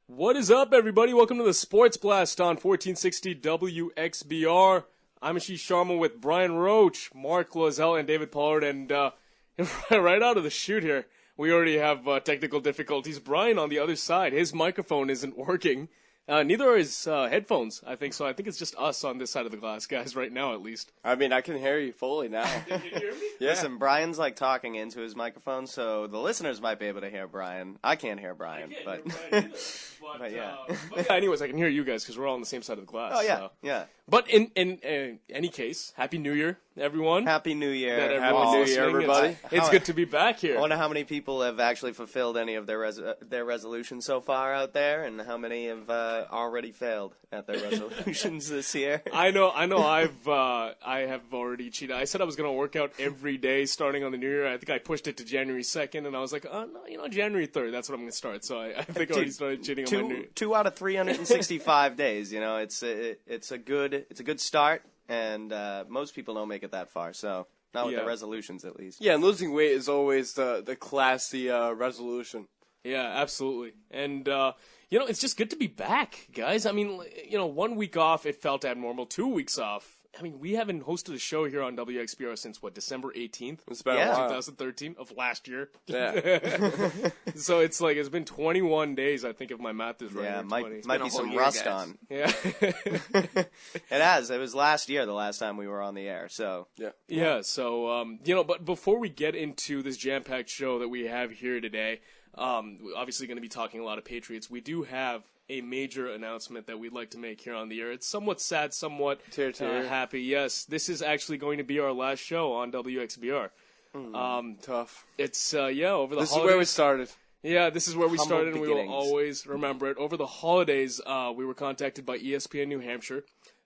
What is up, everybody? Welcome to the Sports Blast on 1460 WXBR. I'm Ashish Sharma with Brian Roach, Mark Loisel, and David Pollard. And right out of the chute here, we already have technical difficulties. Brian on the other side, his microphone isn't working. Neither are his headphones, I think. So I think it's just us on this side of the glass, guys, right now at least. I mean, I can hear you fully now. Can you hear me? Yeah. Listen, Brian's like talking into his microphone, so the listeners might be able to hear Brian. I can't hear Brian, but But yeah. Anyways, I can hear you guys because we're all on the same side of the glass. Oh yeah, so. yeah. But in any case, Happy New Year, everyone. Happy New Year. That Happy everyone's New Year, listening. everybody. It's good to be back here. I wonder how many people have actually fulfilled any of their resolutions so far out there, and how many have already failed at their resolutions this year. I know. I have already cheated. I said I was going to work out every day starting on the New Year. I think I pushed it to January 2nd, and I was like, oh no, January 3rd. That's what I'm going to start. So I think I already started cheating on my New Year. 2 out of 365 days. You know, it's a good start, and most people don't make it that far. So not with the resolutions, at least. Yeah, and losing weight is always the classy resolution. Yeah, absolutely. And it's just good to be back, guys. I mean, 1 week off, it felt abnormal. 2 weeks off. I mean, we haven't hosted a show here on WXBR since, December 18th? It's been a while. 2013 of last year. Yeah. So it's been 21 days, I think, if my math is right. Yeah, might might be some rust on. Yeah. It has. It was last year, the last time we were on the air, so. Yeah. Yeah, so, but before we get into this jam-packed show that we have here today, we're obviously going to be talking a lot of Patriots. We do have a major announcement that we'd like to make here on the air. It's somewhat sad, somewhat happy. Yes, this is actually going to be our last show on WXBR. Tough. It's, over the holidays. This is where we started. Yeah, this is where we started, and we will beginnings. always remember it. Over the holidays, we were contacted by ESPN New Hampshire,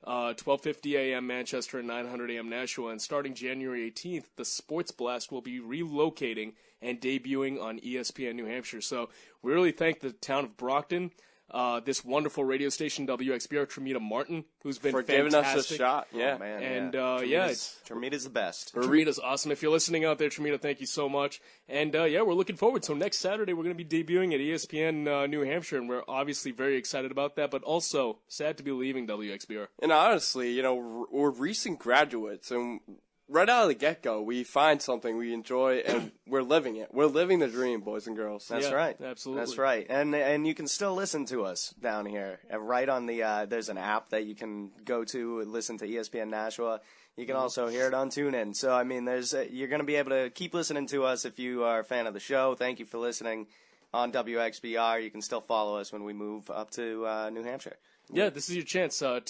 12:50 a.m. Manchester and 900 a.m. Nashua, and starting January 18th, the Sports Blast will be relocating and debuting on ESPN New Hampshire. So we really thank the town of Brockton, this wonderful radio station, WXBR, Tremita Martin, who's been For fantastic. giving us a shot. Yeah. Oh, man, And, Tremita's the best. Tremita's awesome. If you're listening out there, Tremita, thank you so much. And, we're looking forward. So next Saturday, we're going to be debuting at ESPN New Hampshire, and we're obviously very excited about that, but also sad to be leaving WXBR. And honestly, we're recent graduates, and right out of the get-go, we find something we enjoy, and we're living it. We're living the dream, boys and girls. That's right. Absolutely. That's right. And you can still listen to us down here. Right on the there's an app that you can go to and listen to ESPN Nashua. You can also hear it on TuneIn. So I mean, you're going to be able to keep listening to us if you are a fan of the show. Thank you for listening on WXBR. You can still follow us when we move up to New Hampshire. Yeah, this is your chance to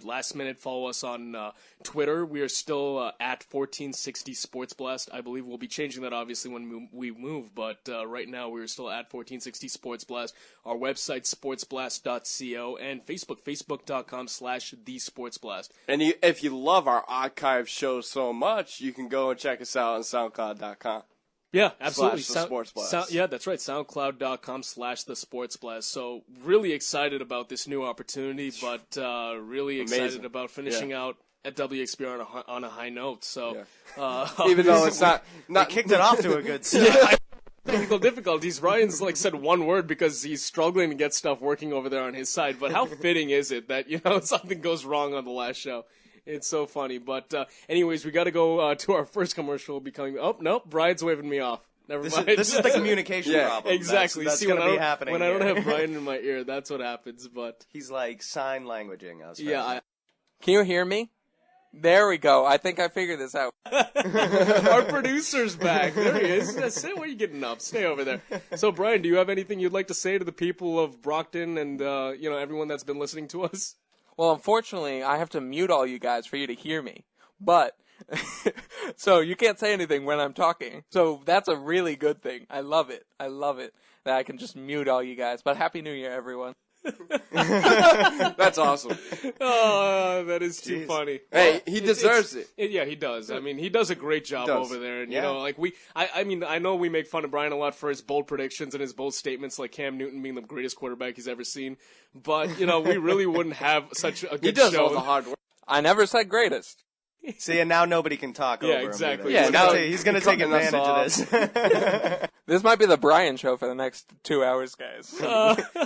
last minute follow us on Twitter. We are still at 1460 Sports Blast. I believe we'll be changing that obviously when we move, but right now we're still at 1460 Sports Blast. Our website, sportsblast.co, and Facebook, facebook.com/thesportsblast. And if you love our archive shows so much, you can go and check us out on SoundCloud.com. Yeah, absolutely. /The Sports Blast. Yeah, that's right. SoundCloud.com/the Sports Blast. So really excited about this new opportunity, but really excited about finishing out at WXBR on a high note. So even though it's not Kicked it off to a good start. technical difficulties. Ryan's said one word because he's struggling to get stuff working over there on his side. But how fitting is it that something goes wrong on the last show? It's so funny. But anyways, we got to go to our first commercial. Oh, nope, Brian's waving me off. Never mind. This is the communication problem. Exactly. That's See, going to be happening when I here. don't have Brian in my ear, that's what happens. But He's like sign languaging us. yeah, Can you hear me? There we go. I think I figured this out. our producer's back. There he is. Say, why are you getting up? Stay over there. So, Brian, do you have anything you'd like to say to the people of Brockton and everyone that's been listening to us? Well, unfortunately, I have to mute all you guys for you to hear me. But, so you can't say anything when I'm talking. So that's a really good thing. I love it. That I can just mute all you guys. But Happy New Year, everyone. That's awesome. Oh, that is too funny. Hey, he deserves it. Yeah, he does. I mean, he does a great job over there. And, I know we make fun of Brian a lot for his bold predictions and his bold statements, like Cam Newton being the greatest quarterback he's ever seen. But, we really wouldn't have such a good show. He does all the hard work. I never said greatest. See, and now nobody can talk over him. Exactly. Yeah, now He's going to take advantage of this. This might be the Brian show for the next 2 hours, guys.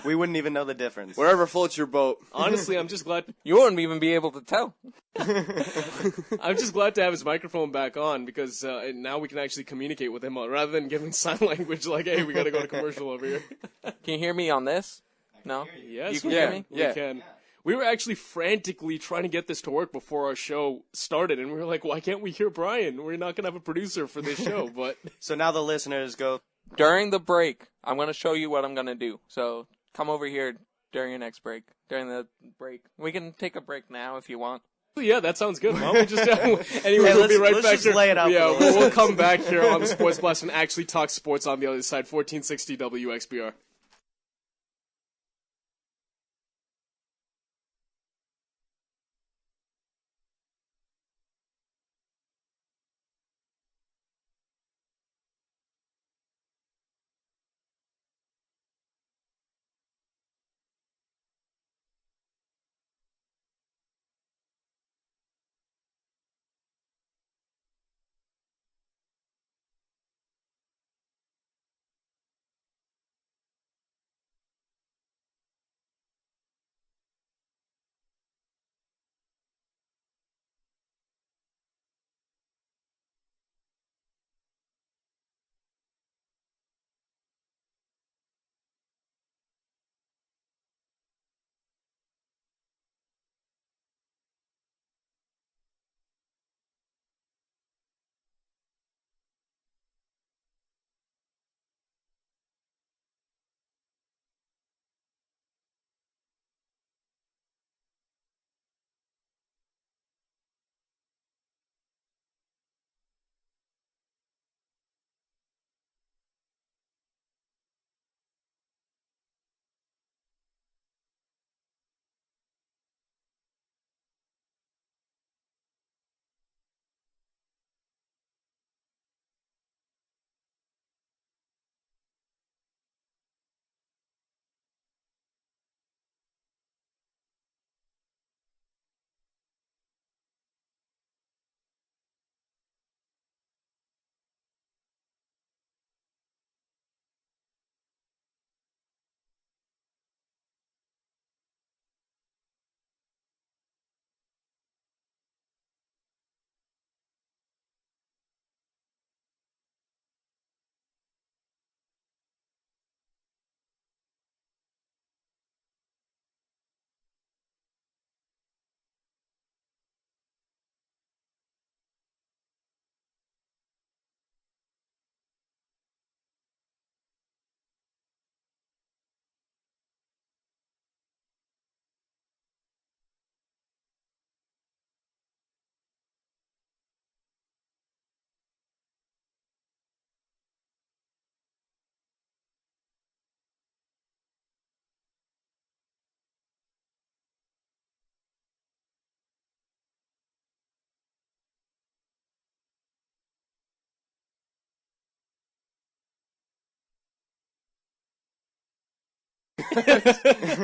We wouldn't even know the difference. Wherever floats your boat. Honestly, I'm just glad. You wouldn't even be able to tell. I'm just glad to have his microphone back on because now we can actually communicate with him rather than giving sign language like, "Hey, we got to go to commercial over here." Can you hear me on this? No? Yes, You can we hear can. me? We can. We were actually frantically trying to get this to work before our show started, and we were like, "Why can't we hear Brian? We're not going to have a producer for this show." But So now the listeners go, During the break, I'm going to show you what I'm going to do. So come over here during your next break. During the break. We can take a break now if you want. yeah, that sounds good. Why don't we just anyway, Hey, we'll be right let's back just here. lay it out Yeah, for the we'll come back here on the Sports Blast and actually talk sports on the other side. 1460 WXBR.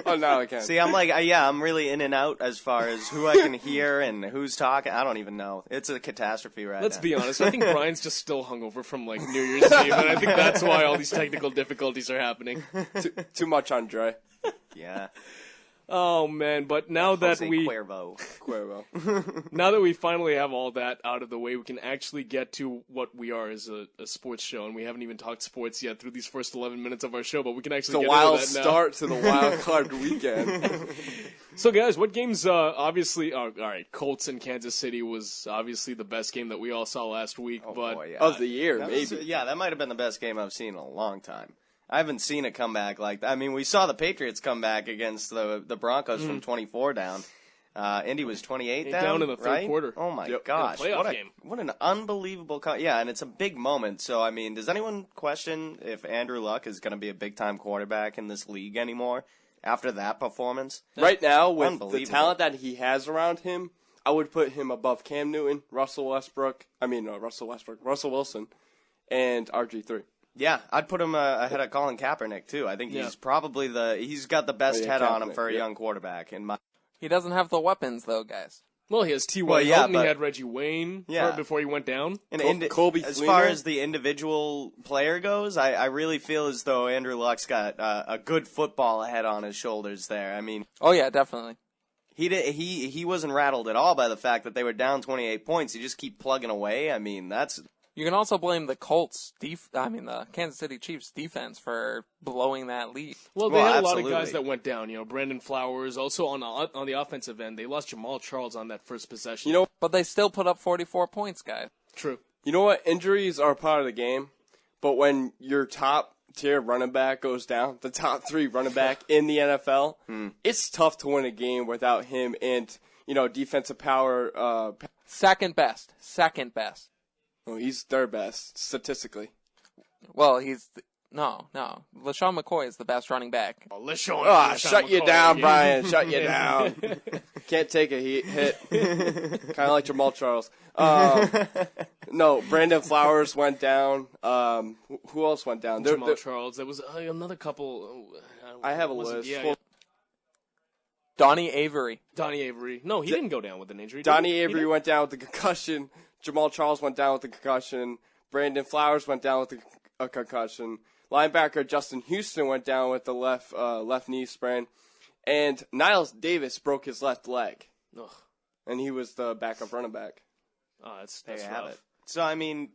Oh, now I can. see, I'm like, I'm really in and out as far as who I can hear and who's talking. I don't even know. It's a catastrophe right Let's now. be honest. I think Brian's just still hungover from like New Year's Eve, and I think that's why all these technical difficulties are happening. Too much Andre. Yeah. Oh man! But now that Jose we Cuervo. now that we finally have all that out of the way, we can actually get to what we are as a sports show, and we haven't even talked sports yet through these first 11 minutes of our show, but we can It's actually a get into wild that now. start to the wild card weekend. So, guys, what games? Obviously, all right. Colts and Kansas City was obviously the best game that we all saw last week, but Boy, yeah. Of the year, That maybe. was- that might have been the best game I've seen in a long time. I haven't seen a comeback like that. I mean, we saw the Patriots come back against the Broncos from 24 down. Indy was 28 down in the third right? quarter. Oh my Yep. gosh! In a playoff game. What an unbelievable! Yeah, and it's a big moment. So I mean, does anyone question if Andrew Luck is going to be a big time quarterback in this league anymore after that performance? Right now, with the Unbelievable. talent that he has around him, I would put him above Cam Newton, Russell Wilson, and RG3. Yeah, I'd put him ahead of Colin Kaepernick too. I think he's probably he's got the best Oh, yeah, head on him Kaepernick, for a yeah. young quarterback. In my He doesn't have the weapons, though, guys. Well, he has T.Y. Well, yeah, Hilton, he but- had Reggie Wayne Yeah. before he went down. And Colby as Fleener? far as the individual player goes, I really feel as though Andrew Luck's got a good football head on his shoulders there. I mean, Oh yeah, definitely. he wasn't rattled at all by the fact that they were down 28 points. You just keep plugging away. I mean, that's You can also blame the the Kansas City Chiefs defense for blowing that lead. Well, they Well, had a absolutely. lot of guys that went down. You know, Brandon Flowers. Also on the offensive end, they lost Jamal Charles on that first possession. You know, But they still put up 44 points, guys. True. you know what? Injuries are part of the game, but when your top tier running back goes down, the top 3 running back in the NFL, it's tough to win a game without him and defensive power. Second best. Well, he's third best statistically. Well, no. LaShawn McCoy is the best running back. Oh, LeSean Shut you McCoy, down, yeah. Brian. Shut you down. Can't take a hit. Kind of like Jamal Charles. No, Brandon Flowers went down. Who else went down? Jamal Charles. There was another couple. I have a wasn't- list. Yeah, Well, Donnie Avery. Donnie Avery. No, he didn't go down with an injury. did Donnie he? He Avery did? went down with the concussion. Jamal Charles went down with the concussion. Brandon Flowers went down with a concussion. Linebacker Justin Houston went down with the left knee sprain. And Niles Davis broke his left leg. Ugh. And he was the backup running back. Oh, that's there you rough. have it. So I mean,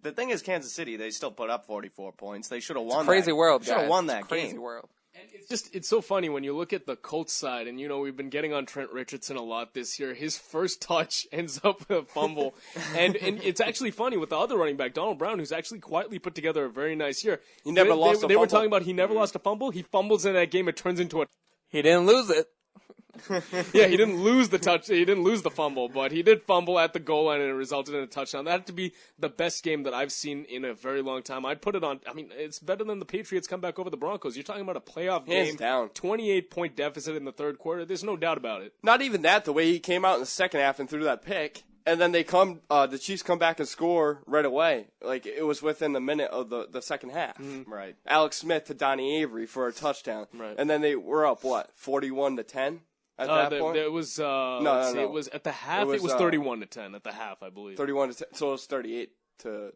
the thing is, Kansas City, they still put up 44 points. They should have won. Crazy world, Should guys. have won that It's crazy game. world. And it's so funny when you look at the Colts side, and we've been getting on Trent Richardson a lot this year. His first touch ends up with a fumble, and it's actually funny with the other running back, Donald Brown, who's actually quietly put together a very nice year. He never lost a They were fumble. talking about he never lost a fumble. He fumbles in that game. It turns into a He didn't lose it. yeah. He didn't lose the touch. He didn't lose the fumble, but he did fumble at the goal line, and it resulted in a touchdown. That had to be the best game that I've seen in a very long time. I'd put it on. I mean, it's better than the Patriots comeback over the Broncos. You're talking about a playoff Hands game, down. 28-point deficit in the third quarter. There's no doubt about it. Not even that, the way he came out in the second half and threw that pick. And then the Chiefs come back and score right away. Like, it was within the minute of the second half. Right. Alex Smith to Donnie Avery for a touchdown. Right. And then they were up, 41-10 at that point? It was let's see, no. it was at the half. It was 31-10 at the half, I believe. 31-10. So it was 38-10.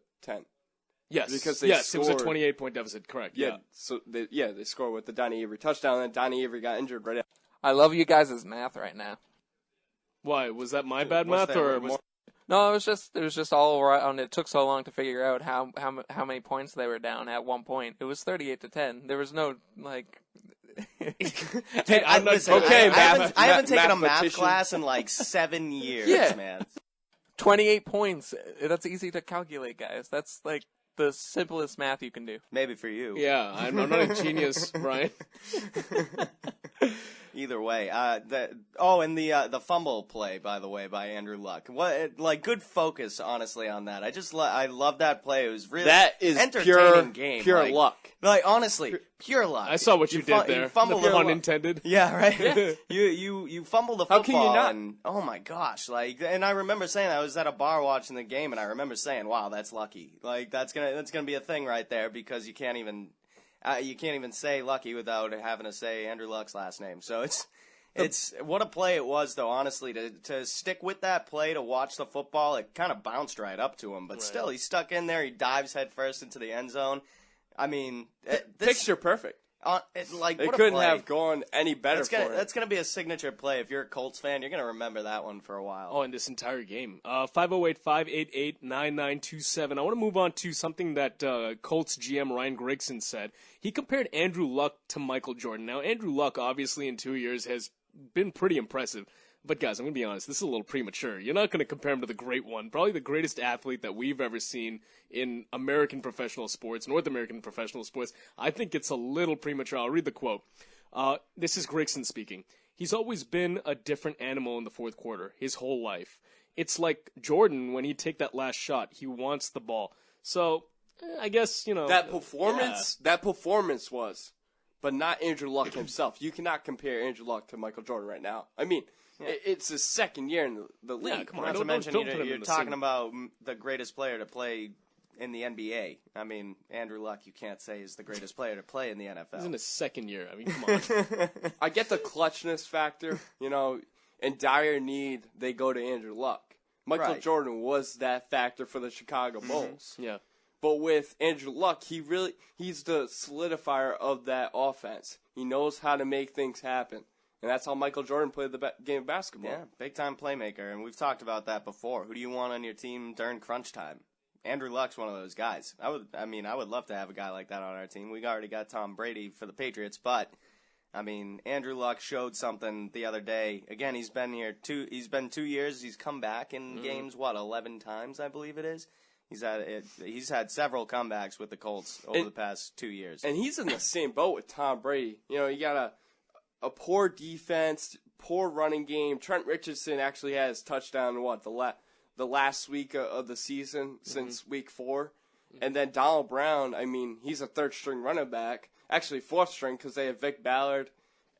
Yes, because they it was a scored. 28-point deficit. Correct. Yeah. So they scored with the Donnie Avery touchdown, and Donnie Avery got injured right after. I love you guys' math right now. Why was that my bad What's math that? or Was- more? No, it was just all around. It took so long to figure out how many points they were down at one point. It was 38-10. There was no like. Hey, I'm not Listen, okay, I haven't taken a math mathematician. class in like 7 years, Yeah. man. 28 points. That's easy to calculate, guys. That's like the simplest math you can do. Maybe for you. Yeah, I'm not a genius, Brian. Either way, and the fumble play, by the way, by Andrew Luck. What good focus, honestly, on that. I love that play. It was really That is entertaining game. pure like, luck. Like honestly, pure luck. I saw what you did there. You fumbled The the pun intended. Yeah, right. You fumbled the How football. can you not? And, oh my gosh! And I remember saying I was at a bar watching the game, and I remember saying, "Wow, that's lucky. Like that's gonna be a thing right there because you can't even say lucky without having to say Andrew Luck's last name." So it's what a play it was, though. Honestly, to stick with that play to watch the football, it kind of bounced right up to him, but still, he stuck in there. He dives headfirst into the end zone. I mean, Picture perfect. what It a couldn't play. have gone any better for him. That's gonna be a signature play. If you're a Colts fan, you're gonna remember that one for a while. Oh, in this entire game. 508-588-9927. I want to move on to something that Colts GM Ryan Grigson said. He compared Andrew Luck to Michael Jordan. Now, Andrew Luck, obviously, in 2 years has been pretty impressive. But, guys, I'm going to be honest. This is a little premature. You're not going to compare him to the great one. Probably the greatest athlete that we've ever seen in American professional sports, North American professional sports. I think it's a little premature. I'll read the quote. This is Grigson speaking. He's always been a different animal in the fourth quarter, his whole life. It's like Jordan, when he'd take that last shot, he wants the ball. So, I guess, That performance was, but not Andrew Luck himself. You cannot compare Andrew Luck to Michael Jordan right now. I mean, it's his second year in the league. Yeah, come on. Not to Don't mention, put him you're in the talking same- about the greatest player to play in the NBA. I mean, Andrew Luck, you can't say is the greatest player to play in the NFL. He's in his second year. I mean, come on. I get the clutchness factor. in dire need, they go to Andrew Luck. Michael Jordan was that factor for the Chicago Bulls. Yeah. But with Andrew Luck, he's the solidifier of that offense. He knows how to make things happen. And that's how Michael Jordan played the game of basketball. Yeah, big-time playmaker. And we've talked about that before. Who do you want on your team during crunch time? Andrew Luck's one of those guys. I would love to have a guy like that on our team. We already got Tom Brady for the Patriots, but Andrew Luck showed something the other day. Again, he's been here he's been 2 years. He's come back in games 11 times, I believe it is. He's had several comebacks with the Colts over the past 2 years. And he's in the same boat with Tom Brady. You got a poor defense, poor running game. Trent Richardson actually has touchdown the last week of the season since week 4. And then Donald Brown, he's a third-string running back. Actually, fourth string because they have Vic Ballard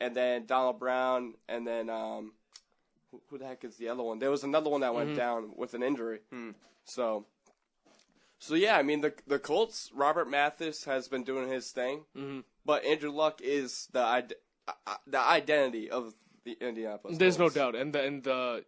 and then Donald Brown and then who the heck is the other one? There was another one that went down with an injury. So yeah, the Colts, Robert Mathis has been doing his thing, but Andrew Luck is the identity of the Indianapolis There's Colts. no doubt. And the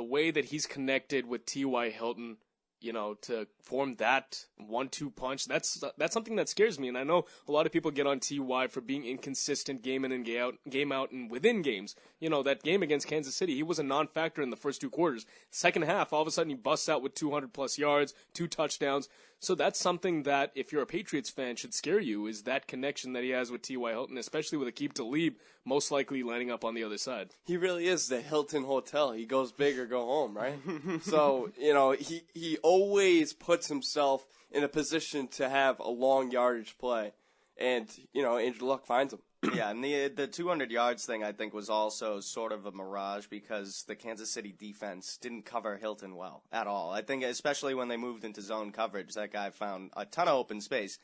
way that he's connected with T.Y. Hilton, to form that 1-2 punch, that's something that scares me. And I know a lot of people get on T.Y. for being inconsistent game in and game out and within games. That game against Kansas City, he was a non-factor in the first 2 quarters. Second half, all of a sudden he busts out with 200-plus yards, 2 touchdowns. So that's something that, if you're a Patriots fan, should scare you, is that connection that he has with T.Y. Hilton, especially with Aqib Talib most likely lining up on the other side. He really is the Hilton Hotel. He goes big or go home, right? So, he always puts himself in a position to have a long yardage play. And, Andrew Luck finds him. Yeah, and the 200 yards thing, I think, was also sort of a mirage because the Kansas City defense didn't cover Hilton well at all. I think especially when they moved into zone coverage, that guy found a ton of open space,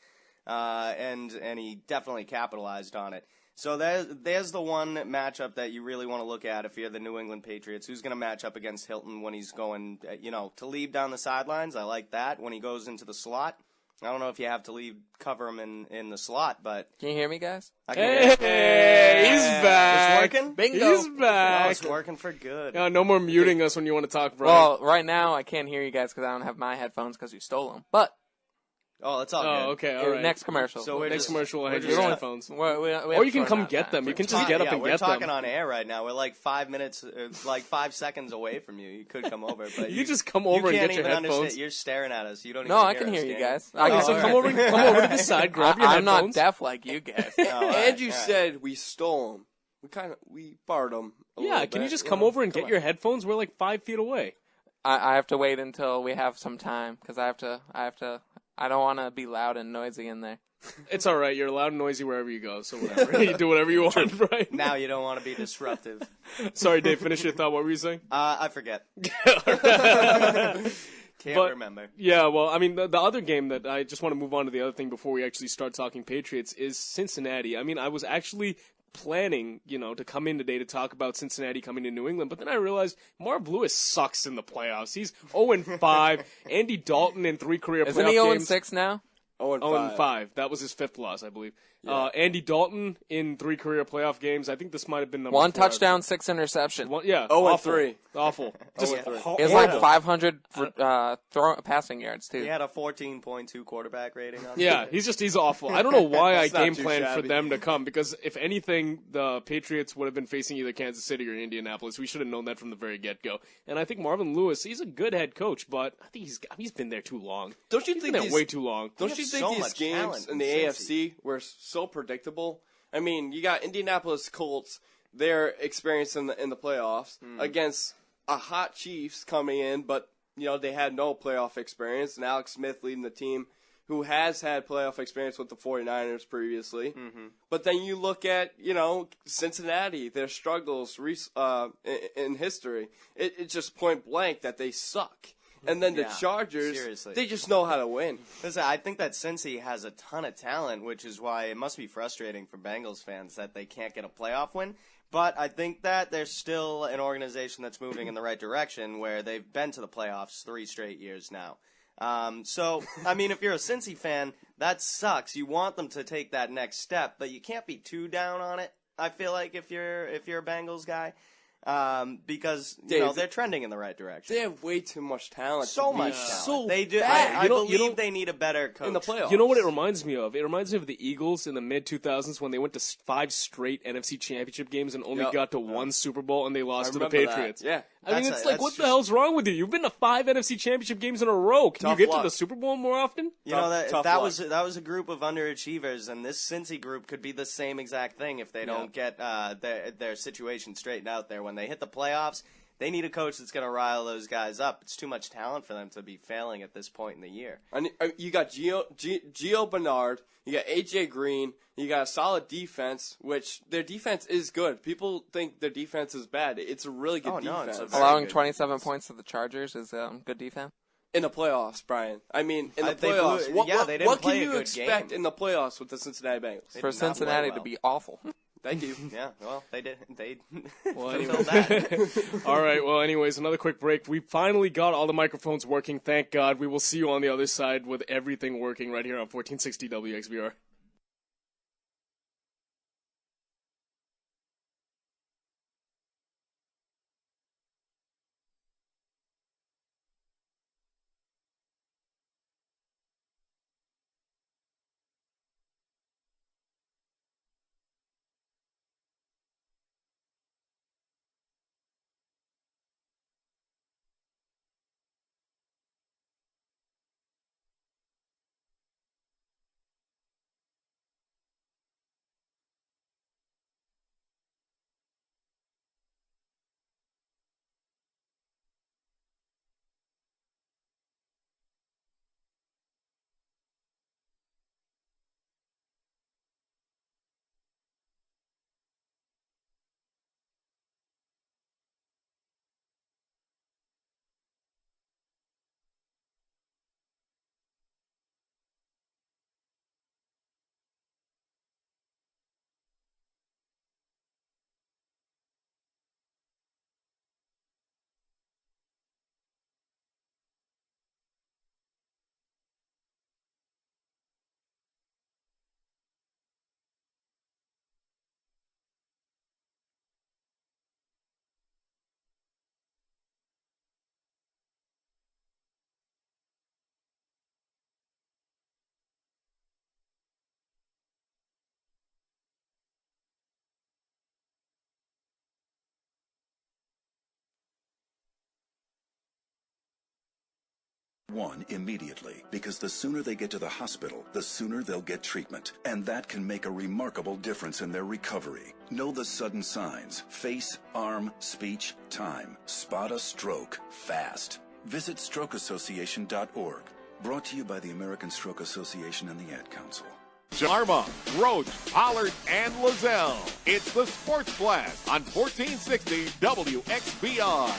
and he definitely capitalized on it. So there's the one matchup that you really want to look at if you're the New England Patriots. Who's going to match up against Hilton when he's going, to leave down the sidelines? I like that. When he goes into the slot, I don't know if you have to cover him in the slot, but... Can you hear me, guys? I can Hey, he's back. It's working? Bingo. He's back. Oh, it's working for good. No more muting us when you want to talk, Brian. Well, right now I can't hear you guys because I don't have my headphones because you stole them. But Oh, it's all good. okay, all right. next commercial. So Next commercial will have we're your just- headphones. Or you can come get them. You can just get up and we're get talking them. on air right now. We're like 5 minutes, 5 seconds away from you. You could come over, but You just come over and can't get your even headphones. understand. You're staring at us. You don't. No, even I can hear us, you can guys. Okay, so come over to the side, grab your I'm headphones. not deaf like you guys. Oh, all right, Andrew all right. said we stole him. We borrowed him. Yeah, can you just come over and get your headphones? We're like 5 feet away. I have to wait until we have some time because I don't want to be loud and noisy in there. It's all right. You're loud and noisy wherever you go, so whatever. You do whatever you want, right? Now you don't want to be disruptive. Sorry, Dave, finish your thought. What were you saying? I forget. Can't But- remember. Yeah, well, the other game that I just want to move on to the other thing before we actually start talking Patriots is Cincinnati. I was actually planning, to come in today to talk about Cincinnati coming to New England, but then I realized Marv Lewis sucks in the playoffs. He's 0-5. Andy Dalton in 3 career Isn't playoff he games. 0-6 now? 0-5. That was his 5th loss, I believe. Andy Dalton in 3 career playoff games. I think this might have been number 1 4. touchdown, 6 interceptions. Yeah. 0-3. Awful. Just He has like 500 passing yards too. He had a 14.2 quarterback rating on Yeah, he's awful. I don't know why I That's not game too planned for shabby. them to come, because if anything, the Patriots would have been facing either Kansas City or Indianapolis. We should have known that from the very get-go. And I think Marvin Lewis, he's a good head coach, but I think he's been there too long. Don't you He's think been there these- way too long? Don't have you think so these much games talent in the in AFC were so predictable? You got Indianapolis Colts, they're experienced in the playoffs against a hot Chiefs coming in, but they had no playoff experience, and Alex Smith leading the team who has had playoff experience with the 49ers previously. But then you look at, Cincinnati, their struggles in history. It's just point blank that they suck. And then the Yeah, Chargers, seriously. they just know how to win. Listen, I think that Cincy has a ton of talent, which is why it must be frustrating for Bengals fans that they can't get a playoff win. But I think that they're still an organization that's moving in the right direction, where they've been to the playoffs 3 straight years now. If you're a Cincy fan, that sucks. You want them to take that next step, but you can't be too down on it. I feel like if you're a Bengals guy. because Dave, they're trending in the right direction. They have way too much talent. So to much be talent. So They do. bad. I believe they need a better coach in the playoffs. You know what it reminds me of? It reminds me of the Eagles in the mid-2000s when they went to 5 straight NFC Championship games and only got to 1 Super Bowl and they lost to the Patriots. That. Yeah. I mean, it's like, what the hell's wrong with you? You've been to 5 NFC Championship games in a row. Can you get to the Super Bowl more often? That was a group of underachievers, and this Cincy group could be the same exact thing if they don't get their situation straightened out there. When they hit the playoffs, they need a coach that's going to rile those guys up. It's too much talent for them to be failing at this point in the year. And you got Gio Bernard, you got AJ Green, you got a solid defense, which their defense is good. People think their defense is bad. It's a really good defense. Allowing 27 points to the Chargers is good defense. In the playoffs, Brian. I mean, in the playoffs. What can you expect in the playoffs with the Cincinnati Bengals? For Cincinnati to be awful. Thank you. Yeah, well, they did. They fulfilled that. All right, well, anyways, another quick break. We finally got all the microphones working, thank God. We will see you on the other side with everything working right here on 1460 WXBR. One immediately, because the sooner they get to the hospital, the sooner they'll get treatment. And that can make a remarkable difference in their recovery. Know the sudden signs: face, arm, speech, time. Spot a stroke fast. Visit strokeassociation.org. Brought to you by the American Stroke Association and the Ad Council. Sharma, Roach, Pollard, and Lozelle. It's the Sports Blast on 1460 WXBR.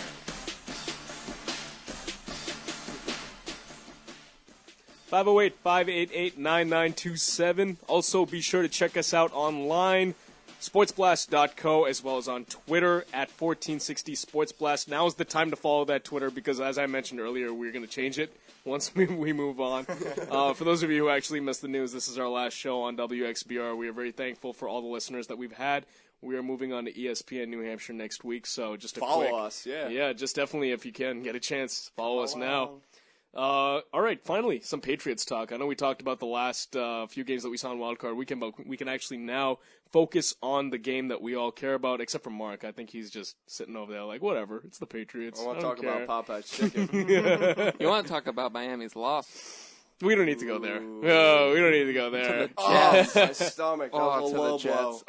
(508) 588-9927. Also, be sure to check us out online, sportsblast.co, as well as on Twitter at 1460 sportsblast. Now is the time to follow that Twitter because, as I mentioned earlier, we're going to change it once we move on. For those of you who actually missed the news, this is our last show on WXBR. We are very thankful for all the listeners that we've had. We are moving on to ESPN New Hampshire next week, so just follow us, yeah. Yeah, just definitely, if you can, get a chance, follow us now. All right, finally, some Patriots talk. I know we talked about the last few games that we saw on Wildcard Weekend, but we can actually now focus on the game that we all care about, except for Mark. I think he's just sitting over there like, whatever, it's the Patriots. I want to talk about Popeye's chicken. You want to talk about Miami's loss? We don't need to go there. No, we don't need to go there. To the Jets. My stomach. That was a low blow.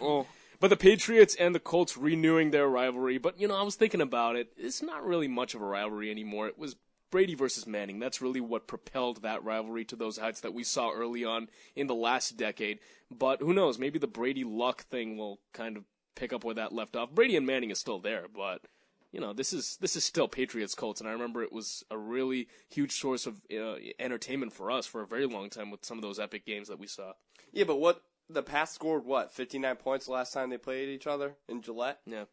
Oh. But the Patriots and the Colts renewing their rivalry. But, I was thinking about it. It's not really much of a rivalry anymore. It was Brady versus Manning. That's really what propelled that rivalry to those heights that we saw early on in the last decade. But who knows? Maybe the Brady luck thing will kind of pick up where that left off. Brady and Manning is still there, but this is still Patriots-Colts, and I remember it was a really huge source of entertainment for us for a very long time with some of those epic games that we saw. Yeah, but the Pats scored 59 points the last time they played each other in Gillette? Yeah.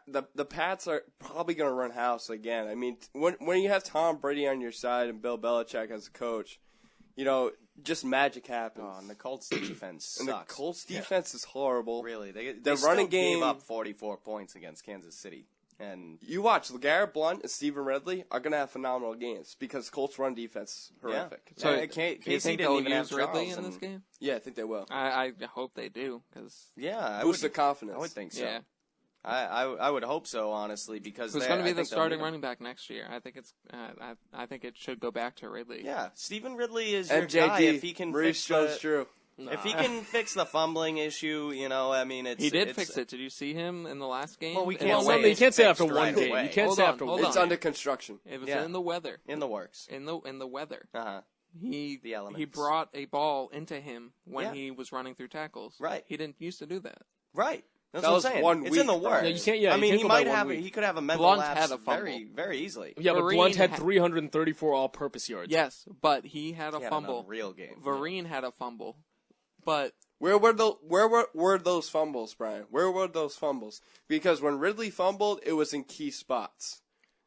The Pats are probably going to run house again. I mean, when you have Tom Brady on your side and Bill Belichick as a coach, just magic happens. Oh, and the Colts defense And sucks. the Colts defense is horrible. Really, they Their still running game gave up 44 points against Kansas City. And You watch, LeGarrette Blount and Stephen Ridley are going to have phenomenal games because Colts' run defense is horrific. So, Yeah, do you Casey think didn't they'll even have use Ridley Charles in this and- game? Yeah, I think they will. I hope they do, because I Boost their would, confidence. I would think so. yeah, I would hope so, honestly, because who's they- going to I be the think they'll starting need him. running back next year? I think it's I think it should go back to Ridley. Yeah, Stephen Ridley is your MJD, guy if he can Maurice fix Jones-Drew. if he can fix the fumbling issue. I mean, it's He did it's, fix it. Did you see him in the last game? Well, we In can't the say weather? you can't say after fixed one right game. away. You can't Hold say on, after hold one. It's on. under construction. It was Yeah. in the weather. in the works. In the weather. Uh-huh. He The elements. he brought a ball into him when Yeah. he was running through tackles. Right. He didn't used to do that. Right. That's That what I'm was saying. one it's in the week. works. Yeah, you can't- yeah, I you mean, can't he go by might one have. week. He could have a mental Blunt lapse had a fumble. very, very easily. Yeah, but Vereen Blunt had had- 334 all-purpose yards. Yes, but he had a He had fumble. another real game. Vereen had a fumble, but Where were those fumbles, Brian? Where were those fumbles? Because when Ridley fumbled, it was in key spots.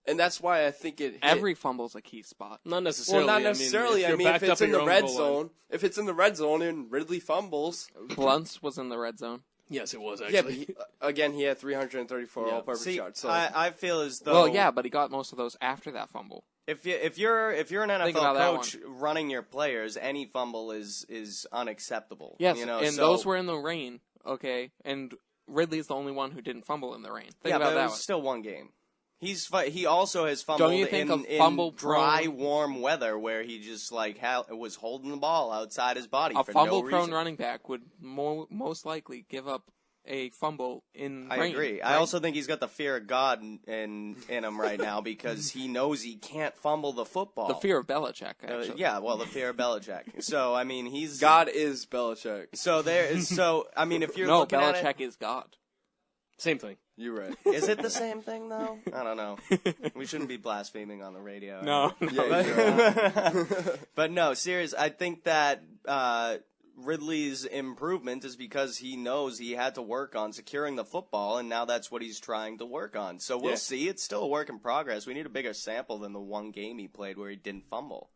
And that's why I think it hit. every fumble's a key spot. Not necessarily. Well, not necessarily. I mean, if if, it's you're in the backed up red at your own goal line- zone, if it's in the red zone and Ridley fumbles, Blunt's was in the red zone. Yes, it was yeah, but actually. again, he had 334 Yeah. all-purpose See, yards. So I feel as though Well, yeah, but he got most of those after that fumble. if you're an Think NFL about that coach running your players, any fumble is unacceptable. Yes, and and those were in the rain, okay? And Ridley's the only one who didn't fumble in the rain. Think yeah, about but it that was one. still one game. He also has fumbled Don't you think in, a fumble in dry, prone- warm weather where he just was holding the ball outside his body A for no fumble-prone reason. running back would most likely give up a fumble in I rain. agree. I right? also think he's got the fear of God in him right now because he knows he can't fumble the football. the fear of Belichick, actually. Yeah, well, the fear of Belichick. So I mean, he's God is Belichick. So I mean, if you're No, looking at Belichick is God. Same thing. You're right. it, is it the same thing though? I don't know. We shouldn't be blaspheming on the radio. No. Yeah, you're right. But no, serious. I think that Ridley's improvement is because he knows he had to work on securing the football, and now that's what he's trying to work on. So we'll Yeah. see. It's still a work in progress. We need a bigger sample than the one game he played where he didn't fumble.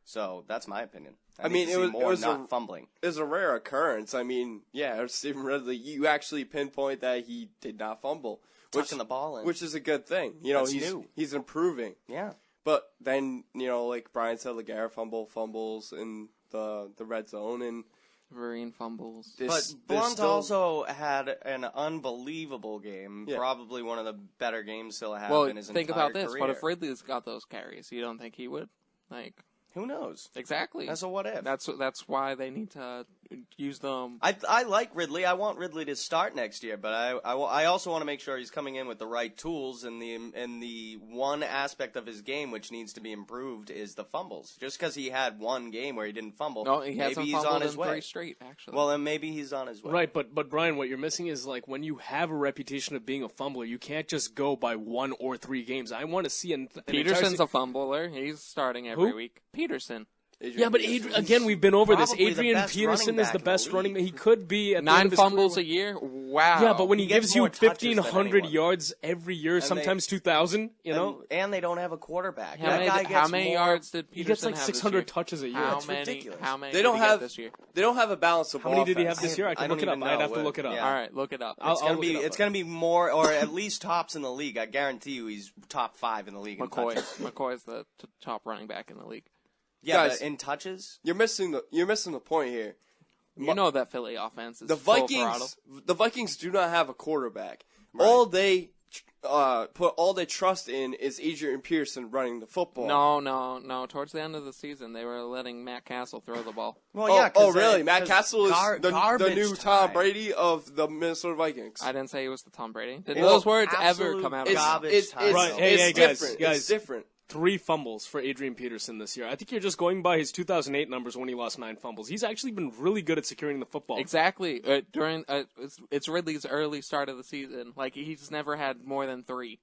So that's my opinion. I mean, need to it see was- more it was not a- fumbling. It's a rare occurrence. I mean, yeah, Stephen Ridley, you actually pinpoint that he did not fumble. Tucking the ball in. Which is a good thing. You know, That's new. he's improving. Yeah. But then, like Brian said, LeGarrette fumbles in the red zone, and Vereen fumbles. this, But Blunt still, also had an unbelievable game. Yeah. Probably one of the better games he'll have Well, in his think entire about this. career. What if Ridley's got those carries? You don't think he would? Who knows? Exactly. That's a what if. That's why they need to use them. I like Ridley. I want Ridley to start next year, but I also want to make sure he's coming in with the right tools. And the one aspect of his game which needs to be improved is the fumbles. Just because he had one game where he didn't fumble, No, he maybe hasn't he's fumbled on his in way. 3 straight, actually. Well, then maybe he's on his way. Right, but Brian, what you're missing is like when you have a reputation of being a fumbler, you can't just go by 1 or 3 games. I want to see an Peterson's entire a fumbler. He's starting every Who? week. Peterson. Yeah, but again, we've been over this. Probably the Adrian best Peterson running is the back in the best running league. back. He could be at the end 9 of his fumbles career. a year? Wow. Yeah, but when he He gets gives you more touches than 1,500 anyone. yards every year, sometimes 2,000, you know? And they don't have a quarterback. How That many, guy gets how many more- yards did He Peterson gets like have 600 this year? touches a year. How That's many? ridiculous. How many They don't did he get have this year? they don't have a balanced How many did he have offense. this year? I can I look don't it up. even I'd know. have to look it up. Yeah. All right, look it up. I'll It's gonna look be it up. it's gonna be more or at least tops in the league. I guarantee you he's top 5 in the league in touches. McCoy's the top running back in the league. Yeah, Guys, but in touches. You're missing the point here. You know that Philly offense is The full throttle. Vikings do not have a quarterback. All they put all they trust in is Adrian Peterson running the football. No. Towards the end of the season, they were letting Matt Castle throw the ball. Well, Oh, yeah. oh, really? Matt Castle is the garbage new Tom time. Brady of the Minnesota Vikings. I didn't say he was the Tom Brady. Did Well, those words ever absolute come out of It's, his mouth? garbage it's, time. it's, Right. Hey, it's hey, guys, different. guys. It's different. 3 fumbles for Adrian Peterson this year. I think you're just going by his 2008 numbers when he lost 9 fumbles. He's actually been really good at securing the football. Exactly. During it's Ridley's early start of the season. Like he's never had more than 3.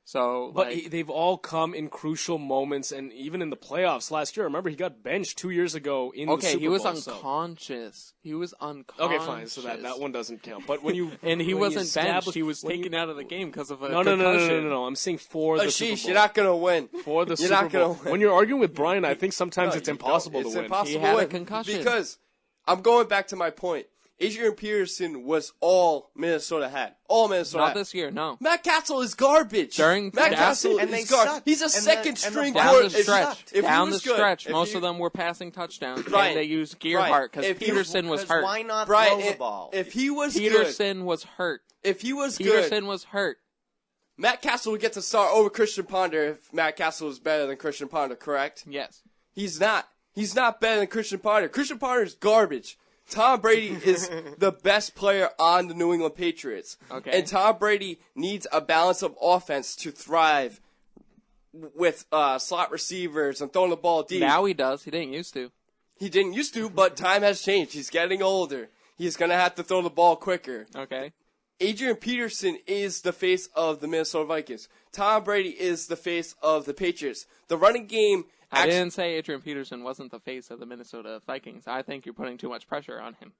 So, But they've all come in crucial moments, and even in the playoffs last year. Remember, he got benched 2 years ago in the Super Bowl. okay, he was so- unconscious. He was unconscious. Okay, fine. So that one doesn't count. But when you And he when you wasn't benched. establish- He was when taken out of the game because of a No. concussion. I'm saying for the Super Ashish, Bowl. you're not gonna win. For the You're Super not gonna Bowl. win. When you're arguing with Brian, I think sometimes No, it's you impossible don't. to win. It's impossible He had to a win concussion. because I'm going back to my point. Adrian Peterson was all Minnesota had. All Minnesota Not had. this year, no. Matt Castle is garbage. During- Matt Yeah. Castle And they is garbage. sucked. He's a And the- second and the string Bucs Down quarter. the stretch. If he Down the was good, stretch. if Most he- of them were passing touchdowns. Brian, And they used Brian, Gearhart because if he- Peterson was hurt. Why not Brian, throw the ball? if he was good, Peterson was hurt. if he was good, Peterson was hurt. Matt Castle would get to start over Christian Ponder if Matt Castle was better than Christian Ponder, correct? Yes. He's not. He's not better than Christian Ponder. Christian Ponder is garbage. Tom Brady is the best player on the New England Patriots. Okay. And Tom Brady needs a balance of offense to thrive with slot receivers and throwing the ball deep. Now he does. He didn't used to. He didn't used to, but time has changed. He's getting older. He's going to have to throw the ball quicker. Okay. Adrian Peterson is the face of the Minnesota Vikings. Tom Brady is the face of the Patriots. The running game I didn't say Adrian Peterson wasn't the face of the Minnesota Vikings. I think you're putting too much pressure on him.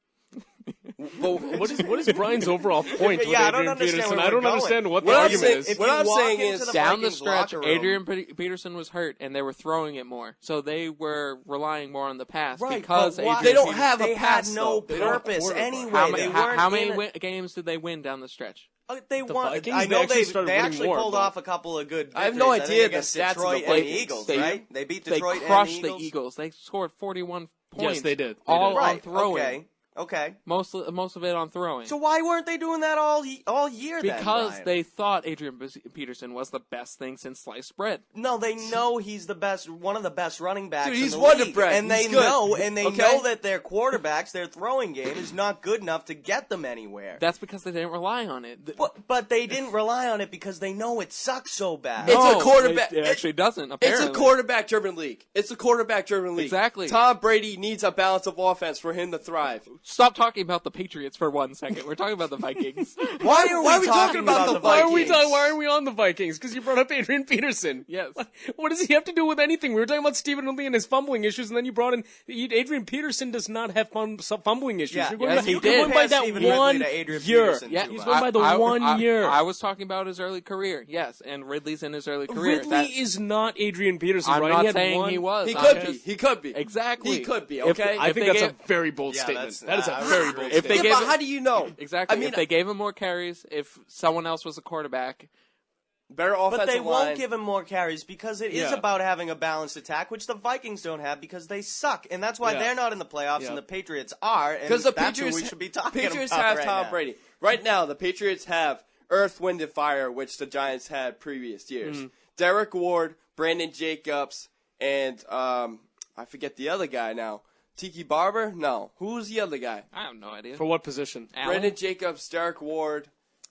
But what is Brian's overall point with Yeah, I don't Adrian understand Peterson? where I don't we're understand going. what the What I'm argument saying- is. if- What I'm saying is Down the Vikings stretch, locker room- Adrian Peterson was hurt, and they were throwing it more. So they were relying more on the pass Right, because but why- Adrian They don't Peterson- have a They pass, had no though. They don't have a purpose quarterback. anyway. How They many, weren't how in many it. games did they win down the stretch? They won. Vikings, I they know actually they started winning actually more, pulled but- off a couple of good. I have no victories, idea think, the against stats of the Detroit and the Vikings. Eagles, They- right? They beat They Detroit crushed and the the Eagles. They scored 41 points. Yes, they did. They all did. on Right. throwing. Okay. Most of it on throwing. So why weren't they doing that all year then, because Brian? they thought Adrian Peterson was the best thing since sliced bread. No, they know he's the best, one of the best running backs. Dude, in he's the Wonder league. Bread. And He's they good. know, and they Okay? know that their quarterbacks, their throwing game is not good enough to get them anywhere. That's because they didn't rely on it. But they didn't rely on it because they know it sucks so bad. It's No, a quarterback. It actually doesn't. It's Apparently, a quarterback-driven league. It's a quarterback-driven league. Exactly. Tom Brady needs a balance of offense for him to thrive. Stop talking about the Patriots for 1 second. We're talking about the Vikings. Why are we talking about the Why Vikings? why are we on the Vikings? Because you brought up Adrian Peterson. Yes. What does he have to do with anything? We were talking about Stephen Lee and his fumbling issues, and then you brought in Adrian Peterson does not have fumbling issues. Yeah, You're going yes, by, he you're did. going by Pass that Stephen Ridley one to Adrian year. Peterson, Yeah, too. He's going by the one year. I was talking about his early career. Yes, and Ridley's in his early career. Ridley is not Adrian Peterson. I'm Brian. not He had saying one, he was. He I'm could be. just- He could be. Exactly. He could be, If- okay? I if think they that's gave- a very bold Yeah, statement. that's- That is a I very would bold agree. If they statement. Yeah, gave but him- how do you know? Exactly. I mean, if they gave him more carries, if someone else was a quarterback, better offensive But they line. won't give him more carries because it is Yeah. about having a balanced attack, which the Vikings don't have because they suck, and that's why Yeah. they're not in the playoffs Yeah. and the Patriots are. And Because the that's Patriots, who we should be talking Patriots about have right Tom now. Brady. Right now, the Patriots have Earth, Wind, and Fire, which the Giants had previous years. Mm-hmm. Derek Ward, Brandon Jacobs, and I forget the other guy now. Tiki Barber? No. Who's the other guy? I have no idea. For what position? Allen? Brandon Jacobs, Derek Ward,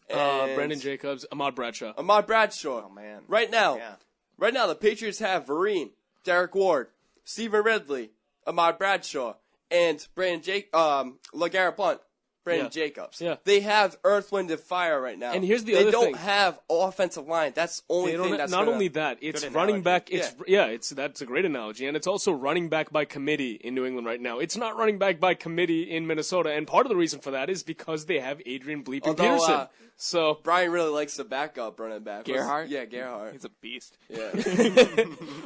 and Brandon Jacobs, Ahmad Bradshaw. Ahmad Bradshaw. Oh, man. Right now, Yeah. the Patriots have Vereen, Derek Ward, Stephen Ridley, Ahmad Bradshaw, and LeGarrette Blount, Brandon Yeah. Jacobs. Yeah. They have Earth, Wind, and Fire right now. And here's the they other don't thing. have offensive line. That's the only They thing don't, that's not gonna, only that, it's Good running back. analogy. That's a great analogy, and it's also running back by committee in New England right now. It's not running back by committee in Minnesota, and part of the reason for that is because they have Adrian Bleeping Although, Peterson. So Brian really likes the backup running back. Gerhardt? Yeah, Gerhardt. He's a beast. Yeah.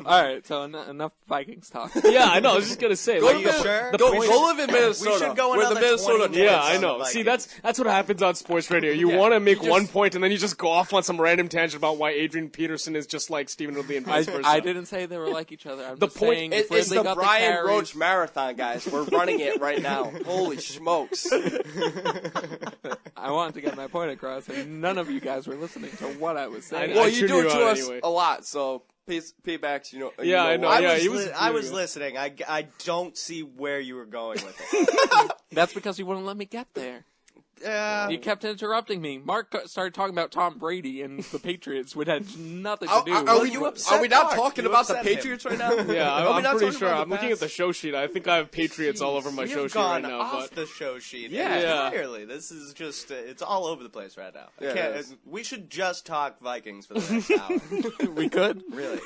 All right, so enough Vikings talk. yeah, I know. I was just gonna say, Go, like, to you the, sure? the go, point- go live in Minnesota. We should go where the another Minnesota 20 minutes. Yeah, I on know. the See, Vikings. that's what happens on sports radio. You want to make one point, and then you just go off on some random tangent about why Adrian Peterson is just like Stephen Ridley and vice versa. I didn't say they were like each other. I'm The just point- saying if It's Ridley the got Brian the carries, Roach Marathon, guys. We're running it right now. Holy smokes. I wanted to get my point across, and none of you guys were listening to what I was saying. Well, I you tuned do you it to out us anyway. a lot, so paybacks, you know. you Yeah, I know. why. Yeah, he I was was really listening. I don't see where you were going with it. That's because you wouldn't let me get there. You kept interrupting me. Mark started talking about Tom Brady and the Patriots, which had nothing to do. Are we not Mark? talking You about the upset him. Patriots right now? Yeah, Are we I'm not pretty talking sure. about I'm the looking at past? the show sheet. I think I have Patriots all over my show You've sheet right gone now. off But the show sheet Yeah. entirely. This is just, it's all over the place right now. Yeah, it is. We should just talk Vikings for the next hour. We could. Really.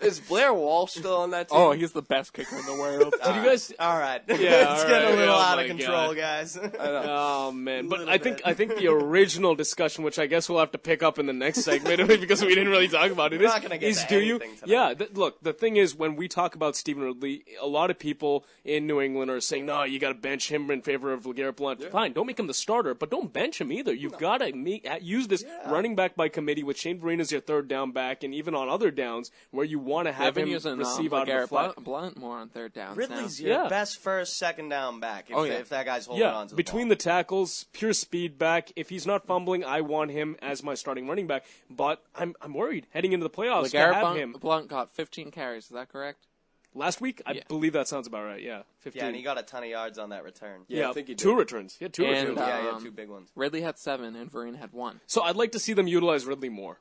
Is Blair Walsh still on that team? Oh, he's the best kicker in the world. did you guys? All right. Yeah, it's all getting right. a little Oh out my of control, God. guys. Oh man, but Little I bit. think the original discussion, which I guess we'll have to pick up in the next segment because we didn't really talk about it. We're not gonna get to do you? anything tonight. Yeah. Look, the thing is, when we talk about Stephen Ridley, a lot of people in New England are saying, "No, you got to bench him in favor of LeGarrette Blount." Fine, don't make him the starter, but don't bench him either. You've got to use this running back by committee with Shane Vereen as your third down back, and even on other downs where you want to They've have been him using receive out of the LeGarrette flat. Blount more on third downs Ridley's now. your Yeah. best first, second down back if, Oh, yeah. if that guy's holding on to the between ball. the tackles, pure speed back. If he's not fumbling, I want him as my starting running back. But I'm worried heading into the playoffs to have him. Blount got 15 carries. Is that correct? Last week, I Yeah. believe that sounds about right. Yeah, 15. Yeah, and he got a ton of yards on that return. Yeah, I think he did. 2 returns. Yeah, 2 And, returns. Yeah, he Um, had 2 big ones. Ridley had 7, and Vereen had 1. So I'd like to see them utilize Ridley more.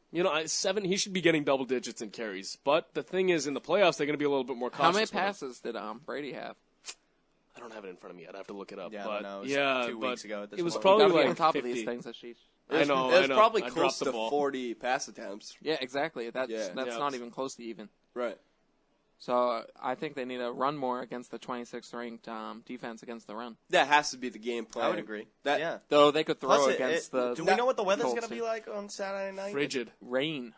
7, he should be getting double digits in carries. But the thing is, in the playoffs, they're going to be a little bit more cautious. How many with him. passes did Brady have? I don't have it in front of me yet. I have to look it up. Yeah, I but don't know. It was yeah, 2 but weeks ago at this it was point. probably Gotta be like on top 50. of these things, Ashish. I know. It was I probably I close dropped to the ball. 40 pass attempts. Yeah, exactly. That's Yeah. not even close to even. Right. So I think they need to run more against the 26th ranked defense against the run. That has to be the game plan. I would agree. That, Yeah. Though they could throw Plus, against the do we know what the weather's Colts going to be like on Saturday night? Frigid. rain.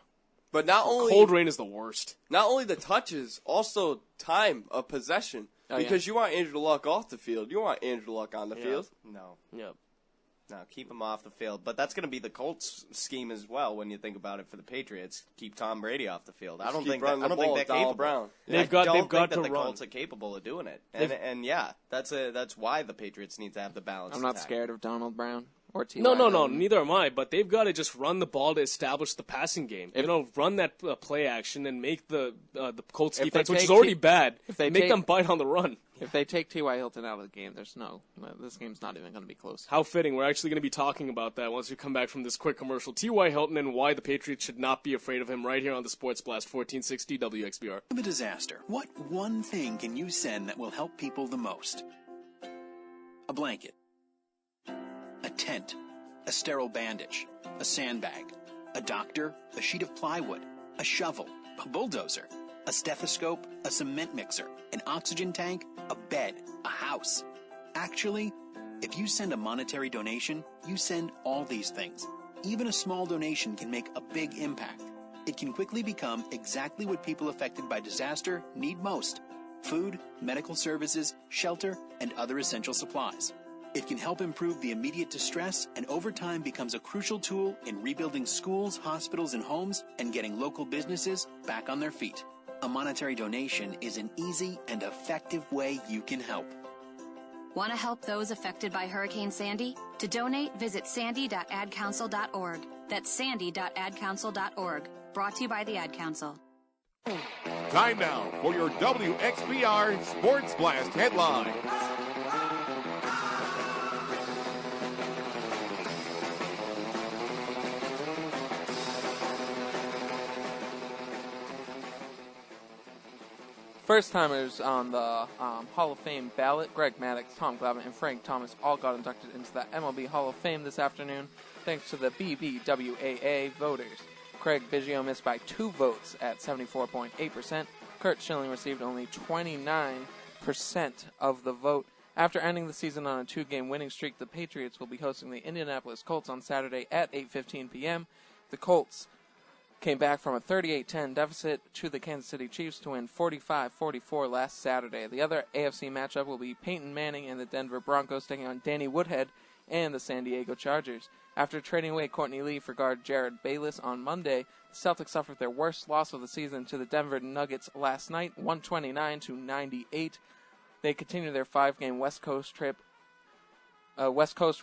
But not only Cold rain is the worst. not only the touches, also time of possession. Oh, Because you want Andrew Luck off the field. You want Andrew Luck on the field. No. Yeah. No, keep him off the field. But that's going to be the Colts' scheme as well when you think about it for the Patriots. Keep Tom Brady off the field. I don't keep think running I the don't think ball they're with Donald capable. Brown. They've got think to that the run. Colts are capable of doing it. And yeah, that's why the Patriots need to have the balance. I'm not attack. scared of Donald Brown or T. No, neither am I. But they've got to just run the ball to establish the passing game. Run that play action and make the Colts If they defense, which is take already T- bad, if they make take- them bite on the run. If they take T.Y. Hilton out of the game, this game's not even going to be close. How fitting. We're actually going to be talking about that once we come back from this quick commercial. T.Y. Hilton and why the Patriots should not be afraid of him right here on the Sports Blast 1460 WXBR. Of a disaster, what one thing can you send that will help people the most? A blanket, a tent, a sterile bandage, a sandbag, a doctor, a sheet of plywood, a shovel, a bulldozer, a stethoscope, a cement mixer, an oxygen tank, a bed, a house. Actually, if you send a monetary donation, you send all these things. Even a small donation can make a big impact. It can quickly become exactly what people affected by disaster need most: food, medical services, shelter, and other essential supplies. It can help improve the immediate distress and over time becomes a crucial tool in rebuilding schools, hospitals, and homes and getting local businesses back on their feet. A monetary donation is an easy and effective way you can help. Want to help those affected by Hurricane Sandy? To donate, visit sandy.adcouncil.org. That's sandy.adcouncil.org. Brought to you by the Ad Council. Time now for your WXBR Sports Blast headlines. First timers on the Hall of Fame ballot: Greg Maddux, Tom Glavine, and Frank Thomas all got inducted into the MLB Hall of Fame this afternoon, thanks to the BBWAA voters. Craig Biggio missed by 2 votes at 74.8%. Curt Schilling received only 29% of the vote. After ending the season on a 2-game winning streak, the Patriots will be hosting the Indianapolis Colts on Saturday at 8:15 p.m. The Colts came back from a 38-10 deficit to the Kansas City Chiefs to win 45-44 last Saturday. The other AFC matchup will be Peyton Manning and the Denver Broncos taking on Danny Woodhead and the San Diego Chargers. After trading away Courtney Lee for guard Jared Bayless on Monday, the Celtics suffered their worst loss of the season to the Denver Nuggets last night, 129-98. They continue their 5-game West Coast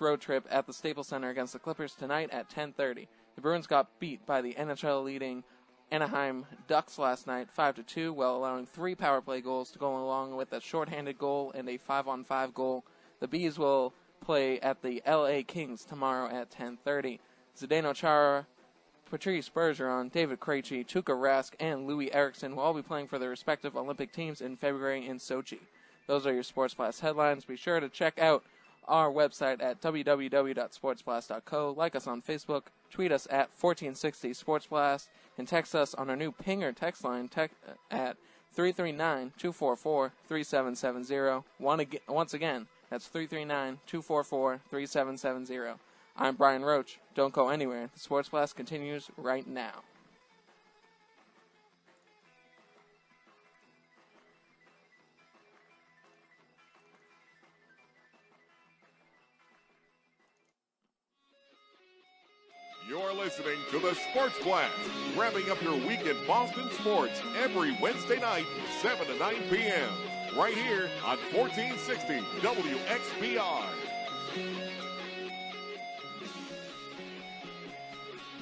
road trip at the Staples Center against the Clippers tonight at 10:30. The Bruins got beat by the NHL-leading Anaheim Ducks last night 5-2, while allowing 3 power play goals to go along with a shorthanded goal and a 5-on-5 goal. The Bees will play at the L.A. Kings tomorrow at 10:30. Zdeno Chara, Patrice Bergeron, David Krejci, Tuukka Rask, and Louis Eriksson will all be playing for their respective Olympic teams in February in Sochi. Those are your Sports Blast headlines. Be sure to check out our website at www.sportsblast.co. Like us on Facebook, tweet us at 1460 Sports Blast, and text us on our new Pinger text line at 339-244-3770. Once again, that's 339-244-3770. I'm Brian Roach. Don't go anywhere. The Sports Blast continues right now. You're listening to the Sports Blast, wrapping up your week in Boston sports every Wednesday night, 7 to 9 p.m. right here on 1460 WXBR.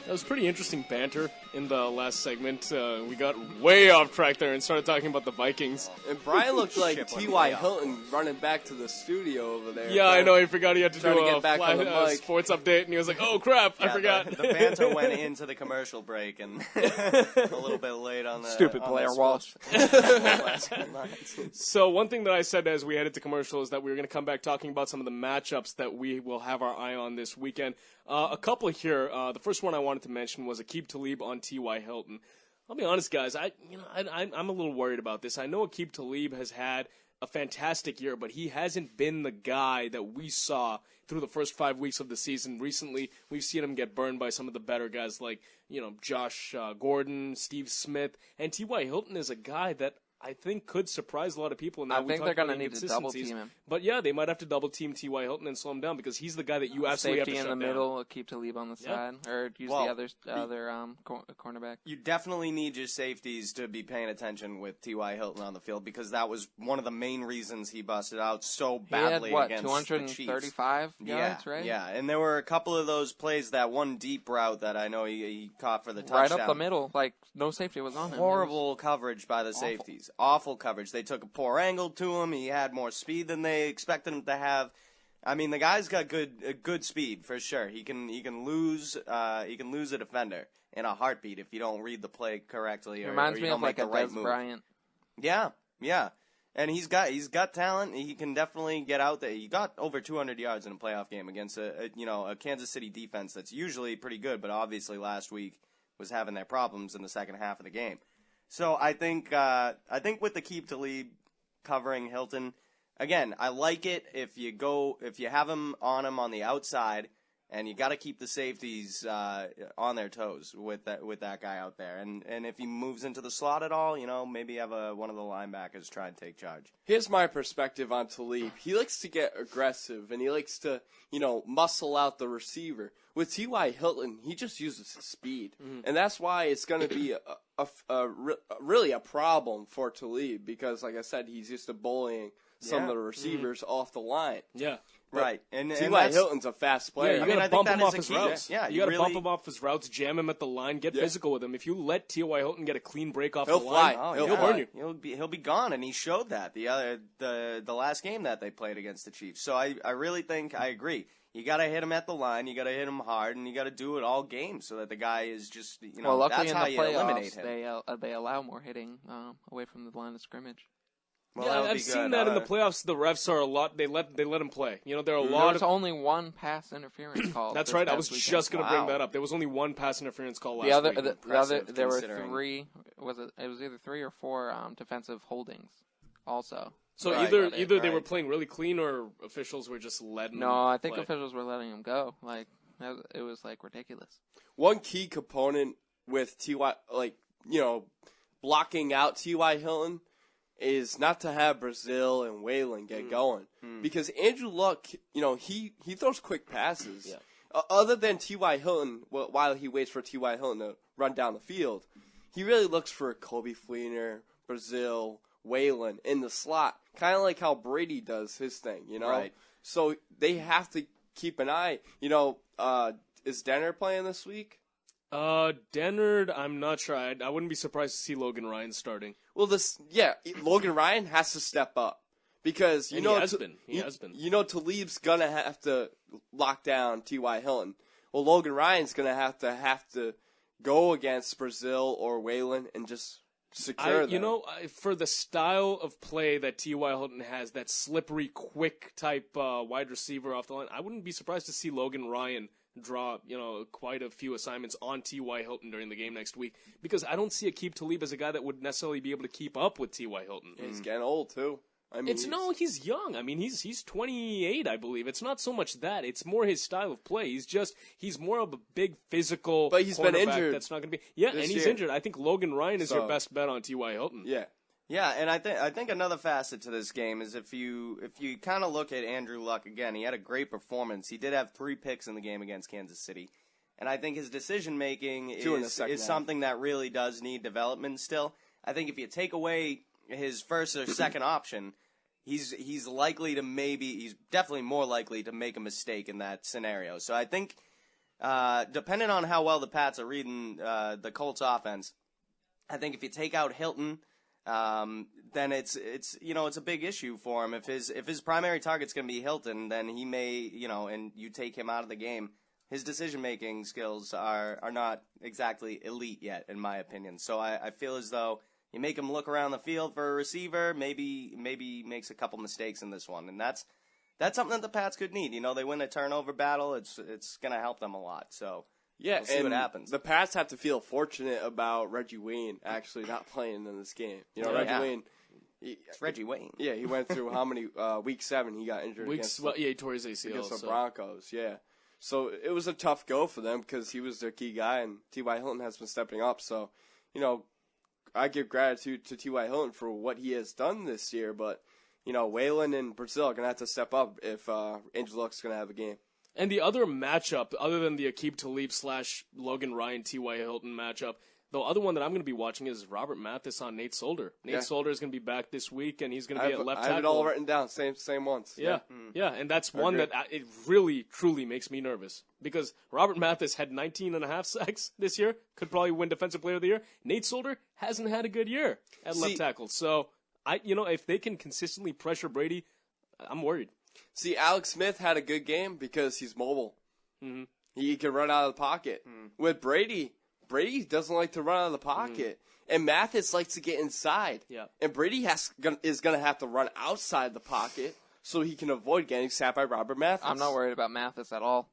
That was pretty interesting banter in the last segment. We got way off track there and started talking about the Vikings. And Brian looked like T.Y. Hilton running back to the studio over there. Yeah, I know. He forgot he had to do Trying to a get back on the mic. sports update, and he was like, oh, crap, I forgot. The banter went into the commercial break and a little bit late on the Stupid Blair Walsh. So one thing that I said as we headed to commercial is that we were going to come back talking about some of the matchups that we will have our eye on this weekend. A couple here. The first one I wanted to mention was Aqib Talib on T.Y. Hilton. I'll be honest, guys. I'm a little worried about this. I know Aqib Talib has had a fantastic year, but he hasn't been the guy that we saw through the first 5 weeks of the season. Recently, we've seen him get burned by some of the better guys like, Josh Gordon, Steve Smith, and T.Y. Hilton is a guy that I think could surprise a lot of people. Now, I think they're going to need to double team him. But yeah, they might have to double team T.Y. Hilton and slow him down because he's the guy that you absolutely have to shut down. Safety in the middle, keep Talib on the side, or use the other cornerback. You definitely need your safeties to be paying attention with T.Y. Hilton on the field because that was one of the main reasons he busted out so badly against the Chiefs. 235 yards, right? Yeah, and there were a couple of those plays, that one deep route that I know he caught for the touchdown. Right up the middle, like no safety was on him. Horrible coverage by the safeties. Awful coverage. They took a poor angle to him. He had more speed than they expected him to have. I mean, the guy's got good speed for sure. He can lose a defender in a heartbeat if you don't read the play correctly or reminds you me don't of make like the a right Des move. Bryant. Yeah, and he's got talent. He can definitely get out there. He got over 200 yards in a playoff game against a Kansas City defense that's usually pretty good, but obviously last week was having their problems in the second half of the game. So I think with the Aqib Talib covering Hilton, again, I like it if you have him on the outside, and you got to keep the safeties on their toes with that guy out there. And if he moves into the slot at all, maybe have one of the linebackers try and take charge. Here's my perspective on Talib. He likes to get aggressive, and he likes to, muscle out the receiver. With T.Y. Hilton, he just uses his speed. And that's why it's going to be really a problem for Talib because, like I said, he's used to bullying some of the receivers off the line. Yeah. Right. And T.Y. Hilton's a fast player. Yeah, you got to bump him off his key. routes. Yeah, you got to bump him off his routes, jam him at the line, get physical with him. If you let T.Y. Hilton get a clean break off the line, he'll burn you. He'll be gone, and he showed that the last game that they played against the Chiefs. So I really think I agree. You got to hit him at the line, you got to hit him hard, and you got to do it all game so that the guy is just luckily that's how in the you eliminate playoffs him. they allow more hitting away from the line of scrimmage. Well, yeah, I've seen that in the playoffs. The refs are a lot. They let him play. There are a lot. There's only one pass interference call. That's right. I was just going to bring that up. There was only one pass interference call last week. There were three. It was either 3 or 4 defensive holdings, also. So either they were playing really clean or officials were just letting. No, I think officials were letting him go. Like it was ridiculous. One key component with T.Y. blocking out T.Y. Hilton is not to have Brazil and Waylon get going. Because Andrew Luck, he throws quick passes. Yeah. Other than T.Y. Hilton, while he waits for T.Y. Hilton to run down the field, he really looks for Coby Fleener, Brazil, Waylon in the slot, kind of like how Brady does his thing, Right. So they have to keep an eye. Is Denner playing this week? Dennard, I'm not sure. I wouldn't be surprised to see Logan Ryan starting. Well, Logan Ryan has to step up Because He has been. You know Talib's gonna have to lock down T.Y. Hilton. Well, Logan Ryan's gonna have to go against Brazil or Whalen and just secure them. For the style of play that T.Y. Hilton has, that slippery, quick type wide receiver off the line, I wouldn't be surprised to see Logan Ryan draw, quite a few assignments on T.Y. Hilton during the game next week, because I don't see Aqib Talib as a guy that would necessarily be able to keep up with T.Y. Hilton. He's getting old too. I mean, he's young. I mean, he's 28, I believe. It's not so much that; it's more his style of play. He's more of a big physical. But he's been injured. That's not going to be. And he's injured. I think Logan Ryan is your best bet on T.Y. Hilton. Yeah. Yeah, and I think another facet to this game is if you kind of look at Andrew Luck again, he had a great performance. He did have 3 picks in the game against Kansas City, and I think his decision making is something that really does need development still. I think if you take away his first or second option, he's definitely more likely to make a mistake in that scenario. So I think, depending on how well the Pats are reading the Colts offense, I think if you take out Hilton, then it's a big issue for him. If his primary target's going to be Hilton, then he may, and you take him out of the game, his decision-making skills are not exactly elite yet, in my opinion. So I feel as though you make him look around the field for a receiver, maybe makes a couple mistakes in this one, and that's something that the Pats could need. They win a turnover battle, it's going to help them a lot. So yeah, we'll see what happens. The Pats have to feel fortunate about Reggie Wayne actually not playing in this game. Reggie Wayne. It's Reggie Wayne. Yeah, he went through how many week 7 he got injured against. He tore his ACL against the Broncos. Yeah, so it was a tough go for them because he was their key guy, and T.Y. Hilton has been stepping up. So I give gratitude to T.Y. Hilton for what he has done this year, but, Whalen and Brazil are going to have to step up if Andrew Luck's going to have a game. And the other matchup, other than the Aqib Talib / Logan Ryan, T.Y. Hilton matchup, the other one that I'm going to be watching is Robert Mathis on Nate Solder. Nate Solder is going to be back this week, and he's going to be at left tackle. I have it all written down, same ones. Yeah, and that's one that it really, truly makes me nervous. Because Robert Mathis had 19.5 sacks this year, could probably win Defensive Player of the Year. Nate Solder hasn't had a good year at left tackle. So, if they can consistently pressure Brady, I'm worried. See, Alex Smith had a good game because he's mobile. Mm-hmm. He can run out of the pocket. With Brady doesn't like to run out of the pocket. And Mathis likes to get inside. Yeah. And Brady is going to have to run outside the pocket so he can avoid getting sacked by Robert Mathis. I'm not worried about Mathis at all.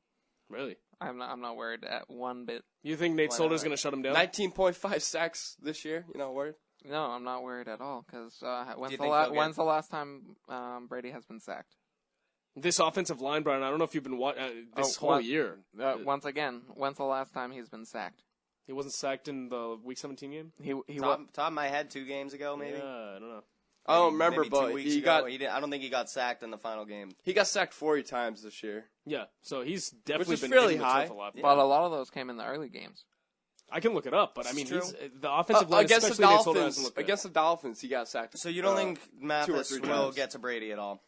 Really? I'm not worried at one bit. You think Nate Solder's going to shut him down? 19.5 sacks this year. You're not worried? No, I'm not worried at all. Because when's the last time Brady has been sacked? This offensive line, Brian, I don't know if you've been watching this whole year. Once again, when's the last time he's been sacked? He wasn't sacked in the Week 17 game? Top of my head 2 games ago, maybe? Yeah, I don't know. I don't remember, maybe but 2 weeks ago. I don't think he got sacked in the final game. He got sacked 40 times this year. Yeah, so he's definitely Which is been really hitting high. the turf a lot. But a lot of those came in the early games. I can look it up, but I mean, the offensive line, against especially Nate Solder, hasn't looked good. Against the Dolphins, he got sacked. So you don't think Mathis will get to Brady at all?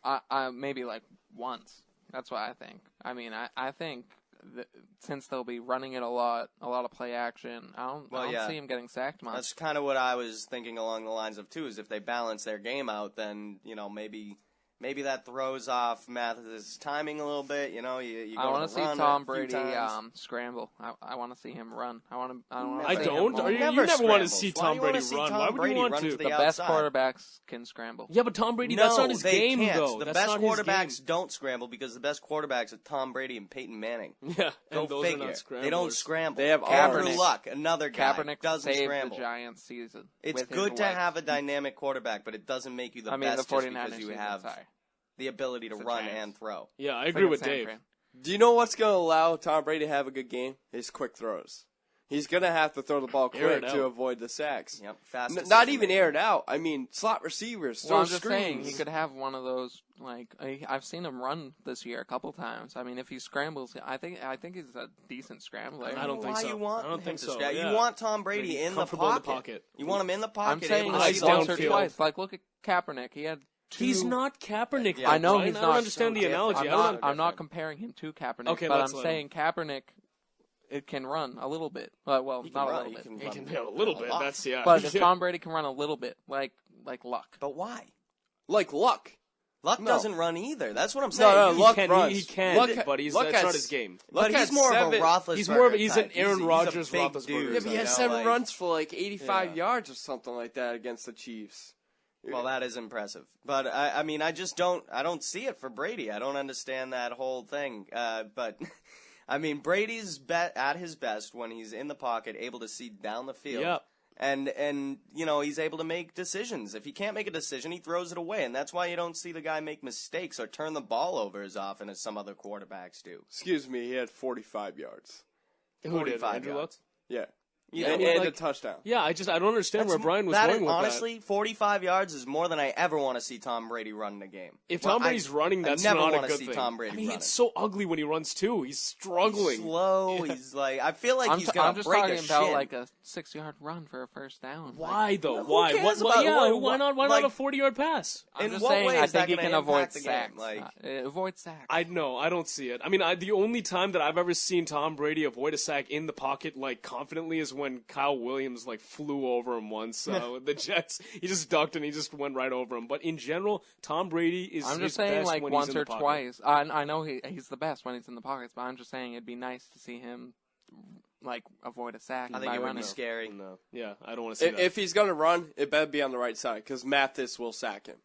Maybe like once. That's what I think. I mean, I think that since they'll be running it a lot of play action, I don't see him getting sacked much. That's kind of what I was thinking along the lines of, too, is if they balance their game out, then, maybe that throws off Mathis' timing a little bit. You I want to see Tom Brady scramble. I want to see him run. I don't. You never want to see Tom Brady run. Why would you want to? The best quarterbacks can scramble. Yeah, but Tom Brady, that's not his game, though. The best quarterbacks don't scramble because the best quarterbacks are Tom Brady and Peyton Manning. Yeah, Go figure. They don't scramble. They have Andrew Luck, another guy, Kaepernick doesn't saved scramble. the Giants season. It's good to have a dynamic quarterback, but it doesn't make you the best the 49ers just because you have the ability to run and throw. Yeah, I agree with Dave. Do you know what's going to allow Tom Brady to have a good game? His quick throws. He's going to have to throw the ball quick to avoid the sacks. Yep, fast. Not even aired out. I mean, slot receivers. Well, I'm just saying he could have one of those. Like I've seen him run this year a couple times. I mean, if he scrambles, I think he's a decent scrambler. I don't think so. I don't think so. Yeah. You want Tom Brady in the pocket. You want him in the pocket. I'm saying like once or downfield. twice. Like look at Kaepernick. He had. He's not Kaepernick. Yeah, I know Brian. he's not. I don't understand the analogy. I'm not comparing him to Kaepernick, Okay, but I'm saying Kaepernick it can run a little bit. Well, not a little bit. He can run a little bit. That's But if Tom Brady can run a little bit, like Luck. But why? Like Luck. Luck doesn't run either. That's what I'm saying. No, Luck He runs. can, but that's not his game. But he's more of a Roethlisberger He's type. an Aaron Rodgers, he's a big Roethlisberger. dude, Yeah, but he has 7 like, runs for like 85 yards or something like that against the Chiefs. Well, that is impressive. But, I mean, I don't see it for Brady. I don't understand that whole thing. But, I mean, Brady's at his best when he's in the pocket, able to see down the field. Yep. And you know, he's able to make decisions. If he can't make a decision, he throws it away. And that's why you don't see the guy make mistakes or turn the ball over as often as some other quarterbacks do. Excuse me, he had 45 yards. Who did? 45 Andrew Luck? yards. Yeah. Yeah, and a touchdown. Yeah, I don't understand where Brian was going with honestly, 45 yards is more than I ever want to see Tom Brady run in a game. If Tom Brady's running, that's I never not a want good to see thing. Tom Brady I mean, running. it's so ugly when he runs too. He's struggling. He's slow. Yeah. He's like, I feel like he's I'm gonna just break talking a about shin. like a 6-yard run for a first down. Why though? Who Why? cares about- Why not? Why like- not a 40-yard pass? I'm In just what saying, way I is that think he gonna can avoid impact the game? sacks. Like- Avoid sacks. I don't see it. I mean, the only time that I've ever seen Tom Brady avoid a sack in the pocket like confidently is when Kyle Williams like flew over him once with the Jets. He just ducked and he just went right over him. But in general, Tom Brady is. I'm his just saying, best like when once he's in or the pocket. twice. I know he's the best when he's in the pockets, but I'm just saying it'd be nice to see him like avoid a sack. I think by it would running. be scary. No, yeah, I don't want to see that. If he's going to run, it better be on the right side because Mathis will sack him.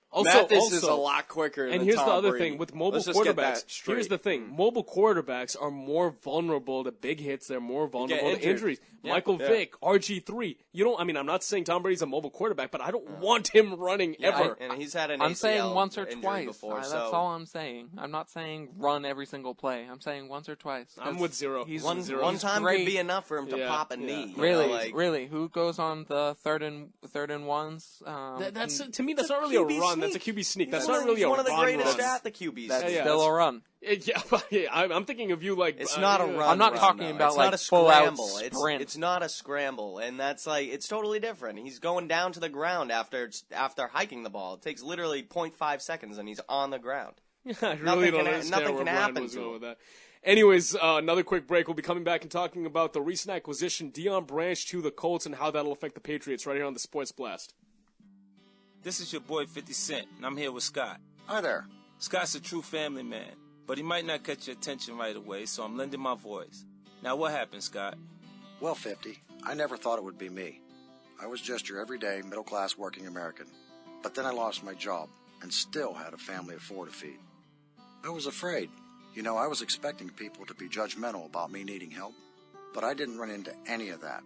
Also, Mathis is a lot quicker and than here's Tom the other Brady. thing with mobile Let's just get quarterbacks. that straight. Here's the thing: mobile quarterbacks are more vulnerable to big hits. They're more vulnerable to injured. injuries. Michael Vick, RG3. You don't. I mean, I'm not saying Tom Brady's a mobile quarterback, but I don't want him running ever. And he's had an I'm ACL saying once or injury twice. before, That's so all I'm saying. I'm not saying run every single play. I'm saying once or twice. I'm with zero. He's one he's time great. could be enough for him to Yeah, pop a yeah. knee. you Really, know, like, really. Who goes on the third and ones? That's to me. That's not really a QB run. That's a sneak. QB sneak. That's He's not really a one of the run. greatest run. at the QB. That's yeah, still a run. I'm thinking of you like It's not a run. I'm not run, talking though. about, it's like, not a full out scramble. sprint. It's not a scramble, and that's like it's totally different. He's going down to the ground after hiking the ball. It takes literally 0.5 seconds, and he's on the ground. I really don't can- understand nothing where can Brian happen was to going him. with that. Anyways, another quick break. We'll be coming back and talking about the recent acquisition, Deion Branch to the Colts, and how that'll affect the Patriots right here on the Sports Blast. This is your boy 50 Cent, and I'm here with Scott. Hi there. Scott's a true family man, but he might not catch your attention right away, so I'm lending my voice. Now, what happened, Scott? Well, 50, I never thought it would be me. I was just your everyday, middle-class working American. But then I lost my job and still had a family of 4 to feed. I was afraid. You know, I was expecting people to be judgmental about me needing help, but I didn't run into any of that.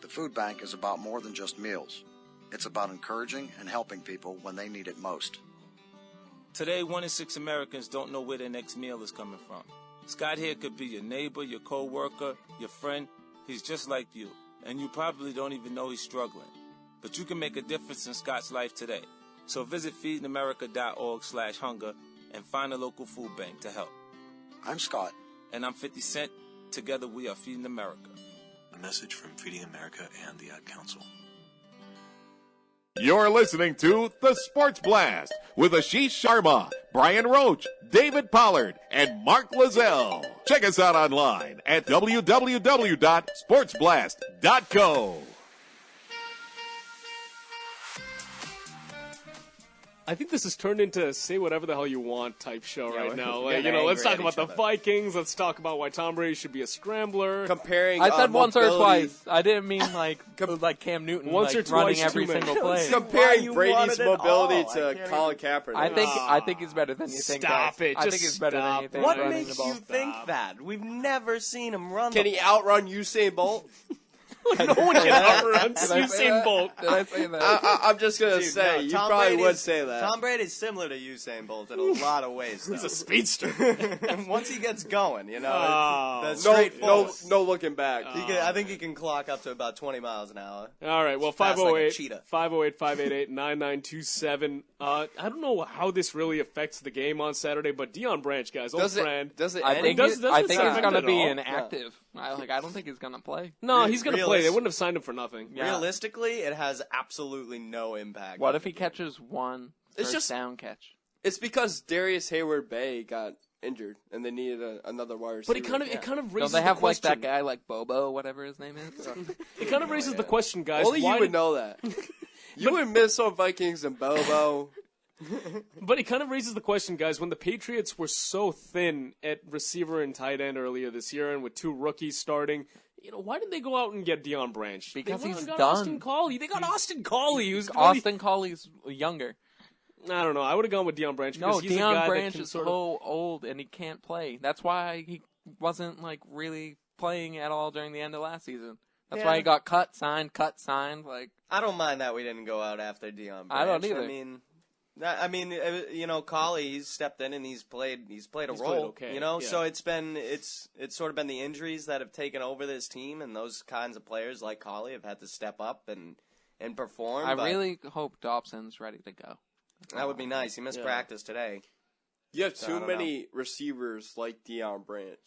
The food bank is about more than just meals. It's about encouraging and helping people when they need it most. Today, 1 in 6 Americans don't know where their next meal is coming from. Scott here could be your neighbor, your co-worker, your friend. He's just like you, and you probably don't even know he's struggling. But you can make a difference in Scott's life today. So visit feedingamerica.org/hunger and find a local food bank to help. I'm Scott. And I'm 50 Cent. Together we are Feeding America. A message from Feeding America and the Ad Council. You're listening to The Sports Blast with Ashish Sharma, Brian Roach, David Pollard, and Mark Lozelle. Check us out online at www.sportsblast.co. I think this has turned into a say whatever the hell you want type show right now. we're Like, getting let's talk angry at about the each other. Vikings. Let's talk about why Tom Brady should be a scrambler. Comparing I said once or mobility- twice. I didn't mean like Cam Newton Once like, or running twice every too many. single play. Why Comparing you Brady's wanted it mobility all? I to can't Colin Kaepernick. I think he's better than you think. Stop guys. it. I Just think he's better than stop you it. think. What running makes the ball. you think that? We've never seen him run. Can the he ball. outrun Usain Bolt? No one can outrun Did I say Usain that? Bolt. Did I say that? I'm just going to Dude, say, no, you Tom probably Brady's- would say that. Tom Brady's similar to Usain Bolt in a lot of ways. He's though. a speedster. Once he gets going, you know, Oh. that's no, straightforward. no looking back. I think he can clock up to about 20 miles an hour. All right, well, Fast like a cheetah. 508-588-9927. I don't know how this really affects the game on Saturday, but Deion Branch, guys, old friend. Does it I end? think does- he's, doesn't I think sound he's good gonna at be all. inactive. I don't think he's gonna play. No, he's going to play. They Realist- wouldn't have signed him for nothing. Yeah. Realistically, it has absolutely no impact. What if he catches one It's first just- down catch? It's because Darius Hayward-Bay got injured, and they needed another wide receiver. But it kind of Don't raises they have the like question. that guy like Bobo, whatever his name is? It kind of raises the question, guys. Only why you would did- know that. You and Minnesota Vikings and Bobo. But it kind of raises the question, guys, when the Patriots were so thin at receiver and tight end earlier this year and with 2 rookies starting, why didn't they go out and get Deion Branch? Because he's got done. Austin Collie. They got Austin Collie. Austin Collie's younger. I don't know. I would have gone with Deion Branch because he's a guy Deion Branch that can is so old and he can't play. That's why he wasn't really playing at all during the end of last season. That's why he got cut, signed. Like, I don't mind that we didn't go out after Deion Branch. I don't either. Collie, he's stepped in and he's played a role. Okay. So it's sort of been the injuries that have taken over this team, and those kinds of players like Collie have had to step up and perform. I really hope Dobson's ready to go. That would be nice. He missed practice today. You have too many receivers like Deion Branch.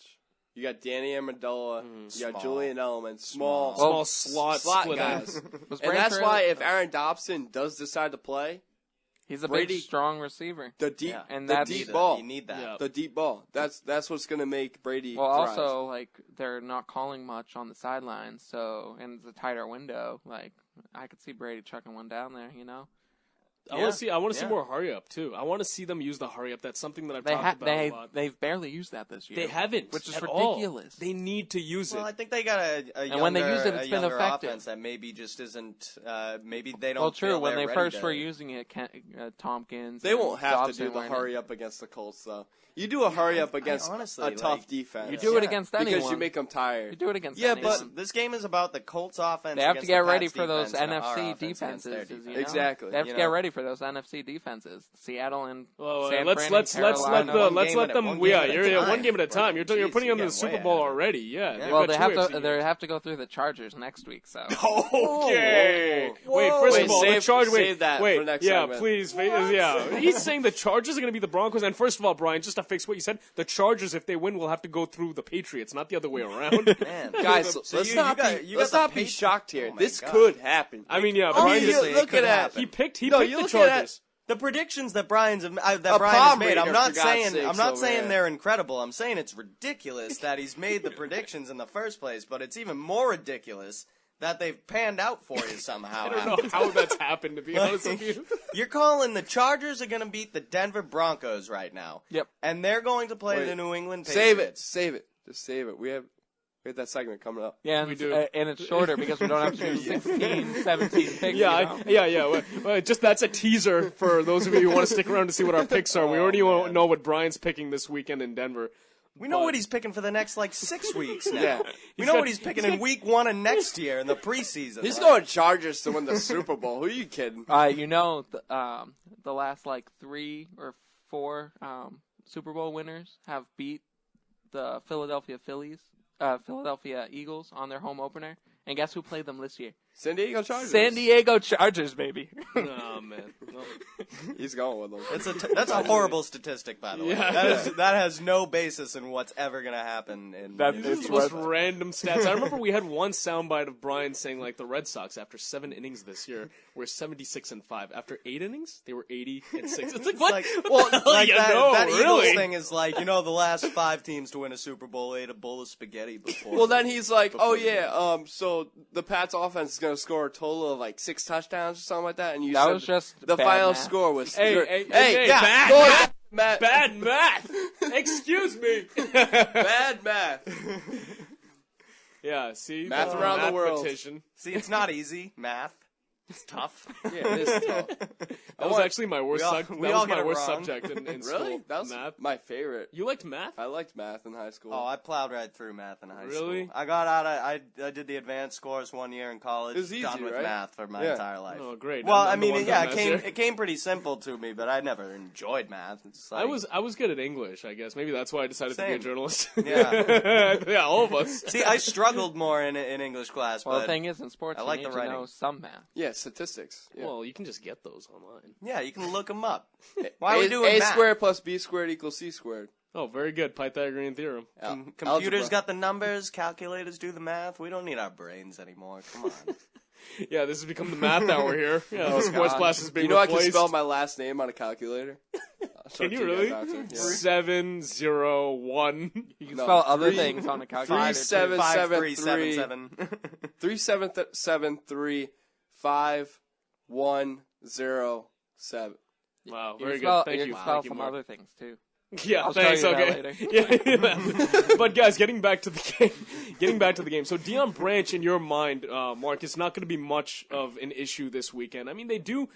You got Danny Amendola. You got Julian Edelman. Small slot guys. And that's why if Aaron Dobson does decide to play, he's a big, strong receiver. The deep, and the deep ball. You need that. Yeah. The deep ball. That's what's going to make Brady Well, thrive. also, they're not calling much on the sidelines, and it's a tighter window. I could see Brady chucking one down there, I want to see more hurry up too. I want to see them use the hurry up. That's something that I've talked about a lot. They've barely used that this year. They haven't, which is at ridiculous. All. They need to use it. Well, I think they got a and when they use it, it's been younger effective. offense that maybe just isn't. Maybe they don't. Well, true. Feel When they're they ready first to... were using it, Tompkins. They won't have Dobson to do the weren't hurry up against the Colts, though. You do a hurry up against honestly, a tough defense. You do it against anyone because you make them tired. You do it against anyone. but this game is about the Colts offense. They have to get ready for those NFC defenses. Exactly. They have to get ready for those NFC defenses. Seattle and San let's Fran let them. One game at a time. You're putting them in the Jeez, Super Bowl already. Yeah. Well, they have to go through the Chargers next week. So. Okay. Wait. First of all, the Chargers. Save that for the next segment. Please. Yeah. He's saying the Chargers are going to be the Broncos. And first of all, Brian, just to fix what you said, the Chargers, if they win, will have to go through the Patriots, not the other way around. Man, guys, let's not be shocked here. This could happen. I mean, yeah. Brian, look at that. He picked the Chargers. The predictions that Brian's made, I'm not saying they're incredible. I'm saying it's ridiculous that he's made the predictions in the first place, but it's even more ridiculous that they've panned out for you somehow. I don't know how that's happened, to be honest with you. You're calling the Chargers are going to beat the Denver Broncos right now. Yep. And they're going to play the New England Patriots. Save it. Just save it. We have that segment coming up. Yeah, we do. And it's shorter because we don't have to do 16, 17 picks. Yeah. Well, just that's a teaser for those of you who want to stick around to see what our picks are. We already know what Brian's picking this weekend in Denver. We know what he's picking for the next 6 weeks now. Yeah. We know what he's picking in week 1 of next year in the preseason. He's going Chargers to win the Super Bowl. Who are you kidding? The last 3 or 4 Super Bowl winners have beat the Philadelphia Eagles on their home opener. And guess who played them this year? San Diego Chargers. San Diego Chargers, baby. Oh, man. Well, he's going with them. That's a horrible statistic, by the way. Yeah. That has no basis in what's ever going to happen. It's just random stats. I remember we had one soundbite of Brian saying, the Red Sox, after 7 innings this year, were 76-5. After 8 innings, they were 80-6. It's what? That Eagles thing is the last 5 teams to win a Super Bowl ate a bowl of spaghetti before. Well, then he's so the Pats offense is going to score a total of 6 touchdowns or something like that, and that was just the final score was bad math. Excuse me. Bad math. Yeah, see, math around the world. See, it's not easy. Math. It's tough. Yeah, it is tough. That was actually my worst subject in school. Really? That was math. My favorite. You liked math? I liked math in high school. Oh, I plowed right through math in high school. Really? I got out. I did the advanced scores 1 year in college. It was easy, done with right? math for my entire life. Oh, great. Well, it came pretty simple to me, but I never enjoyed math. It's I was good at English, I guess. Maybe that's why I decided to be a journalist. Yeah. Yeah, all of us. See, I struggled more in English class. Well, but the thing is, in sports, you need to know some math. Yeah, statistics. Yeah. Well, you can just get those online. Yeah, you can look them up. Why are we doing A math? squared plus B squared equals C squared. Oh, very good. Pythagorean theorem. Computers got the numbers. Calculators do the math. We don't need our brains anymore. Come on. Yeah, this has become the math hour here. Yeah, the sports class is being replaced. I can spell my last name on a calculator? Can you really? 701. You can spell other things on a calculator. 3773 3773 5107. Wow, You very can spell, good. Thank you you. can spell Thank you, some Mark. other things too. Yeah, I'll thanks. show you Okay. that later. Yeah. But guys, getting back to the game. So Deion Branch, in your mind, Mark, is not going to be much of an issue this weekend. I mean, they do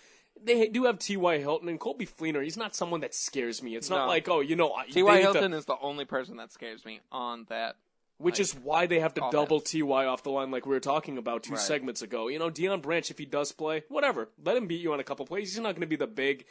have T.Y. Hilton and Colby Fleener. He's not someone that scares me. It's not like, T.Y. Hilton is the only person that scares me on that. Which is why they have to offense. double T.Y. off the line like we were talking about two Right. segments ago. Deion Branch, if he does play, whatever. Let him beat you on a couple plays. He's not going to be the big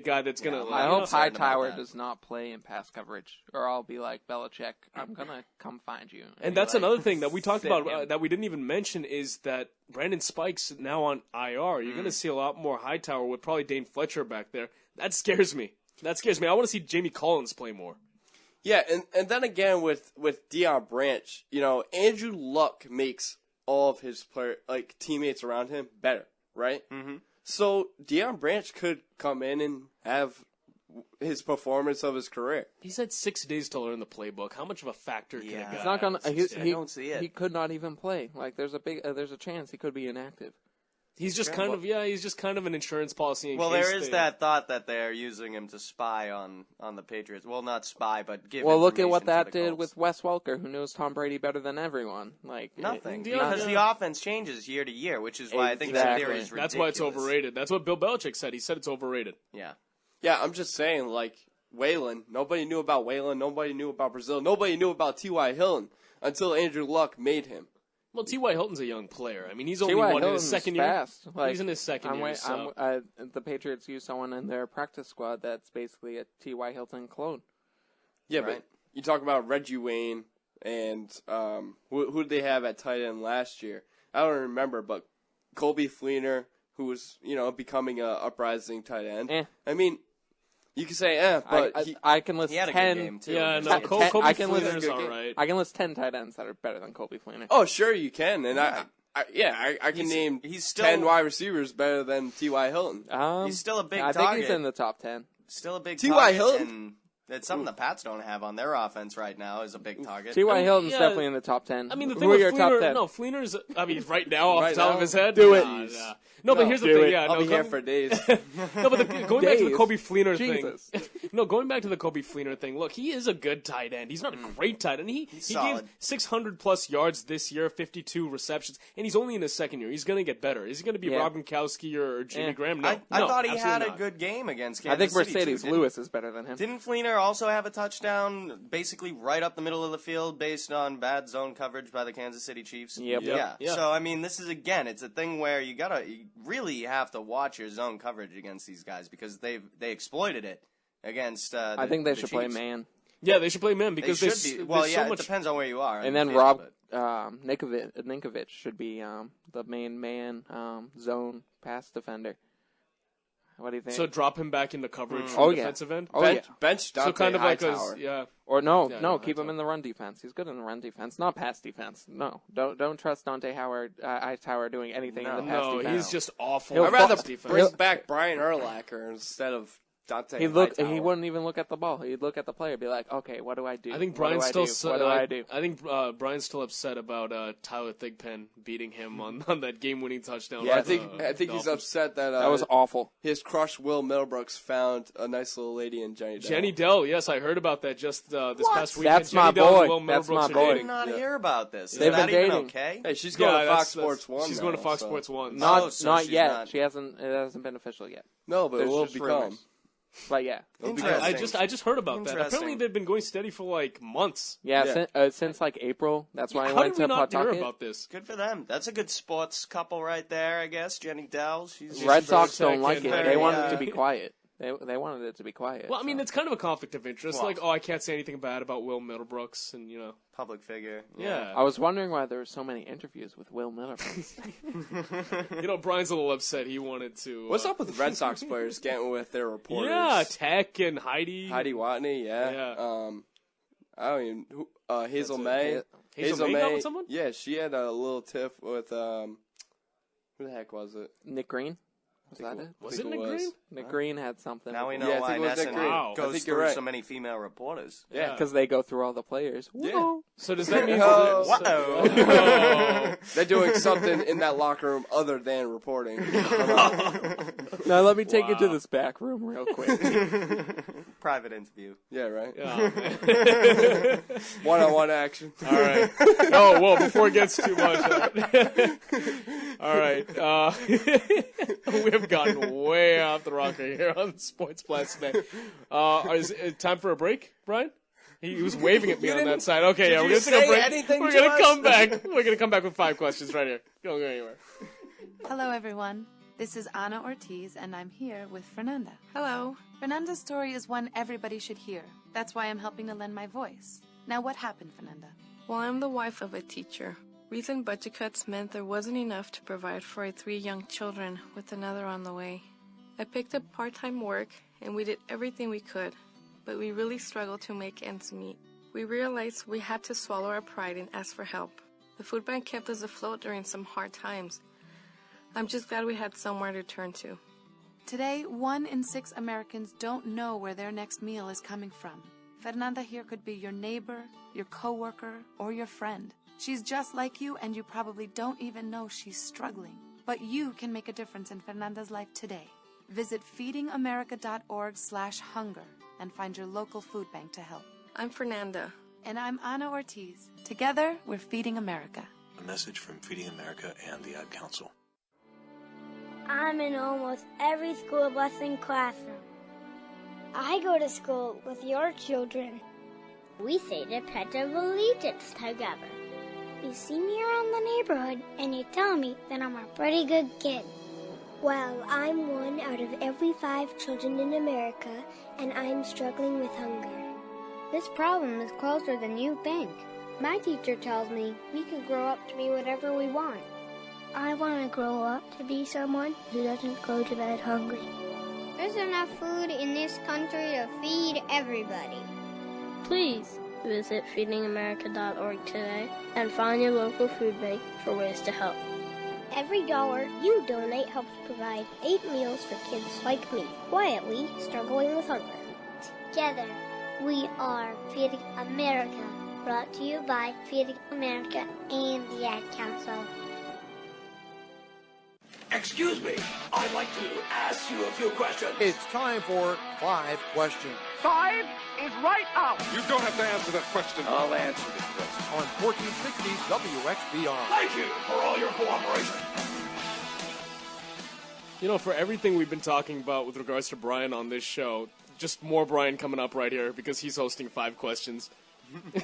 guy that's going to... I hope concerned about Hightower that. does not play in pass coverage, or I'll be like, Belichick, I'm going to come find you. And be that's like, another thing that we talked sit about him. that we didn't even mention is that Brandon Spike's now on IR. You're going to see a lot more Hightower with probably Dane Fletcher back there. That scares me. I want to see Jamie Collins play more. Yeah, and then again with Deion Branch, Andrew Luck makes all of his teammates around him better, right? Mm-hmm. So Deion Branch could come in and have his performance of his career. He's had 6 days to learn the playbook. How much of a factor can a guy He's not gonna. have? He don't see it. He could not even play. Like there's a chance he could be inactive. He's just kind of an insurance policy. Well, there is that thought that they're using him to spy on the Patriots. Well, not spy, but give. Well, look at what information to that the did Colts. with Wes Welker, who knows Tom Brady better than everyone. Like Nothing, Deion- because the offense changes year to year, which is why I think that Exactly. theory is ridiculous. That's why it's overrated. That's what Bill Belichick said. He said it's overrated. Yeah. Yeah, I'm just saying, Waylon, nobody knew about Waylon, nobody knew about Brazil, nobody knew about T.Y. Hilton until Andrew Luck made him. Well, T.Y. Hilton's a young player. I mean, he's only T.Y. in his Hilton's second year. fast. Like, He's in his second year. So. The Patriots use someone in their practice squad that's basically a T.Y. Hilton clone. Yeah, Right. but you talk about Reggie Wayne and who did they have at tight end last year? I don't remember, but Colby Fleener, who was becoming a uprising tight end. I mean, you can say but I can list He had a 10. good game too. Yeah, no, He had Colby I can list Fleener's all right. I can list 10 tight ends that are better than Colby Fleener. oh sure you can, and I can name he's still 10 wide receivers better than T.Y. Hilton. He's still a big I target. think he's in the top 10. Still a big T.Y. target, Hilton? and that's something the Pats don't have on their offense right now is a big target. T.Y. Hilton's yeah. definitely in the top 10. I mean, the Who thing are with your top Fleener, 10? no, Fleener's, right now, off Right the top now? of his head? Do it. Nah. No, but here's the Do thing, it. yeah. I'll no, be here for days. No, but going back to the Days. Colby Fleener Jesus. thing. No, going back to the Colby Fleener thing. Look, he is a good tight end. He's not a great tight end. He gave solid. 600 plus yards this year, 52 receptions, and he's only in his second year. He's going to get better. Is he going to be Yeah. Rob Gronkowski or Jimmy Yeah. Graham? No, I no, thought he absolutely had a not. good game against I Kansas think City, Mercedes too. Lewis is better than him. Didn't Fleener also have a touchdown basically right up the middle of the field based on bad zone coverage by the Kansas City Chiefs? Yep. Yeah. Yeah. So, I mean, this is, again, it's a thing where you really have to watch your zone coverage against these guys because they exploited it against I think they the should play Chiefs. man. Yeah, they should play man They because should there's, be. Well, there's yeah, so much. it depends on where you are. And then Rob Ninkovich should be the main man zone pass defender. What do you think? So drop him back into coverage from Oh, the yeah. defensive end. Oh, yeah. Bench Dante So kind of like Hightower. Or no, Yeah, no, no, keep him Hightower. in the run defense. He's good in the run defense, not pass defense. No, don't trust Dante Hightower doing anything in the pass No, defense. he's just awful. He'll I'd rather pass defense. bring back Brian Urlacher instead of Dante Hightower. He wouldn't even look at the ball. He'd look at the player, be like, okay, what do I do? I think What do Brian's I still. do? What do I do? I think Brian's still upset about Tyler Thigpen beating him on that game-winning touchdown. Yeah, I with, think he's Dolphins. upset that That was awful. his crush Will Middlebrooks found a nice little lady in Jenny Dell. Jenny Dell, yes, I heard about that just this past weekend. That's Jenny my Dell boy. and Will That's Middlebrooks my are boy. I did dating. not hear about this. Is They've that been even dating. okay? Hey, she's going to that's- Fox Sports 1 She's now, going to Fox so- Sports 1. Not so not she's yet. not- It hasn't been official yet. No, but it There's will just become. rumors. But yeah, Interesting. I just heard about that. Interesting. Apparently they've been going steady for like months. yeah. Since like April, that's why I How went did we to not hear Pawtucket. about this? Good for them. That's a good sports couple right there, I guess. Jenny Dell. She's Red She's Sox very don't like it. second, They very, wanted it to be quiet. They wanted it to be quiet. Well, I mean, so. it's kind of a conflict of interest. Well. Like, I can't say anything bad about Will Middlebrooks, and public figure. yeah. I was wondering why there were so many interviews with Will Middlebrooks. Brian's a little upset. He wanted to. What's up with Red Sox players getting with their reporters? Yeah, Tech and Heidi. Heidi Watney, yeah. Yeah. I don't even. Hazel May. Hazel May got with someone? Yeah, she had a little tiff with who the heck was it? Nick Green. Was that it? Was it Nick Green? Nick Green had something. Now we know Yeah, I why think it was Nick Nesson Green. Wow. I goes think you're through right. so many female reporters. Yeah. Because they go through all the players. Yeah. So does that mean... Whoa. They're doing something in that locker room other than reporting. Now let me take you to this back room real quick. Private interview. Yeah, right? Oh, man. One-on-one action. All right. Oh, well, before it gets too much. All right. We have gotten way off the rocker here on Sports Blast today. Is it time for a break, Brian? He was waving at me on that side. Okay, yeah, we're going to take a break. We're going to come back. We're going to come back with 5 questions right here. Don't go anywhere. Hello, everyone. This is Ana Ortiz, and I'm here with Fernanda. Hello. Fernanda's story is one everybody should hear. That's why I'm helping to lend my voice. Now, what happened, Fernanda? Well, I'm the wife of a teacher. Recent budget cuts meant there wasn't enough to provide for our 3 young children, with another on the way. I picked up part-time work, and we did everything we could, but we really struggled to make ends meet. We realized we had to swallow our pride and ask for help. The food bank kept us afloat during some hard times. I'm just glad we had somewhere to turn to. Today, 1 in 6 Americans don't know where their next meal is coming from. Fernanda here could be your neighbor, your coworker, or your friend. She's just like you, and you probably don't even know she's struggling. But you can make a difference in Fernanda's life today. Visit feedingamerica.org/hunger and find your local food bank to help. I'm Fernanda. And I'm Ana Ortiz. Together, we're Feeding America. A message from Feeding America and the Ad Council. I'm in almost every school bus and classroom. I go to school with your children. We say the Pledge of Allegiance together. You see me around the neighborhood and you tell me that I'm a pretty good kid. Well, I'm 1 out of every 5 children in America, and I'm struggling with hunger. This problem is closer than you think. My teacher tells me we can grow up to be whatever we want. I want to grow up to be someone who doesn't go to bed hungry. There's enough food in this country to feed everybody. Please visit feedingamerica.org today and find your local food bank for ways to help. Every dollar you donate helps provide 8 meals for kids like me, quietly struggling with hunger. Together, we are Feeding America, brought to you by Feeding America and the Ad Council. Excuse me, I'd like to ask you a few questions. It's time for 5 questions. 5 is right out. You don't have to answer that question. I'll answer the question. On 1460 WXBR. Thank you for all your cooperation. You know, for everything we've been talking about with regards to Brian on this show, just more Brian coming up right here because he's hosting 5 questions.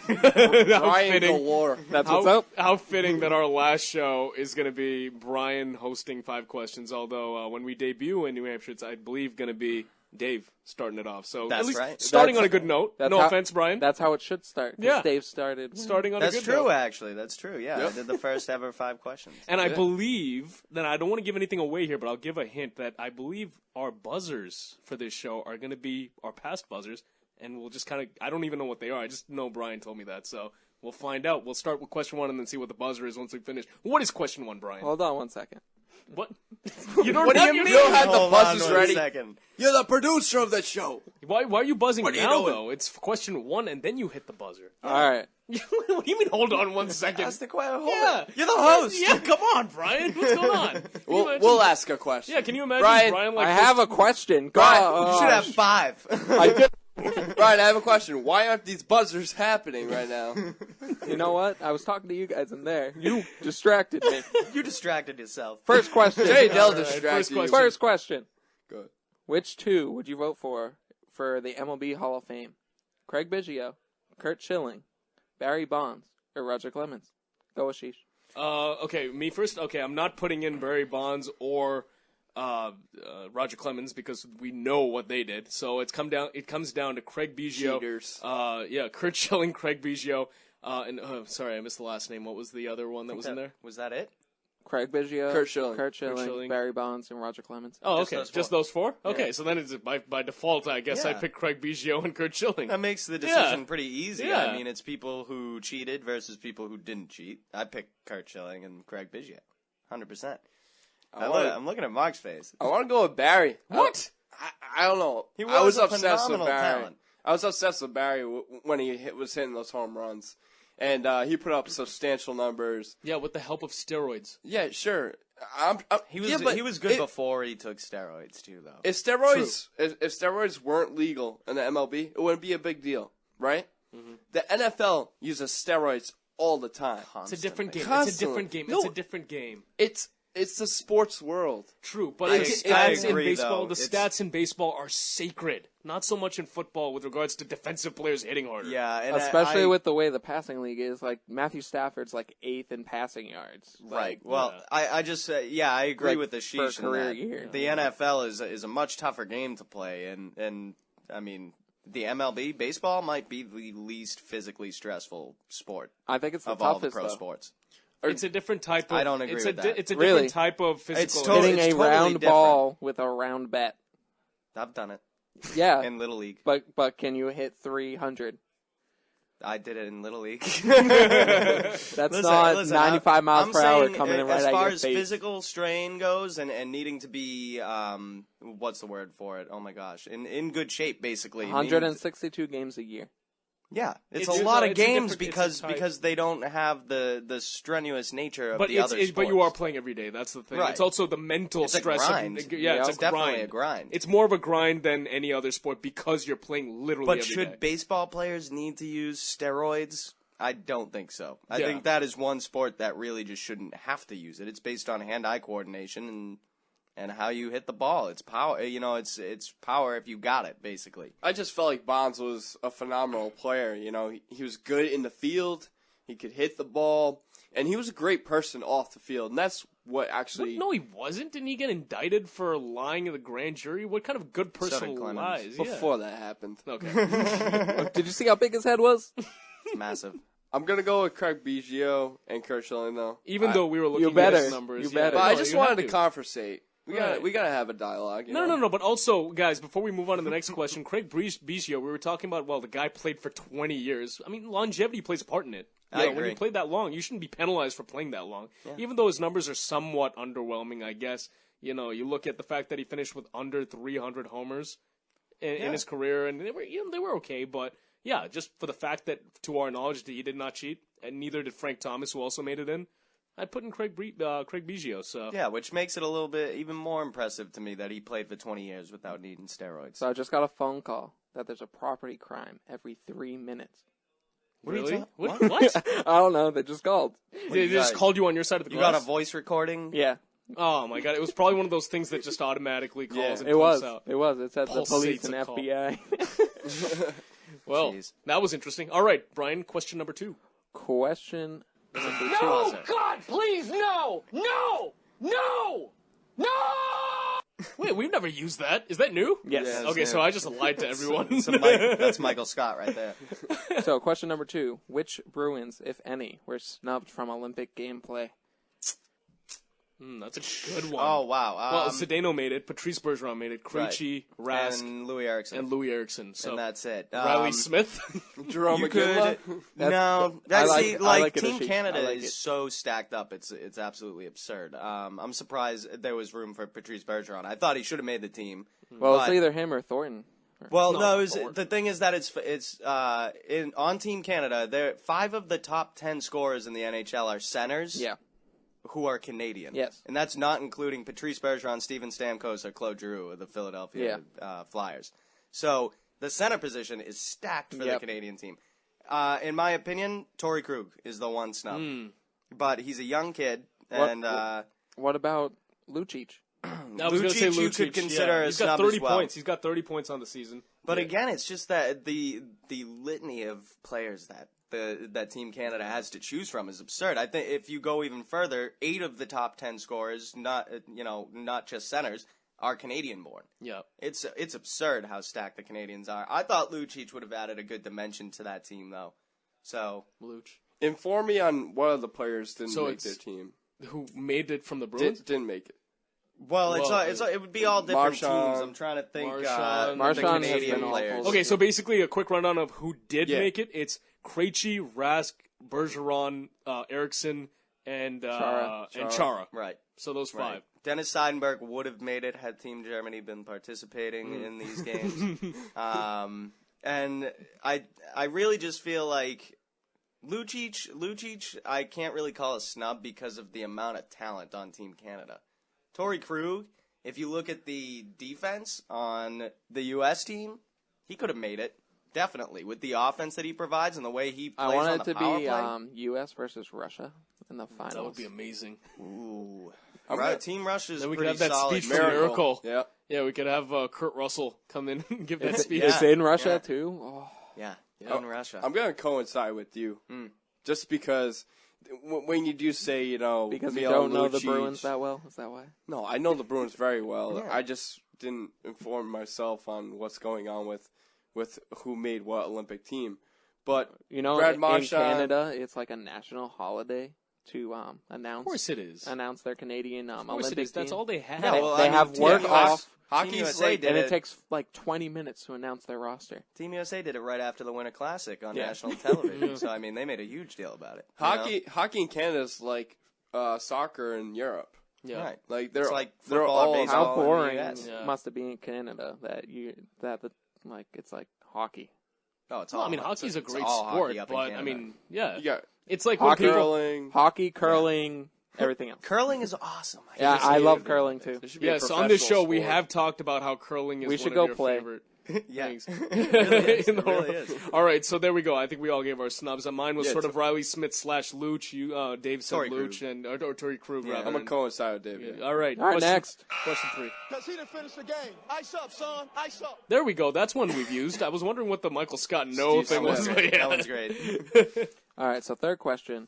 Brian galore. That's what's up. How fitting that our last show is going to be Brian hosting 5 questions, although when we debut in New Hampshire, it's, I believe, going to be Dave starting it off. So That's at least right. starting on a good note. No offense, Brian. That's how it should start. Yeah. Dave started. Starting on a good That's note. true, actually. That's true. Yeah, Yep. I did the first ever 5 questions. And I believe that I don't want to give anything away here, but I'll give a hint that I believe our buzzers for this show are going to be our past buzzers, and we'll just kind of, I don't even know what they are. I just know Brian told me that, so we'll find out. We'll start with question 1 and then see what the buzzer is once we finish. What is question 1, Brian? Hold on one second. What? You don't What do have you your mean? You don't have the Hold buzzers on 1 ready. second. You're the producer of the show. Why are you buzzing What are you now, doing? though? It's question 1, and then you hit the buzzer. All right. What do you mean, hold on 1 second? That's the question. Hold Yeah. it. You're the host. Yeah, come on, Brian. What's going on? Can you imagine- We'll ask a question. Yeah, can you imagine Brian, like I have a question. Brian, You should have 5. I did. Brian, I have a question. Why aren't these buzzers happening right now? You know what? I was talking to you guys in there. You distracted me. You distracted yourself. First question. Jay Dell All right, distracted you. First question. Good. Which 2 would you vote for the MLB Hall of Fame? Craig Biggio, Curt Schilling, Barry Bonds, or Roger Clemens? Go, Ashish. Okay, me first. Okay, I'm not putting in Barry Bonds or Roger Clemens because we know what they did. So it comes down to Craig Biggio. Cheaters. Curt Schilling, Craig Biggio, and sorry, I missed the last name. What was the other one that was in there? Was that it? Craig Biggio, Curt Schilling. Schilling. Barry Bonds, and Roger Clemens. Oh, Just okay, those 4. just those 4. Yeah. Okay, so then it's by default, I guess I Yeah. pick Craig Biggio and Curt Schilling. That makes the decision Yeah. pretty easy. Yeah. I mean, it's people who cheated versus people who didn't cheat. I picked Curt Schilling and Craig Biggio. 100%. I'm looking at Mark's face. I want to go with Barry. What? I don't know. He I was a obsessed with phenomenal Barry. talent. I was obsessed with Barry when he was hitting those home runs. And he put up substantial numbers. Yeah, with the help of steroids. Yeah, sure. He was good before he took steroids too, though. If steroids weren't legal in the MLB, it wouldn't be a big deal, right? Mm-hmm. The NFL uses steroids all the time. It's a different game. Constantly. It's a different game. No, it's a different game. It's the sports world. True, but I the stats in agree, baseball, though. the stats in baseball are sacred. Not so much in football with regards to defensive players hitting harder. Yeah, and especially with the way the passing league is. Like Matthew Stafford's like 8th in passing yards. Right. Well, I just I agree Like, with the for a sheesh in career that. year. The NFL is a much tougher game to play, and I mean the MLB baseball might be the least physically stressful sport. I think it's the of all the toughest, pro though. sports. It's a different type of. I don't agree with that. It's a Really? different type of physical. Hitting it's a totally round different. ball with a round bat. I've done it. Yeah, in Little League. But can you hit 300? I did it in Little League. That's not 95 miles per hour coming in right as at far your as face. physical strain goes and needing to be what's the word for it? Oh my gosh, in good shape basically. 162 games a year. Yeah, it's It's a lot of it's a games different- it's a type. because they don't have the strenuous nature of But the other sports. but you are playing every day. That's the thing. Right. It's also the mental It's a stress. grind. Yeah, it's It's a definitely grind. a grind. It's more of a grind than any other sport because you're playing literally But every should day. baseball players need to use steroids? I don't think so. I Yeah. think that is one sport that really just shouldn't have to use it. It's based on hand-eye coordination and how you hit the ball. It's power. It's power if you got it, basically. I just felt like Bonds was a phenomenal player. He was good in the field. He could hit the ball, and he was a great person off the field. And that's what actually. No, he wasn't. Didn't he get indicted for lying in the grand jury? What kind of good So person did Clemens. lies? Before that happened. Okay. Did you see how big his head was? It's massive. I'm gonna go with Craig Biggio and Kurt Schilling, though. Even though we were looking You better. at his numbers, You yeah. better. But No, I just you wanted have to conversate. Right. We gotta have a dialogue. No. But also, guys, before we move on to the next question, Craig Biggio, we were talking about. Well, the guy played for 20 years. I mean, longevity plays a part in it. I When agree. you played that long, you shouldn't be penalized for playing that long. Even though his numbers are somewhat underwhelming, I guess. You look at the fact that he finished with under 300 homers in his career, and they were okay. But yeah, just for the fact that, to our knowledge, that he did not cheat, and neither did Frank Thomas, who also made it in. I'd put in Craig Biggio. So Yeah, which makes it a little bit even more impressive to me that he played for 20 years without needing steroids. So I just got a phone call that there's a property crime every 3 minutes. really, what? I don't know. They just called. They just called you on your side of the You glass? got a voice recording? Yeah, Oh my god! It was probably one of those things that just automatically calls and it was. pumps out. It was. It said the Pulsates police and a call. FBI. Well, Jeez. that was interesting. All right, Brian. Question number 2. Question number 2. No, God, please, no! No! No! No! Wait, we've never used that. Is that new? Yes. Yeah, Okay, so I just lied to everyone. That's Michael Scott right there. So question number 2. Which Bruins, if any, were snubbed from Olympic gameplay? That's a good one. Oh, wow. Well, Zdeno made it. Patrice Bergeron made it. Krejci, Rask, and Louis Eriksson. So And that's it. Riley Smith. Jerome You McGinley. could, no, that's I like it, Team Ashish. Canada I like is it. so stacked up. It's absolutely absurd. I'm surprised there was room for Patrice Bergeron. I thought he should have made the team. Well, it's but- either him or Thornton. Well, no, Thornton. the thing is that it's on Team Canada. 5 of the top 10 scorers in the NHL are centers. Yeah. Who are Canadian. Yes. And that's not including Patrice Bergeron, Steven Stamkos, or Claude Giroux of the Philadelphia Flyers. So the center position is stacked for the Canadian team. In my opinion, Torrey Krug is the one snub. But he's a young kid. And What about Lucic? I was going to say Lucic you Lucic. could consider a He's got snub 30 as well. points. He's got 30 points on the season. But again, it's just that the litany of players that Team Canada has to choose from is absurd. I think if you go even further, 8 of the top 10 scorers, not just centers, are Canadian born. Yeah. It's absurd how stacked the Canadians are. I thought Lucic would have added a good dimension to that team though. So Luch. Inform me on what other players didn't So make it's- their team. Who made it from the Bruins? Didn't make it. well, it would be all different Marchand. teams. I'm trying to think Marchand. the Marchand has Canadian been players. awful. Okay, so basically a quick rundown of who did Yeah. make it. It's Krejci, Rask, Bergeron, Eriksson, and Chara. Chara. Right. So those 5. Right. Dennis Seidenberg would have made it had Team Germany been participating in these games. And I really just feel like Lucic, I can't really call a snub because of the amount of talent on Team Canada. Torrey Krug, if you look at the defense on the U.S. team, he could have made it. Definitely, with the offense that he provides and the way he plays on the power play. I want it to be U.S. versus Russia in the finals. That would be amazing. Ooh. Right, Team Russia's then we pretty could have that solid. speech from Miracle. Yeah. Yeah, we could have Kurt Russell come in and give that speech. It's in Russia, too? Oh. Yeah, in Russia. I'm going to coincide with you. Just because when you do say, you know... Because Milo you don't know the Lucic, Bruins that well? Is that why? No, I know the Bruins very well. Yeah. I just didn't inform myself on what's going on with who made what Olympic team. But you know, Brad in Marchand, Canada, it's like a national holiday to announce. Of course it is. Announce their Canadian Of course Olympic it is. team. That's all they have. Yeah, They have work off. Team USA did and it takes like 20 minutes to announce their roster. Team USA did it right after the Winter Classic on national television. So I mean, they made a huge deal about it. Hockey in Canada is like soccer in Europe. Yeah, right. Like they're it's like they're football, all baseball, How boring in the US. must it be in Canada that it's like hockey? Oh, it's Well, all. I mean, hockey's a it's great all sport, hockey up in but I Canada. mean, yeah, You got it's like Hockey, when people, curling. Hockey, curling, everything else. Curling is awesome. Yeah, I love curling too. There should be a Yes, on this show professional we sport. have talked about how curling is We one should of go your play. favorite Yeah. things. It really is. In the It really world. is. All right, so there we go. I think we all gave our snubs. Mine was Yeah, sort of Riley Smith / Luch. You, Dave said Torrey Luch Krug. or Torrey Krug. Yeah. rather. I'm gonna coincide with David. Yeah, all right. All right, question, next. Question 3. Because he done finished the game. Ice up, son. Ice up. There we go. That's one we've used. I was wondering what the Michael Scott no Steve thing was. Smith. But yeah. That one's great. All right, so third question.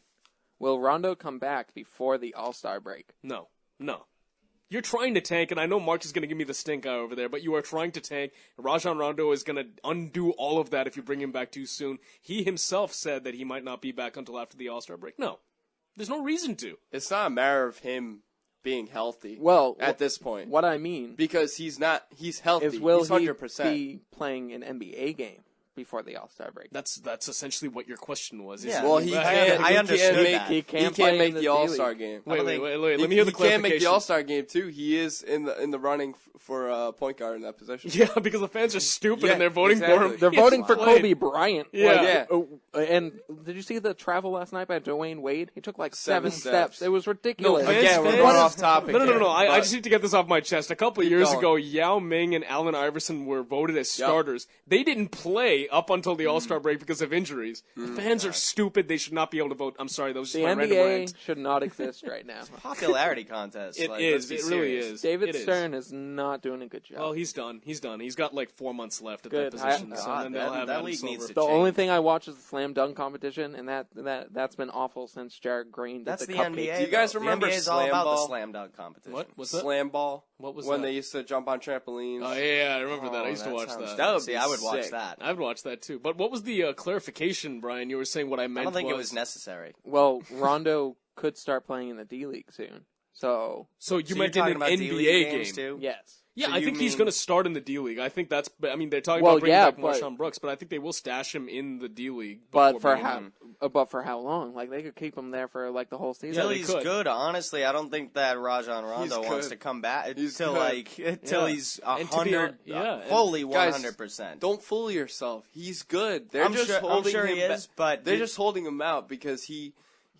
Will Rondo come back before the All-Star break? No. You're trying to tank, and I know Mark is going to give me the stink eye over there, but you are trying to tank. Rajon Rondo is going to undo all of that if you bring him back too soon. He himself said that he might not be back until after the All-Star break. No. There's no reason to. It's not a matter of him being healthy. Well, at this point, what I mean because he's not. He's healthy. is will he's 100%. he be playing an NBA game before the All-Star break? That's essentially what your question was. Yeah. Well, he I can't. understood make, that. He can't can't play make in the the All-Star D-League. game. Wait. Let me hear the He can't clarification. make the All-Star game too. He is in the running for point guard in that position. Yeah, because the fans are stupid Yeah, and they're voting for exactly. him. They're He's voting for played. Kobe Bryant. Yeah. And did you see the travel last night by Dwayne Wade? He took like 7 7 steps. It was ridiculous. Again, we're fans- going off topic. No. here, I but- just need to get this off my chest. A couple of Keep years going. ago, Yao Ming and Allen Iverson were voted as starters. They didn't play up until the All-Star break because of injuries. The fans are stupid. They should not be able to vote. I'm sorry, that was just The my random rant. NBA should not exist right now. Popularity contest. It like, is. let's It be really serious. is. David It is. Stern is not doing a good job. Well, he's done. He's got like 4 months left at Good. that position. I- so God, then they'll that have league Adam needs Silver. to The change. only thing I watch is the slam dunk competition, and that's been awful since Jared Green did That's the the cupcakes. NBA. Do you guys though. remember the NBA is all slam about ball? the slam dunk competition. What? What's that? Slam ball. What was when that? they used to jump on trampolines? Oh yeah, I remember that. I Oh, used to watch sounds- that. That would See, be I would watch sick. that. I'd watch that too. But what was the clarification, Brian? You were saying what I meant. I don't think it was necessary. Well, Rondo could start playing in the D League soon. So So you So meant you're in talking an about D-League NBA games game? too? yes. Yeah, So I you think he's mean- going to start in the D League. I think that's. I mean, they're talking Well, about bringing yeah, back but- Marshawn Brooks, but I think they will stash him in the D League. But for how long? Like they could keep him there for like the whole season. Until they he's could. good, honestly, I don't think that Rajon Rondo He's wants good. to come back He's until good. until Yeah. he's And to be 100, yeah, and- fully Guys, 100%. Don't fool yourself. He's good. They're I'm just sure- I'm holding sure him he is, but they're did- just holding him out because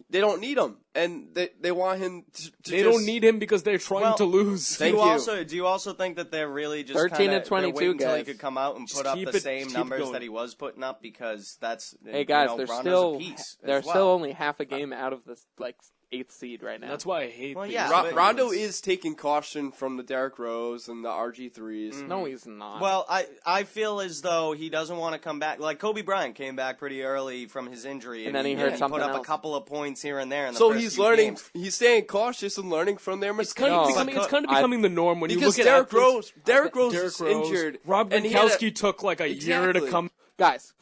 they don't need him, and they want him to They don't need him because they're trying Well, to lose. Thank you. Do you also think that they're really just 13 kinda, and 22, they're waiting until he guys. could come out and Just put up keep the it- same keep it numbers going. that he was putting up because that's Hey guys, you know, they're Rondo's still a piece they're as well. still only half a game out of this like 8th seed right now. That's why I hate. Well, these yeah, things. but- Rondo is taking caution from the Derrick Rose and the RG3s. No, he's not. Well, I feel as though he doesn't want to come back. Like Kobe Bryant came back pretty early from his injury, And then he hurt something put up else. a couple of points here and there. In the So first he's few learning. games. He's staying cautious and learning from their It's mistakes. kind of No. becoming. It's kind of becoming the norm when you because look at Derrick athletes- Rose Derrick is Rose, injured. Rob and he had Gronkowski took like a year to Exactly. come. guys,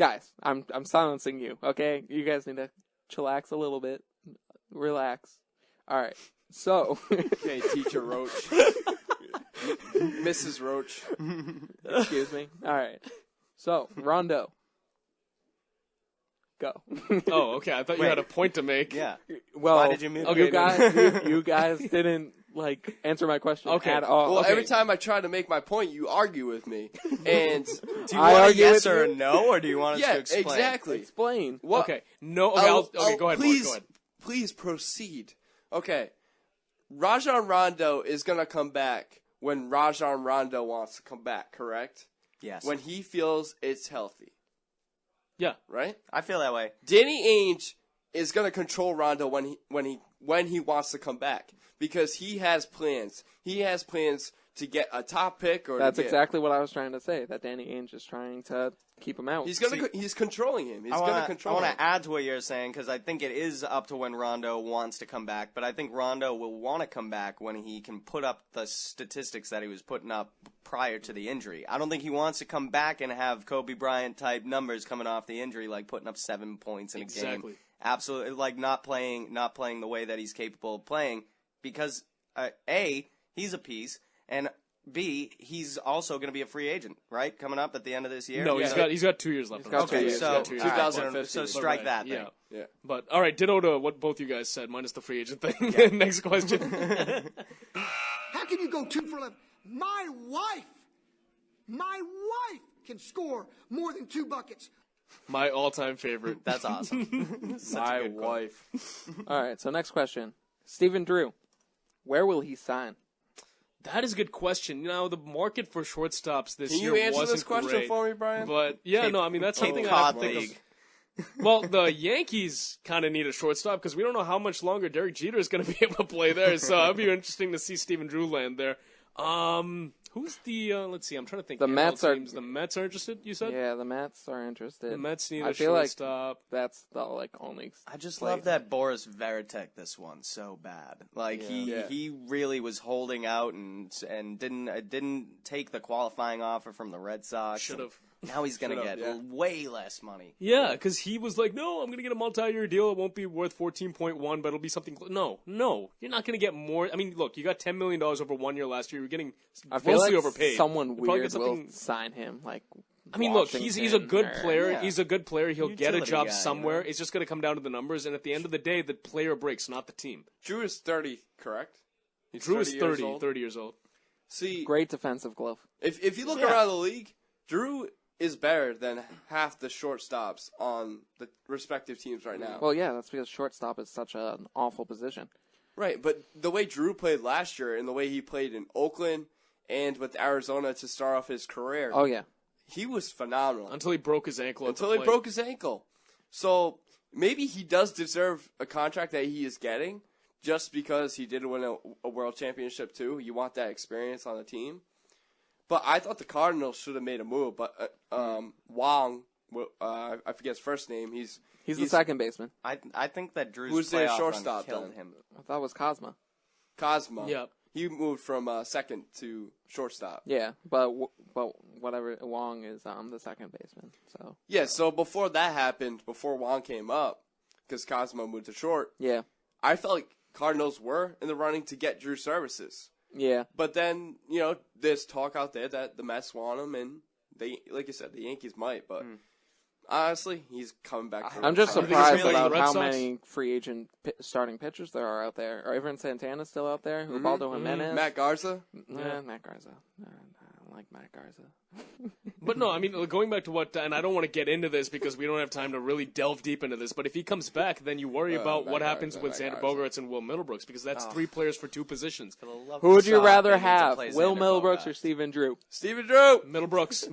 I'm silencing you. Okay, you guys need to chillax a little bit, relax. All right, so Okay, Teacher Roach. Mrs. Roach. excuse me. All right, so Rondo Go. Oh, okay. I thought you had a point to make. Yeah. Well, Why did you mute? Okay, you guys didn't answer my question at all. Well, okay. every time I try to make my point, you argue with me. And do you want a yes or a no, or do you want us to explain? Exactly. Explain. What? Okay. No. Okay. Okay. Go ahead. Please, Mark, go ahead. please proceed. Okay. Rajon Rondo is gonna come back when Rajon Rondo wants to come back. Correct? Yes. When he feels it's healthy. Yeah. Right? I feel that way. Danny Ainge is going to control Rondo when he wants to come back because he has plans. He has plans to get a top pick or That's exactly what I was trying to say. That Danny Ainge is trying to keep him out. He's controlling him. He's going to control him. I want to add to what you're saying because I think it is up to when Rondo wants to come back. But I think Rondo will want to come back when he can put up the statistics that he was putting up prior to the injury. I don't think he wants to come back and have Kobe Bryant type numbers coming off the injury, like putting up 7 points in a game. Absolutely, like not playing the way that he's capable of playing because A, he's a piece, and B, he's also going to be a free agent, right? Coming up at the end of this year. No, he's got 2 years left. Okay, so 2015. So strike that. Yeah. Thing. Yeah. But all right, ditto to what both you guys said, minus the free agent thing. Next question. How can you go 2 for 11? My wife can score more than 2 buckets. My all-time favorite. That's awesome. My wife. All right, so next question. Stephen Drew, where will he sign? That is a good question. You know, the market for shortstops this Can year you answer wasn't this question great, for me, Brian? But yeah, no, I mean that's something I have to think of. Well, the Yankees kind of need a shortstop because we don't know how much longer Derek Jeter is going to be able to play there. So it'd be interesting to see Stephen Drew land there. Who's the? Let's see. I'm trying to think. The Mets are. The Mets are interested. You said. Yeah, the Mets are interested. The Mets need a I feel shortstop. like that's the only. I just love that Boris Veritek this one so bad. Like he really was holding out and didn't take the qualifying offer from the Red Sox. Should have. Now he's gonna get way less money. Yeah, because he was like, "No, I'm gonna get a multi-year deal. It won't be worth 14.1, but it'll be something." No, you're not gonna get more. I mean, look, you got $10 million over 1 year last year. You're getting grossly overpaid. Someone weird will sign him. Like, I mean, look, he's a good player. Yeah. He's a good player. He'll get a job guy, somewhere. It's just gonna come down to the numbers, and at the end of the day, the player breaks, not the team. Drew is 30, correct? Drew is 30 years old. See, great defensive glove. If you look around the league, Drew is better than half the shortstops on the respective teams right now. Well, yeah, that's because shortstop is such an awful position. Right, but the way Drew played last year and the way he played in Oakland and with Arizona to start off his career. Oh, yeah. He was phenomenal. Until he broke his ankle. Broke his ankle. So maybe he does deserve a contract that he is getting just because he did win a world championship too. You want that experience on the team. But I thought the Cardinals should have made a move. But Wong, I forget his first name. He's the second baseman. I think that Drew's who's their playoff shortstop run killed then? him. I thought it was Cosma. Cosma. Yep. He moved from second to shortstop. Yeah, but whatever, Wong is the second baseman. So yeah, so before that happened, before Wong came up, because Cosmo moved to short. Yeah, I felt like Cardinals were in the running to get Drew services. Yeah, but then there's talk out there that the Mets want him, and they, like you said, the Yankees might. But honestly, he's coming back. I'm just surprised about how many free agent starting pitchers there are out there. Are Evan Santana still out there? Ubaldo Jimenez? Matt Garza? Matt Garza. I don't like Matt Garza. But no, I mean, going back to what, and I don't want to get into this because we don't have time to really delve deep into this, but if he comes back, then you worry about what happens with Xander Bogaerts and Will Middlebrooks, because that's 3 players for 2 positions. Who would you rather have, Will Middlebrooks or Stephen Drew? Stephen Drew! Middlebrooks.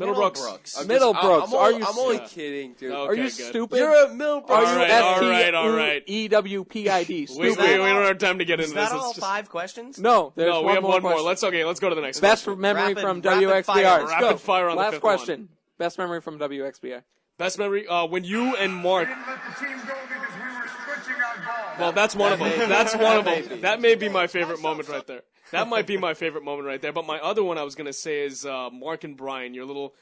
I'm only kidding, dude. Are you stupid? You're a Middlebrooks. All right. EWPID. We don't have time to get into this. Is that all 5 questions? No, we have one more. Let's go to the next Best question. memory from WXBR. Rapid fire on the Last fifth question. one. Best memory from WXBR. Best memory when you and Mark. Well, that's one of them. That's one of them. That may be my favorite moment right there. That might be my favorite moment right there. But my other one I was going to say is Mark and Brian, your little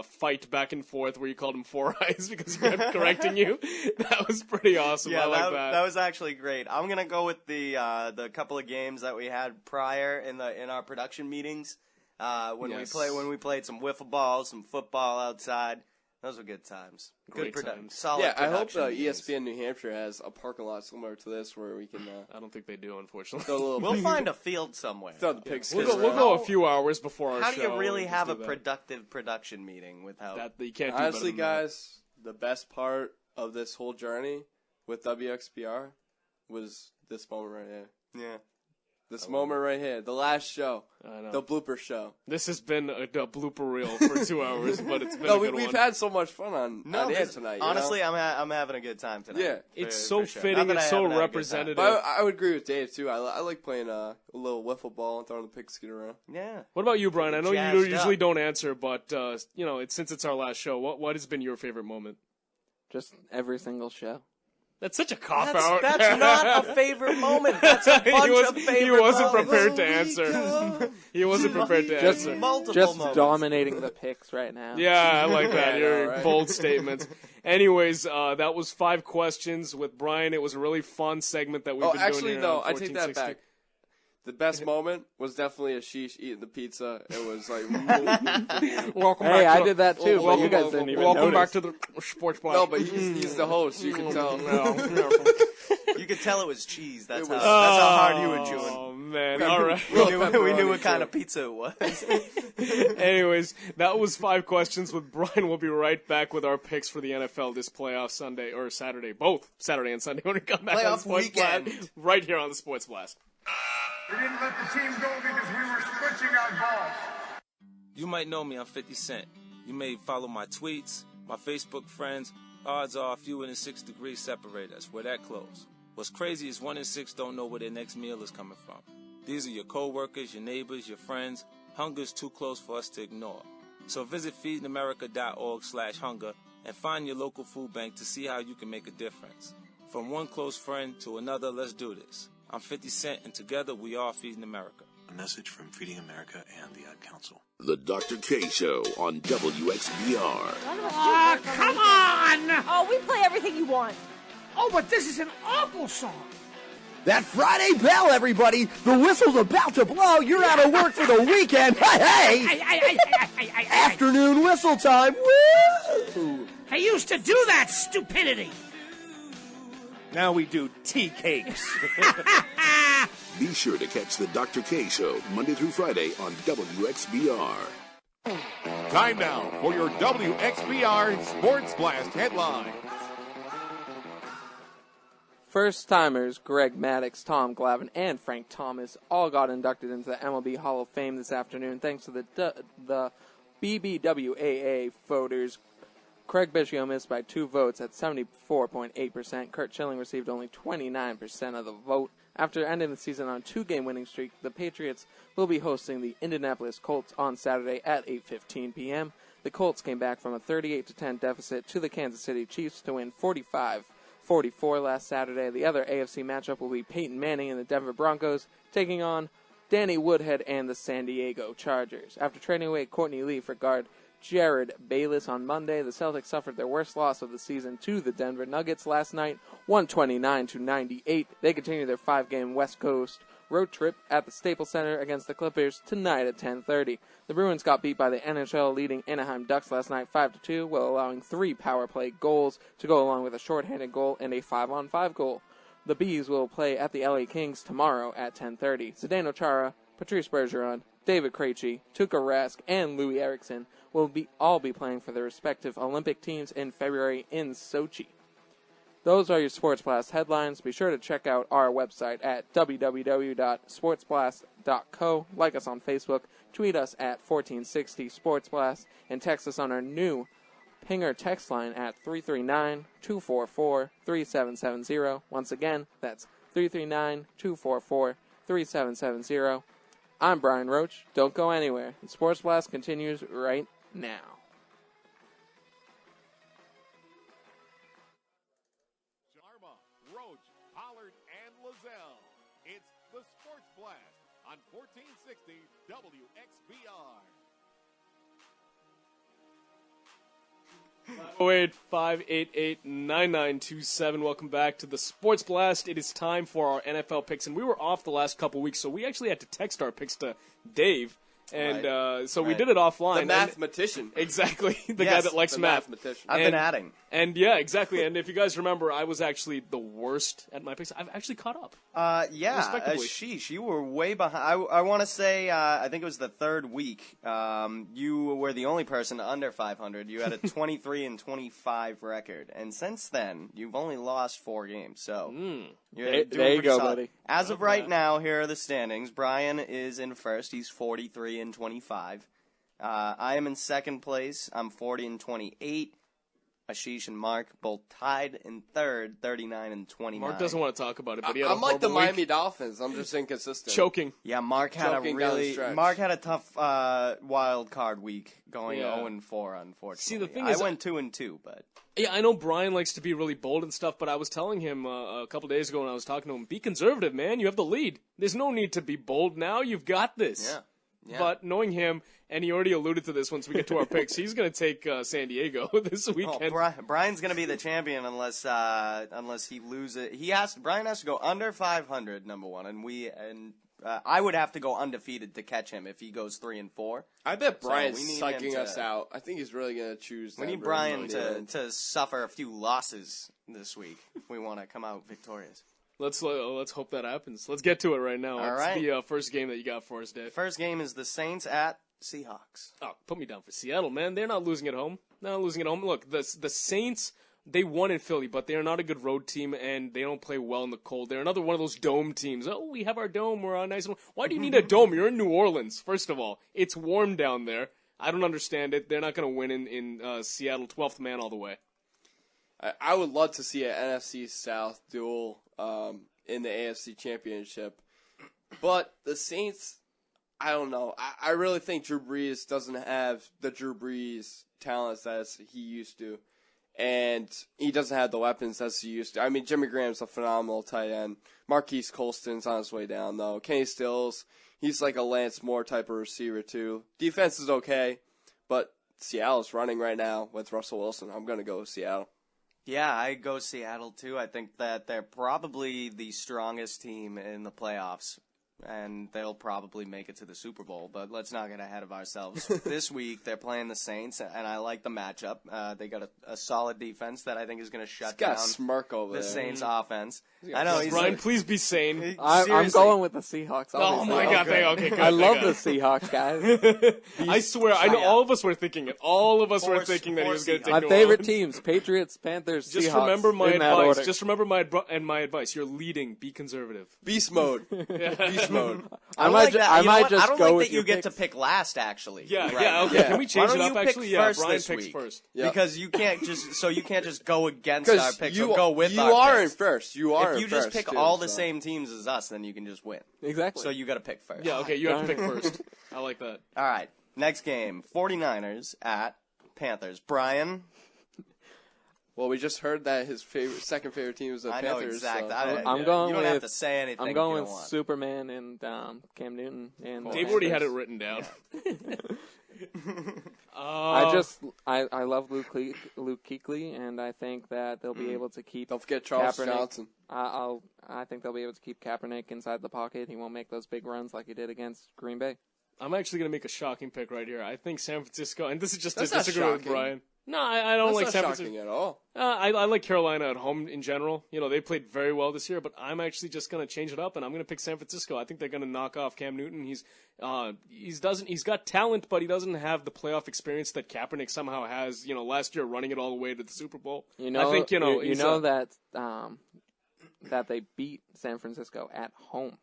fight back and forth where you called him Four Eyes because he kept correcting you. That was pretty awesome. Yeah, I like that. That was actually great. I'm going to go with the couple of games that we had prior in our production meetings. When we played some wiffle ball, some football outside. Those were good times. Great Good times. Solid Yeah, I hope production meetings. ESPN New Hampshire has a parking lot similar to this where we can. I don't think they do, unfortunately. Throw a little We'll find a field somewhere. Throw the pigs. We'll go a few hours before our show. How do you really and have just a do that. productive production meeting without... That you can't do Honestly, better than that. guys, the best part of this whole journey with WXBR was this moment right here. Yeah. This moment right here. The last show. I know. The blooper show. This has been a blooper reel for 2 hours, but it's been No, a good we've one. had so much fun on air tonight. Honestly, you know? I'm having a good time tonight. Yeah. It's For so sure. fitting. Not that It's I so haven't had a good time. representative. But I would agree with Dave, too. I like playing a little wiffle ball and throwing the pig scoot around. Yeah. What about you, Brian? I know you Jazzed usually up. don't answer, but since it's our last show, what has been your favorite moment? Just every single show. That's such a cop out. That's not a favorite moment. That's a bunch of favorite He wasn't moments. prepared to answer. He wasn't prepared to Just, answer. just moments. dominating the picks right now. Yeah, I like that. Yeah, Your I know, right? bold statements. Anyways, that was 5 questions with Brian. It was a really fun segment that we've been doing Actually, here no. on I take that 1460. back. The best moment was definitely Ashish eating the pizza. It was like, Welcome Hey, back I to did that too, but you guys welcome- didn't even Welcome back notice. to the Sports Blast. no, but he's the host. You can tell. You could tell it was cheese. That's It was- how hard you were chewing. Oh, man. All right. We knew what kind of pizza it was. Anyways, that was 5 questions with Brian. We'll be right back with our picks for the NFL this playoff Sunday or Saturday, both Saturday and Sunday when we come back on the Playoff Sports weekend. Blast, right here on the Sports Blast. We didn't let the team go because we were switching out balls. You might know me, I'm 50 Cent. You may follow my tweets, my Facebook friends. Odds are fewer than 6 degrees separate us. We're that close. What's crazy is 1 in 6 don't know where their next meal is coming from. These are your co-workers, your neighbors, your friends. Hunger's too close for us to ignore. So visit feedingamerica.org/hunger and find your local food bank to see how you can make a difference. From one close friend to another, let's do this. I'm 50 Cent, and together we are Feeding America. A message from Feeding America and the Ad Council. The Dr. K Show on WXBR. Come on! Oh, we play everything you want. Oh, but this is an awful song. That Friday bell, everybody. The whistle's about to blow. You're out of work for the weekend. Hey, hey! Afternoon whistle time. Woo! I used to do that stupidity. Now we do tea cakes. Be sure to catch the Dr. K Show Monday through Friday on WXBR. Time now for your WXBR Sports Blast headline. First timers Greg Maddux, Tom Glavine, and Frank Thomas all got inducted into the MLB Hall of Fame this afternoon thanks to the BBWAA voters. Craig Biggio missed by 2 votes at 74.8%. Curt Schilling received only 29% of the vote. After ending the season on a 2-game winning streak, the Patriots will be hosting the Indianapolis Colts on Saturday at 8:15 p.m. The Colts came back from a 38-10 deficit to the Kansas City Chiefs to win 45-44 last Saturday. The other AFC matchup will be Peyton Manning and the Denver Broncos taking on Danny Woodhead and the San Diego Chargers. After trading away Courtney Lee for guard Jared Bayless on Monday, the Celtics suffered their worst loss of the season to the Denver Nuggets last night, 129-98. They continue their 5-game West Coast road trip at the Staples Center against the Clippers tonight at 10:30. The Bruins got beat by the NHL-leading Anaheim Ducks last night 5-2, while allowing 3 power play goals to go along with a shorthanded goal and a 5-on-5 goal. The Bees will play at the LA Kings tomorrow at 10:30. Zdeno Chara, Patrice Bergeron, David Krejci, Tuukka Rask, and Louis Eriksson will all be playing for their respective Olympic teams in February in Sochi. Those are your Sports Blast headlines. Be sure to check out our website at www.sportsblast.co. Like us on Facebook, tweet us at 1460 Sports Blast, and text us on our new Pinger text line at 339-244-3770. Once again, that's 339-244-3770. I'm Brian Roach. Don't go anywhere. The Sports Blast continues right now. Sharma, Roach, Pollard, and Lazelle. It's the Sports Blast on 1460 WXBR. 508-588-9927. Welcome back to the Sports Blast. It is time for our NFL picks, and we were off the last couple weeks, so we actually had to text our picks to Dave, And so we did it offline. The mathematician. Exactly. The guy that likes math. Mathematician. I've been adding. And yeah, exactly. And if you guys remember, I was actually the worst at my picks. I've actually caught up. Sheesh, you were way behind. I want to say, I think it was the third week. You were the only person under 500. You had a 23-25 record, and since then, you've only lost 4 games. So you're doing there you pretty go, solid. buddy. As of right now, here are the standings. Brian is in first. He's 43-25. I am in second place. I'm 40-28. Ashish and Mark both tied in third, 39-29. Mark doesn't want to talk about it, but he had I'm like the horrible week. Miami Dolphins. I'm just inconsistent. Choking. Yeah, Mark had a tough wild card week, going 0-4. Unfortunately, See, the thing is, I went 2-2, but yeah, I know Brian likes to be really bold and stuff, but I was telling him a couple days ago when I was talking to him, be conservative, man. You have the lead. There's no need to be bold now. You've got this. Yeah. But knowing him, and he already alluded to this once we get to our picks, he's going to take San Diego this weekend. Brian's going to be the champion unless he loses. Brian has to go under 500, number one, and I would have to go undefeated to catch him if he goes 3-4. I bet Brian's psyching us out. I think he's really going to choose. We need Brian to suffer a few losses this week if we want to come out victorious. Let's hope that happens. Let's get to it right now. All What's right. the first game that you got for us, Dave? First game is the Saints at Seahawks. Oh, put me down for Seattle, man. They're not losing at home. They're not losing at home. Look, the Saints, they won in Philly, but they are not a good road team, and they don't play well in the cold. They're another one of those dome teams. Oh, we have our dome. We're nice. Why do you need a dome? You're in New Orleans, first of all. It's warm down there. I don't understand it. They're not going to win in Seattle, 12th man all the way. I would love to see an NFC South duel in the AFC Championship. But the Saints, I don't know. I really think Drew Brees doesn't have the Drew Brees talents as he used to. And he doesn't have the weapons as he used to. I mean, Jimmy Graham's a phenomenal tight end. Marquise Colston's on his way down, though. Kenny Stills, he's like a Lance Moore type of receiver, too. Defense is okay, but Seattle's running right now with Russell Wilson. I'm going to go with Seattle. Yeah, I go Seattle, too. I think that they're probably the strongest team in the playoffs, and they'll probably make it to the Super Bowl, but let's not get ahead of ourselves. This week, they're playing the Saints, and I like the matchup. They got a solid defense that I think is going to shut down smirk over the there. Saints' offense. I know. Brian, please be sane. I'm going with the Seahawks. Oh, my God. Okay, good. I love the Seahawks, guys. I swear, I know all of us were thinking it. All of us were thinking that he was going to take my New favorite Orleans. teams, Patriots, Panthers, Just Seahawks. remember my in that advice. order. Just remember my advice. You're leading. Be conservative. Beast mode. Beast mode. I might just I don't go like with that you your get picks. to pick last, actually. Yeah, Right. yeah, okay. Can we change Why it don't up, you pick actually? Yeah, first Brian this picks week? first. Because you can't just go against our picks or go with you our are picks. in first. You are If you in just first, pick too, all the so. same teams as us, then you can just win. Exactly. So you got to pick first. Yeah, okay, you have to pick first. I like that. All right, next game, 49ers at Panthers. Brian? Well, we just heard that his second favorite team is the I Panthers. know exactly. So. I'm going you don't with, have to say anything. I'm going if you with don't want. Superman and Cam Newton. And Dave already had it written down. I love Luke Kuechly, and I think that they'll be able to keep. Don't forget Charles Kaepernick. Johnson. I think they'll be able to keep Kaepernick inside the pocket. He won't make those big runs like he did against Green Bay. I'm actually going to make a shocking pick right here. I think San Francisco, and this is just That's to not disagree with shocking. Brian. No, I don't like That's San not Francisco. shocking at all. I like Carolina at home in general. You know, they played very well this year, but I'm actually just going to change it up, and I'm going to pick San Francisco. I think they're going to knock off Cam Newton. He's got talent, but he doesn't have the playoff experience that Kaepernick somehow has. You know, last year running it all the way to the Super Bowl. You know, I think that they beat San Francisco at home.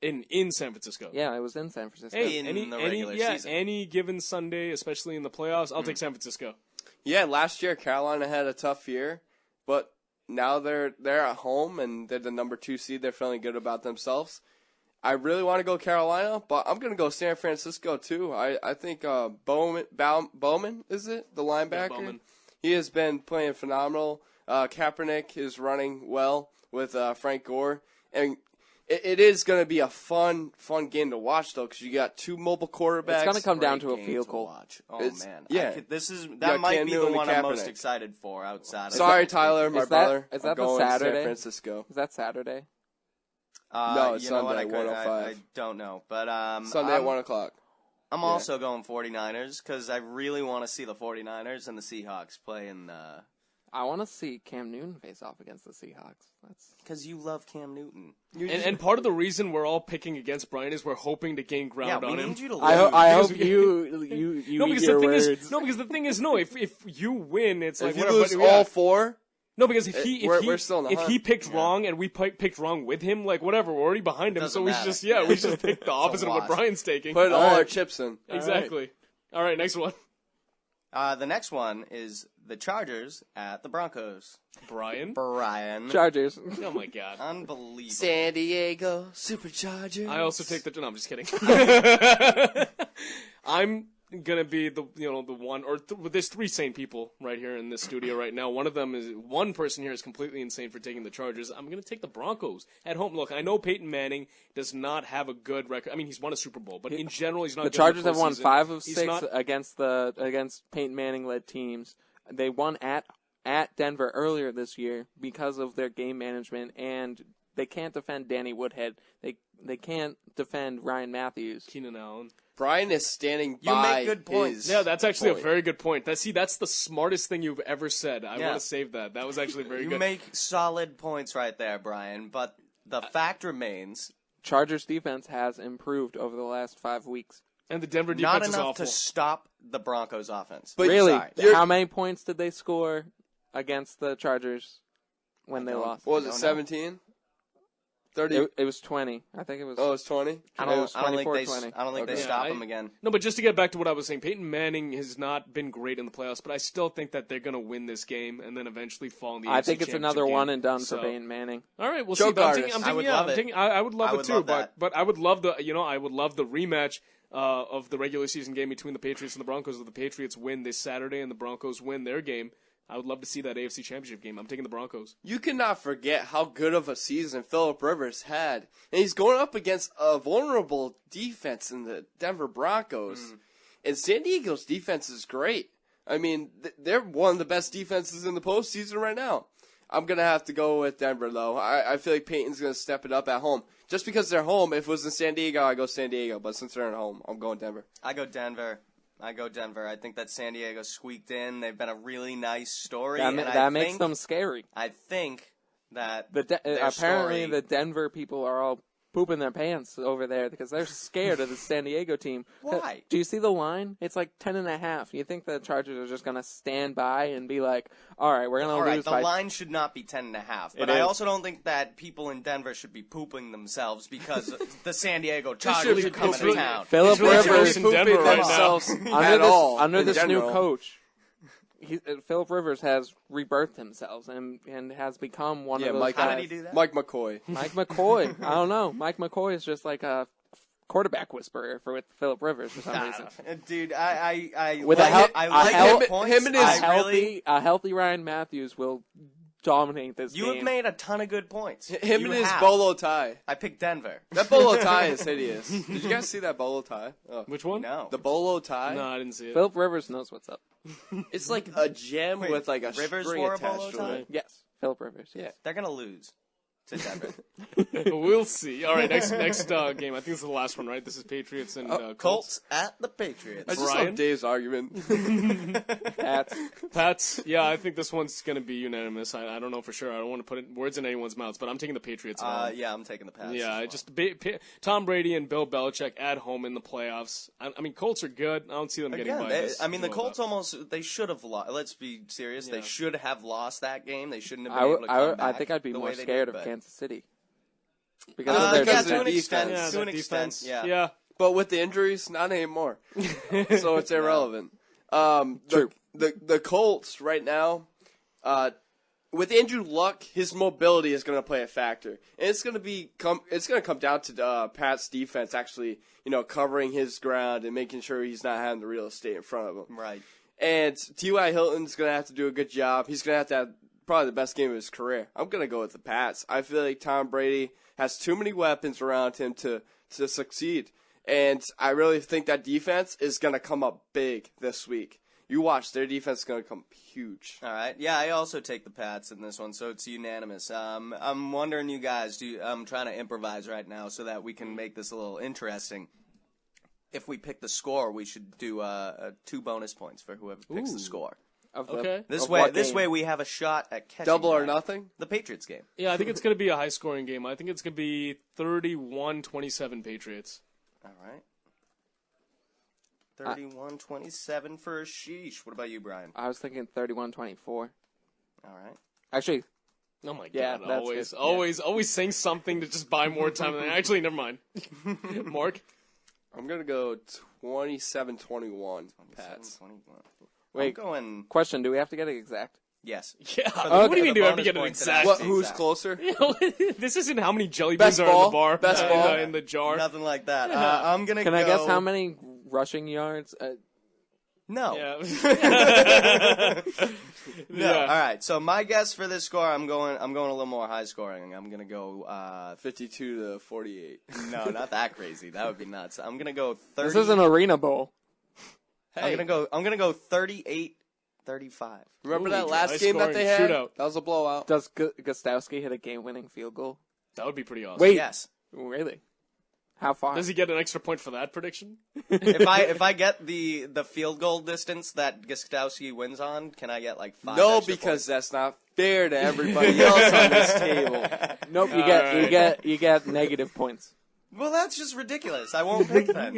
In San Francisco. Yeah, it was in San Francisco. Hey, in the regular season. Any given Sunday, especially in the playoffs, I'll take San Francisco. Yeah, last year Carolina had a tough year, but now they're at home and they're the number 2 seed. They're feeling good about themselves. I really want to go Carolina, but I'm going to go San Francisco too. I think Bowman, is it? The linebacker? Yeah, Bowman. He has been playing phenomenal. Kaepernick is running well with Frank Gore. And it is going to be a fun game to watch, though, because you got 2 mobile quarterbacks. It's going to come down to a field goal. Oh, man. Yeah. That might be the one I'm most Kaepernick. excited for outside of Sorry, Tyler, my brother. Is that I'm the going to Saturday? San Francisco. Is that Saturday? No, it's you know Sunday what? at 1:05. I don't know, but Sunday at 1 o'clock. I'm also going 49ers because I really want to see the 49ers and the Seahawks play in the... I want to see Cam Newton face off against the Seahawks. That's because you love Cam Newton. And part of the reason we're all picking against Brian is we're hoping to gain ground on him. Need you to I hope you no, because eat your the thing words. is, because the thing is, if you win, it's like if you whatever, lose all 4. No, because if we're still in the if hunt. he picked wrong and we picked wrong with him, like whatever, we're already behind him. Doesn't So we matter. should just pick the opposite of what Brian's taking. Put all our chips in. Exactly. All right, next one. The next one is the Chargers at the Broncos. Brian. Chargers. Oh my God. Unbelievable. San Diego Superchargers. I also take the. No, I'm just kidding. I'm gonna be the one, or there's 3 sane people right here in this studio right now. One person here is completely insane for taking the Chargers. I'm gonna take the Broncos at home. Look, I know Peyton Manning does not have a good record. I mean, he's won a Super Bowl, but in general, he's not. The good in Chargers have won postseason. 5 of He's 6 not- against Peyton Manning led teams. They won at Denver earlier this year because of their game management, and they can't defend Danny Woodhead. They can't defend Ryan Matthews. Keenan Allen. Brian is standing You by make good points. Yeah, that's actually point. a very good point. That's the smartest thing you've ever said. I Yeah. want to save that. That was actually very You good. make solid points right there, Brian, but the fact remains... Chargers defense has improved over the last 5 weeks. And the Denver defense Not is enough awful. to stop the Broncos offense. But Really? Sorry. How many points did they score against the Chargers when they lost? What was it, 17? 30? It was 20. I think it was. Oh, it's 20? I It don't was think 24-20. I don't think they Yeah, stop him again. No, but just to get back to what I was saying, Peyton Manning has not been great in the playoffs, but I still think that they're going to win this game and then eventually fall in the I AFC think it's Championship another game. one and done So- for Peyton Manning. All right, we'll Joke see. But artist. I would love it. I would love I it would too, love that. but I would love the rematch of the regular season game between the Patriots and the Broncos. If the Patriots win this Saturday and the Broncos win their game, I would love to see that AFC Championship game. I'm taking the Broncos. You cannot forget how good of a season Phillip Rivers had. And he's going up against a vulnerable defense in the Denver Broncos. And San Diego's defense is great. I mean, they're one of the best defenses in the postseason right now. I'm going to have to go with Denver, though. I feel like Peyton's going to step it up at home. Just because they're home, if it was in San Diego, I go San Diego. But since they're at home, I'm going Denver. I go Denver. I think that San Diego squeaked in. They've been a really nice story. That makes them scary. I think that apparently the Denver people are all pooping their pants over there because they're scared of the San Diego team. Why? Do you see the line? It's like 10.5. You think the Chargers are just going to stand by and be like, all right, we're going to lose the by... line should not be 10.5. But It I is. also don't think that people in Denver should be pooping themselves because the San Diego should Chargers be are coming pooping. to town. Phillip Rivers in Denver right now. under this new general. coach, Phillip Rivers has rebirthed himself and has become one of those Mike, guys. How did he do that? Mike McCoy. Mike McCoy. I don't know. Mike McCoy is just like a quarterback whisperer with Phillip Rivers for some reason. Dude, I With like a I hel- like a hel- his points. him and his- I a healthy Ryan Matthews will dominate this You game. have made a ton of good points. Him You and his have. bolo tie. I picked Denver. That bolo tie is hideous. Did you guys see that bolo tie? Oh. Which one? No. The bolo tie? No, I didn't see it. Phillip Rivers knows what's up. It's like a gem Wait, with like a Rivers string wore a attached bolo to tie? it. Yes, Phillip Rivers. Yeah, Yes. they're gonna lose to Denver. We'll see. All right, next game. I think this is the last one, right? This is Patriots and Colts. Colts at the Patriots. I just Brian? love Dave's argument. Pats. Yeah, I think this one's going to be unanimous. I don't know for sure. I don't want to put words in anyone's mouths, but I'm taking the Patriots at home. Yeah, I'm taking the Pats. Yeah, as well. Tom Brady and Bill Belichick at home in the playoffs. I mean, Colts are good. I don't see them getting Again, by they- this. I mean, the blow Colts up. almost, they should have lost. Let's be serious. Yeah. They should have lost that game. They shouldn't have been able to come I back think I'd be the more way they scared did, of but- Kansas City because of their yeah, defense. to an Defense. extent. Yeah, To an that extent, defense. yeah. Yeah. But with the injuries, not anymore. So it's irrelevant. True. The Colts right now, with Andrew Luck, his mobility is going to play a factor, and it's going to come down to Pat's defense actually, covering his ground and making sure he's not having the real estate in front of him. Right. And T.Y. Hilton's going to have to do a good job. He's going to have probably the best game of his career. I'm going to go with the Pats. I feel like Tom Brady has too many weapons around him to succeed. And I really think that defense is going to come up big this week. You watch, their defense is going to come huge. All right. Yeah, I also take the Pats in this one, so it's unanimous. I'm wondering, you guys, I'm trying to improvise right now so that we can make this a little interesting. if we pick the score, we should do 2 bonus points for whoever picks the score. This way we have a shot at catching double or that. nothing. The Patriots game. Yeah, I think it's going to be a high-scoring game. I think it's going to be 31-27 Patriots. All right. 31-27 for Sheesh. What about you, Brian? I was thinking 31-24. All right. Actually, oh my yeah, God! Always saying something to just buy more time. Actually, never mind. Mark, I'm gonna go 27-21. Pats. 21. Wait. I'm going. Question: do we have to get it exact? Yes. Yeah. What do you mean? Do we have to get it exact? Who's closer? This isn't how many jelly Best beans are ball? in the bar. Best ball? In the jar. Nothing like that. I'm gonna. Can I guess how many rushing yards? No. Yeah. No. All right. So my guess for this score, I'm going a little more high scoring. I'm gonna go 52-48. No, not that crazy. That would be nuts. I'm gonna go 30. This is an arena bowl. Hey. I'm gonna go 38-35. Remember that last game that they had? Shootout. That was a blowout. Does Gostowski hit a game-winning field goal? That would be pretty awesome. Wait. Yes. Really? How far? Does he get an extra point for that prediction? if I get the field goal distance that Gostowski wins on, can I get like 5? No, because that's not fair to everybody else on this table. Nope. You get negative points. Well, that's just ridiculous. I won't pick then.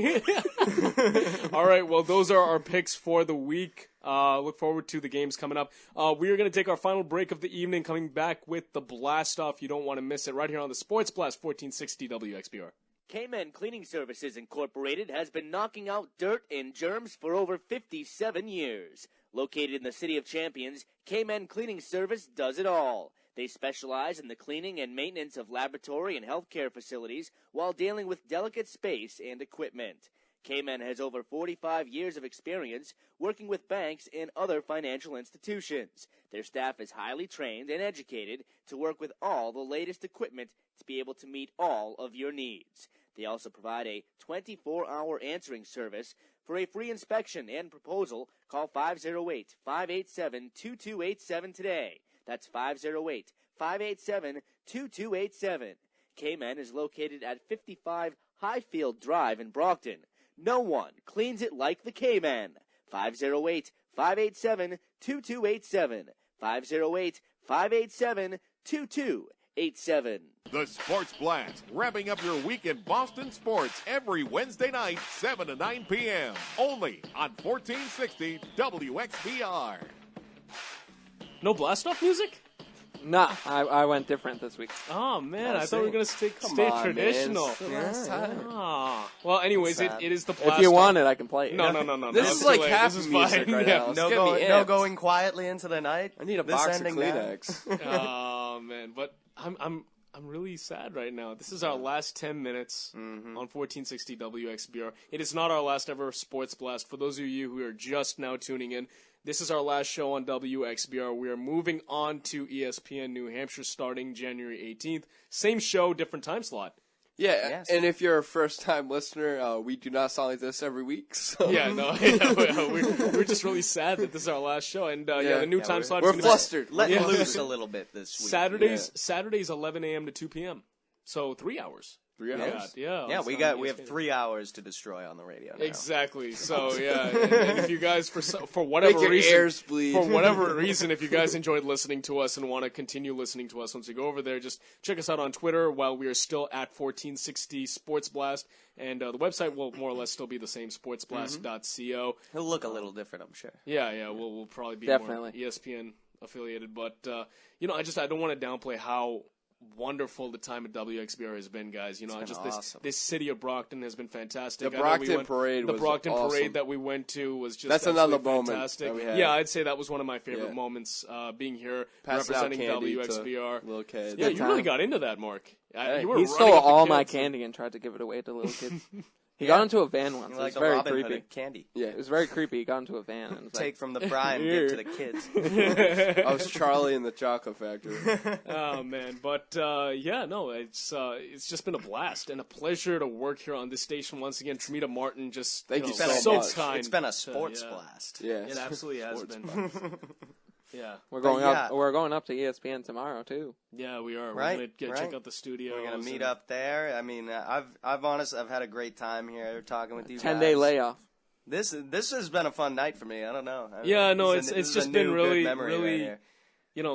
All right. Well, those are our picks for the week. Look forward to the games coming up. We are going to take our final break of the evening, coming back with the Blast Off. You don't want to miss it right here on the Sports Blast 1460 WXBR. K-Men Cleaning Services Incorporated has been knocking out dirt and germs for over 57 years. Located in the City of Champions, K-Men Cleaning Service does it all. They specialize in the cleaning and maintenance of laboratory and healthcare facilities while dealing with delicate space and equipment. K-Men has over 45 years of experience working with banks and other financial institutions. Their staff is highly trained and educated to work with all the latest equipment to be able to meet all of your needs. They also provide a 24-hour answering service. For a free inspection and proposal, call 508-587-2287 today. That's 508-587-2287. K-Men is located at 55 Highfield Drive in Brockton. No one cleans it like the K-Men. 508-587-2287. 508-587-2287. The Sports Blast, wrapping up your week in Boston sports every Wednesday night, 7 to 9 p.m. Only on 1460 WXBR. No Blast Off music? Nah, I went different this week. Oh, man. I thought we were going to stay traditional. Well, anyways, it is the Blast Off. If you want it, I can play it. No. This is like half music right now. No going quietly into the night. I need a box of Kleenex. Oh, man. But I'm really sad right now. This is our last 10 minutes on 1460 WXBR. It is not our last ever Sports Blast. For those of you who are just now tuning in, this is our last show on WXBR. We are moving on to ESPN New Hampshire starting January 18th. Same show, different time slot. Yeah, Yes. and if you're a first-time listener, we do not sound like this every week. So. Yeah, no, we're just really sad that this is our last show. And the new time slot. We're flustered. Let loose a little bit this week. Saturdays 11 a.m. to 2 p.m. So 3 hours. 3 hours. Yeah, we have 3 hours to destroy on the radio now. Exactly. So and if you guys for whatever reason, ears bleed. For whatever reason, if you guys enjoyed listening to us and want to continue listening to us once we go over there, just check us out on Twitter while we are still at 1460 Sports Blast, and the website will more or less still be the same, sportsblast.co. He'll look a little different, I'm sure. Yeah, we'll probably be Definitely. more ESPN affiliated, but I don't want to downplay how wonderful the time at WXBR has been, guys. Awesome. This city of Brockton has been fantastic. The Brockton parade was awesome. that we went to was just that's another moment fantastic. that we had. Yeah, I'd say that was one of my favorite moments, being here representing WXBR. Little kids. Yeah, you really got into that, Mark. He stole all my candy and tried to give it away to little kids. He got into a van once. It was very creepy. Candy. Yeah, it was very creepy. He got into a van and was take from the prime, give to the kids. I was Charlie in the Chocolate Factory. Oh man, but it's just been a blast and a pleasure to work here on this station once again. Tramita Martin, just thank you so much. kind. It's been a sports blast. Yeah, it absolutely has been. Yeah. We're going up. We're going up to ESPN tomorrow too. Yeah, we are. Right, We're gonna check out the studio. We're gonna meet up there. I mean, I've honestly had a great time here talking with you. 10-day layoff. This has been a fun night for me. I don't know. Yeah, no, it's just been really right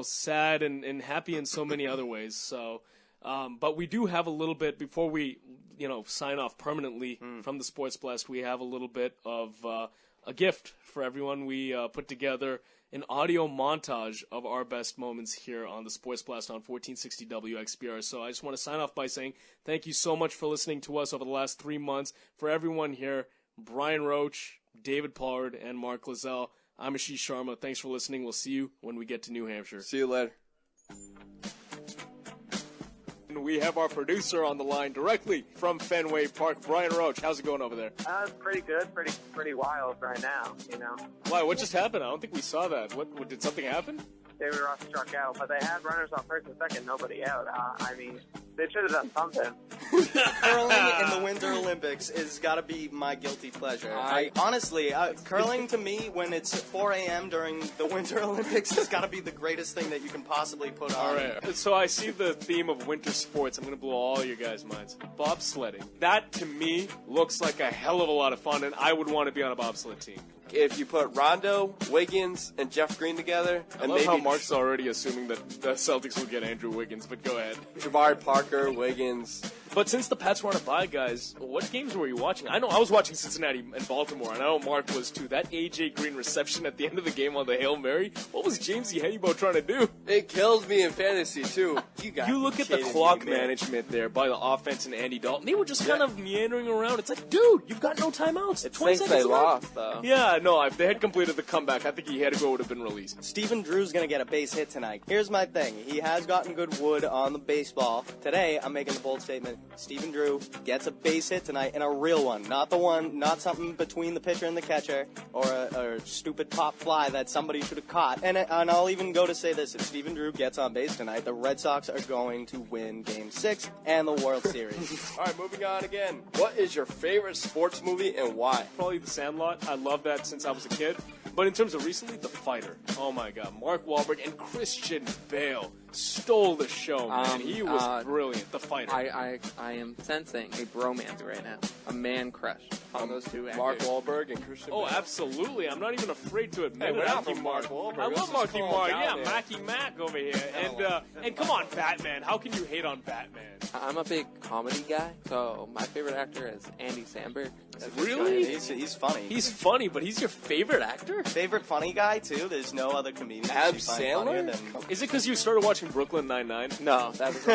sad and happy in so many other ways. So, but we do have a little bit before we sign off permanently from the Sports Blast. We have a little bit of a gift for everyone. We put together an audio montage of our best moments here on the Sports Blast on 1460 WXBR. So I just want to sign off by saying thank you so much for listening to us over the last 3 months. For everyone here, Brian Roach, David Pollard, and Mark Lazell, I'm Ashish Sharma. Thanks for listening. We'll see you when we get to New Hampshire. See you later. We have our producer on the line directly from Fenway Park, Brian Roach. How's it going over there? It's pretty good, pretty wild right now, Why? What just happened? I don't think we saw that. What did something happen? David Ross struck out, but they had runners on first and second, nobody out. I mean, they should have done something. Curling in the Winter Olympics is got to be my guilty pleasure. Honestly, curling to me, when it's 4 a.m. during the Winter Olympics, has got to be the greatest thing that you can possibly put on. All right. So I see the theme of winter sports. I'm going to blow all your guys' minds. Bobsledding. That, to me, looks like a hell of a lot of fun, and I would want to be on a bobsled team. If you put Rondo, Wiggins, and Jeff Green together, I love how Mark's already assuming that the Celtics will get Andrew Wiggins, but go ahead. Jabari Parker, Wiggins. But since the Pats were on a bye, guys, what games were you watching? I know I was watching Cincinnati and Baltimore, and I know Mark was too. That A.J. Green reception at the end of the game on the Hail Mary, what was Jamesy Hennebo trying to do? It kills me in fantasy, too. You look at the clock management there by the offense and Andy Dalton. They were just kind of meandering around. It's like, dude, you've got no timeouts. It thinks they lost, though. Yeah, no, if they had completed the comeback, I think he had to go would have been released. Stephen Drew's going to get a base hit tonight. Here's my thing. He has gotten good wood on the baseball. Today, I'm making the bold statement. Stephen Drew gets a base hit tonight, and a real one. Not something between the pitcher and the catcher, or a stupid pop fly that somebody should have caught. And I'll even go to say this. If Stephen Drew gets on base tonight, the Red Sox are going to win Game 6 and the World Series. All right, moving on again. What is your favorite sports movie and why? Probably The Sandlot. I love that since I was a kid. But in terms of recently, The Fighter. Oh, my God. Mark Wahlberg and Christian Bale stole the show, man. He was brilliant. The Fighter. I am sensing a bromance right now. A man crush on those two actors. Mark Wahlberg and Christian Bale. Oh, absolutely. I'm not even afraid to admit it. Marky Mark Wahlberg. I love Marky Mark. Yeah, Macky Mac over here. And come on, Batman. How can you hate on Batman? I'm a big comedy guy, so my favorite actor is Andy Samberg. Really? He's funny. He's funny, but he's your favorite actor? Favorite funny guy, too? There's no other comedian. Ab Sandler? Is it because you started watching Brooklyn Nine-Nine? No, that's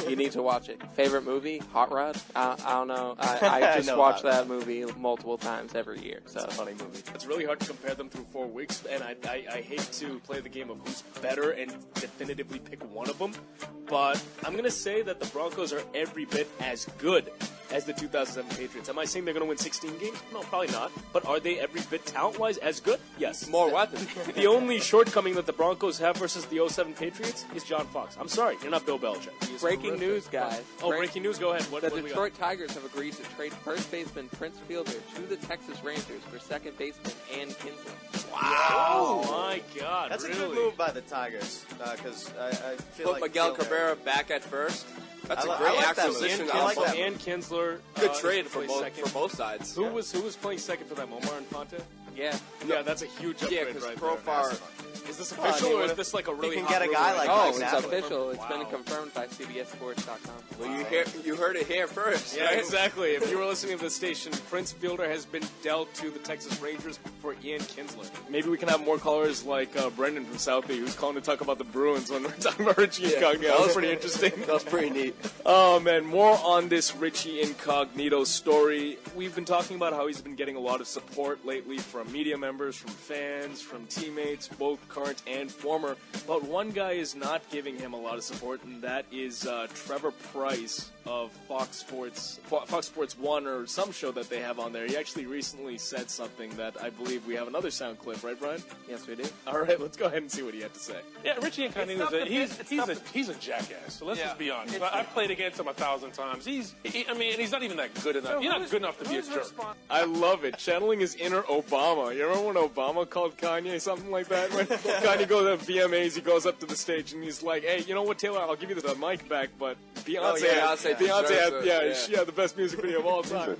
you need to watch it. Favorite movie? Hot Rod? I don't know. I just watch that movie multiple times every year. So. It's a funny movie. It's really hard to compare them through 4 weeks, and I hate to play the game of who's better and definitively pick one of them, but I'm going to say that the Broncos are every bit as good as the 2007 Patriots. Am I saying they're going to win 16 games? No, probably not. But are they every bit talent-wise as good? Yes. More weapons. The only shortcoming that the Broncos have versus the 07 Patriots is John Fox. I'm sorry, you're not Bill Belichick. Breaking news, guys. Oh, breaking news. Go ahead. The Detroit Tigers have agreed to trade first baseman Prince Fielder to the Texas Rangers for second baseman Ann Kinsler. Wow! Oh my God! That's really? a good move by the Tigers because I feel Put like Miguel Cabrera back at first. That's a great like acquisition. I like that. Ann Kinsler. Good trade for both sides. Who was playing second for them? Omar Infante? Yeah. Yeah, that's a huge upgrade right Profar. Is this official or is this like a really you can hot get a guy rumor? like Oh, Mike it's Napoli. official. It's been confirmed by CBSSports.com. Well, you heard it here first. Yeah, right? exactly. If you were listening to the station, Prince Fielder has been dealt to the Texas Rangers for Ian Kinsler. Maybe we can have more callers like Brendan from Southie, who's calling to talk about the Bruins when we're talking about Richie Incognito. That was pretty interesting. That was pretty neat. Oh, man. More on this Richie Incognito story. We've been talking about how he's been getting a lot of support lately from media members, from fans, from teammates, both current and former. But one guy is not giving him a lot of support, and that is Trevor Price of Fox Sports 1 or some show that they have on there. He actually recently said something that I believe we have another sound clip, right, Brian? Yes, we do. All right, let's go ahead and see what he had to say. Yeah, Richie Incognito, he's a jackass. So let's just be honest. I've played against him 1,000 times. He's not even that good enough. You're not good enough to be a jerk. I love it. Channeling his inner Obama. You remember when Obama called Kanye something like that? Kind of goes at VMAs. He goes up to the stage and he's like, "Hey, you know what, Taylor? I'll give you the mic back, but Beyonce, she had the best music video of all time."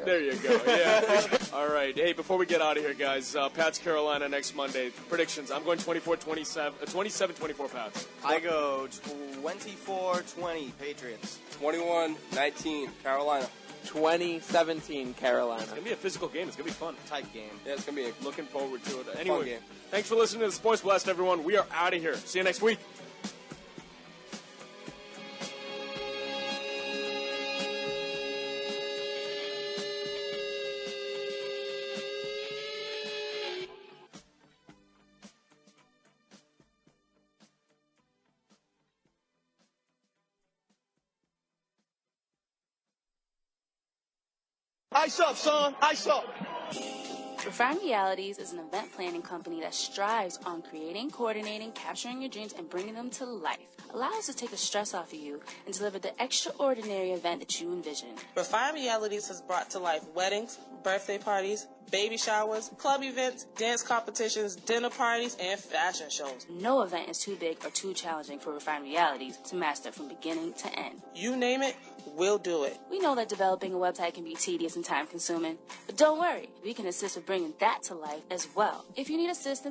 There you go. Yeah. All right. Hey, before we get out of here, guys, Pats Carolina next Monday. Predictions. I'm going 27-24 Pats. I go 24-20 Patriots. 21-19 Carolina. 2017 Carolina. It's going to be a physical game. It's going to be fun. Tight game. Yeah, it's going to be looking forward to it. Fun Anyway, game. Thanks for listening to the Sports Blast, everyone. We are out of here. See you next week. Ice up, son. Ice up. Refine Realities is an event planning company that strives on creating, coordinating, capturing your dreams, and bringing them to life. Allow us to take the stress off of you and deliver the extraordinary event that you envision. Refine Realities has brought to life weddings, birthday parties, baby showers, club events, dance competitions, dinner parties, and fashion shows. No event is too big or too challenging for Refine Realities to master from beginning to end. You name it, we'll do it. We know that developing a website can be tedious and time-consuming, but don't worry, we can assist with bringing that to life as well. If you need assistance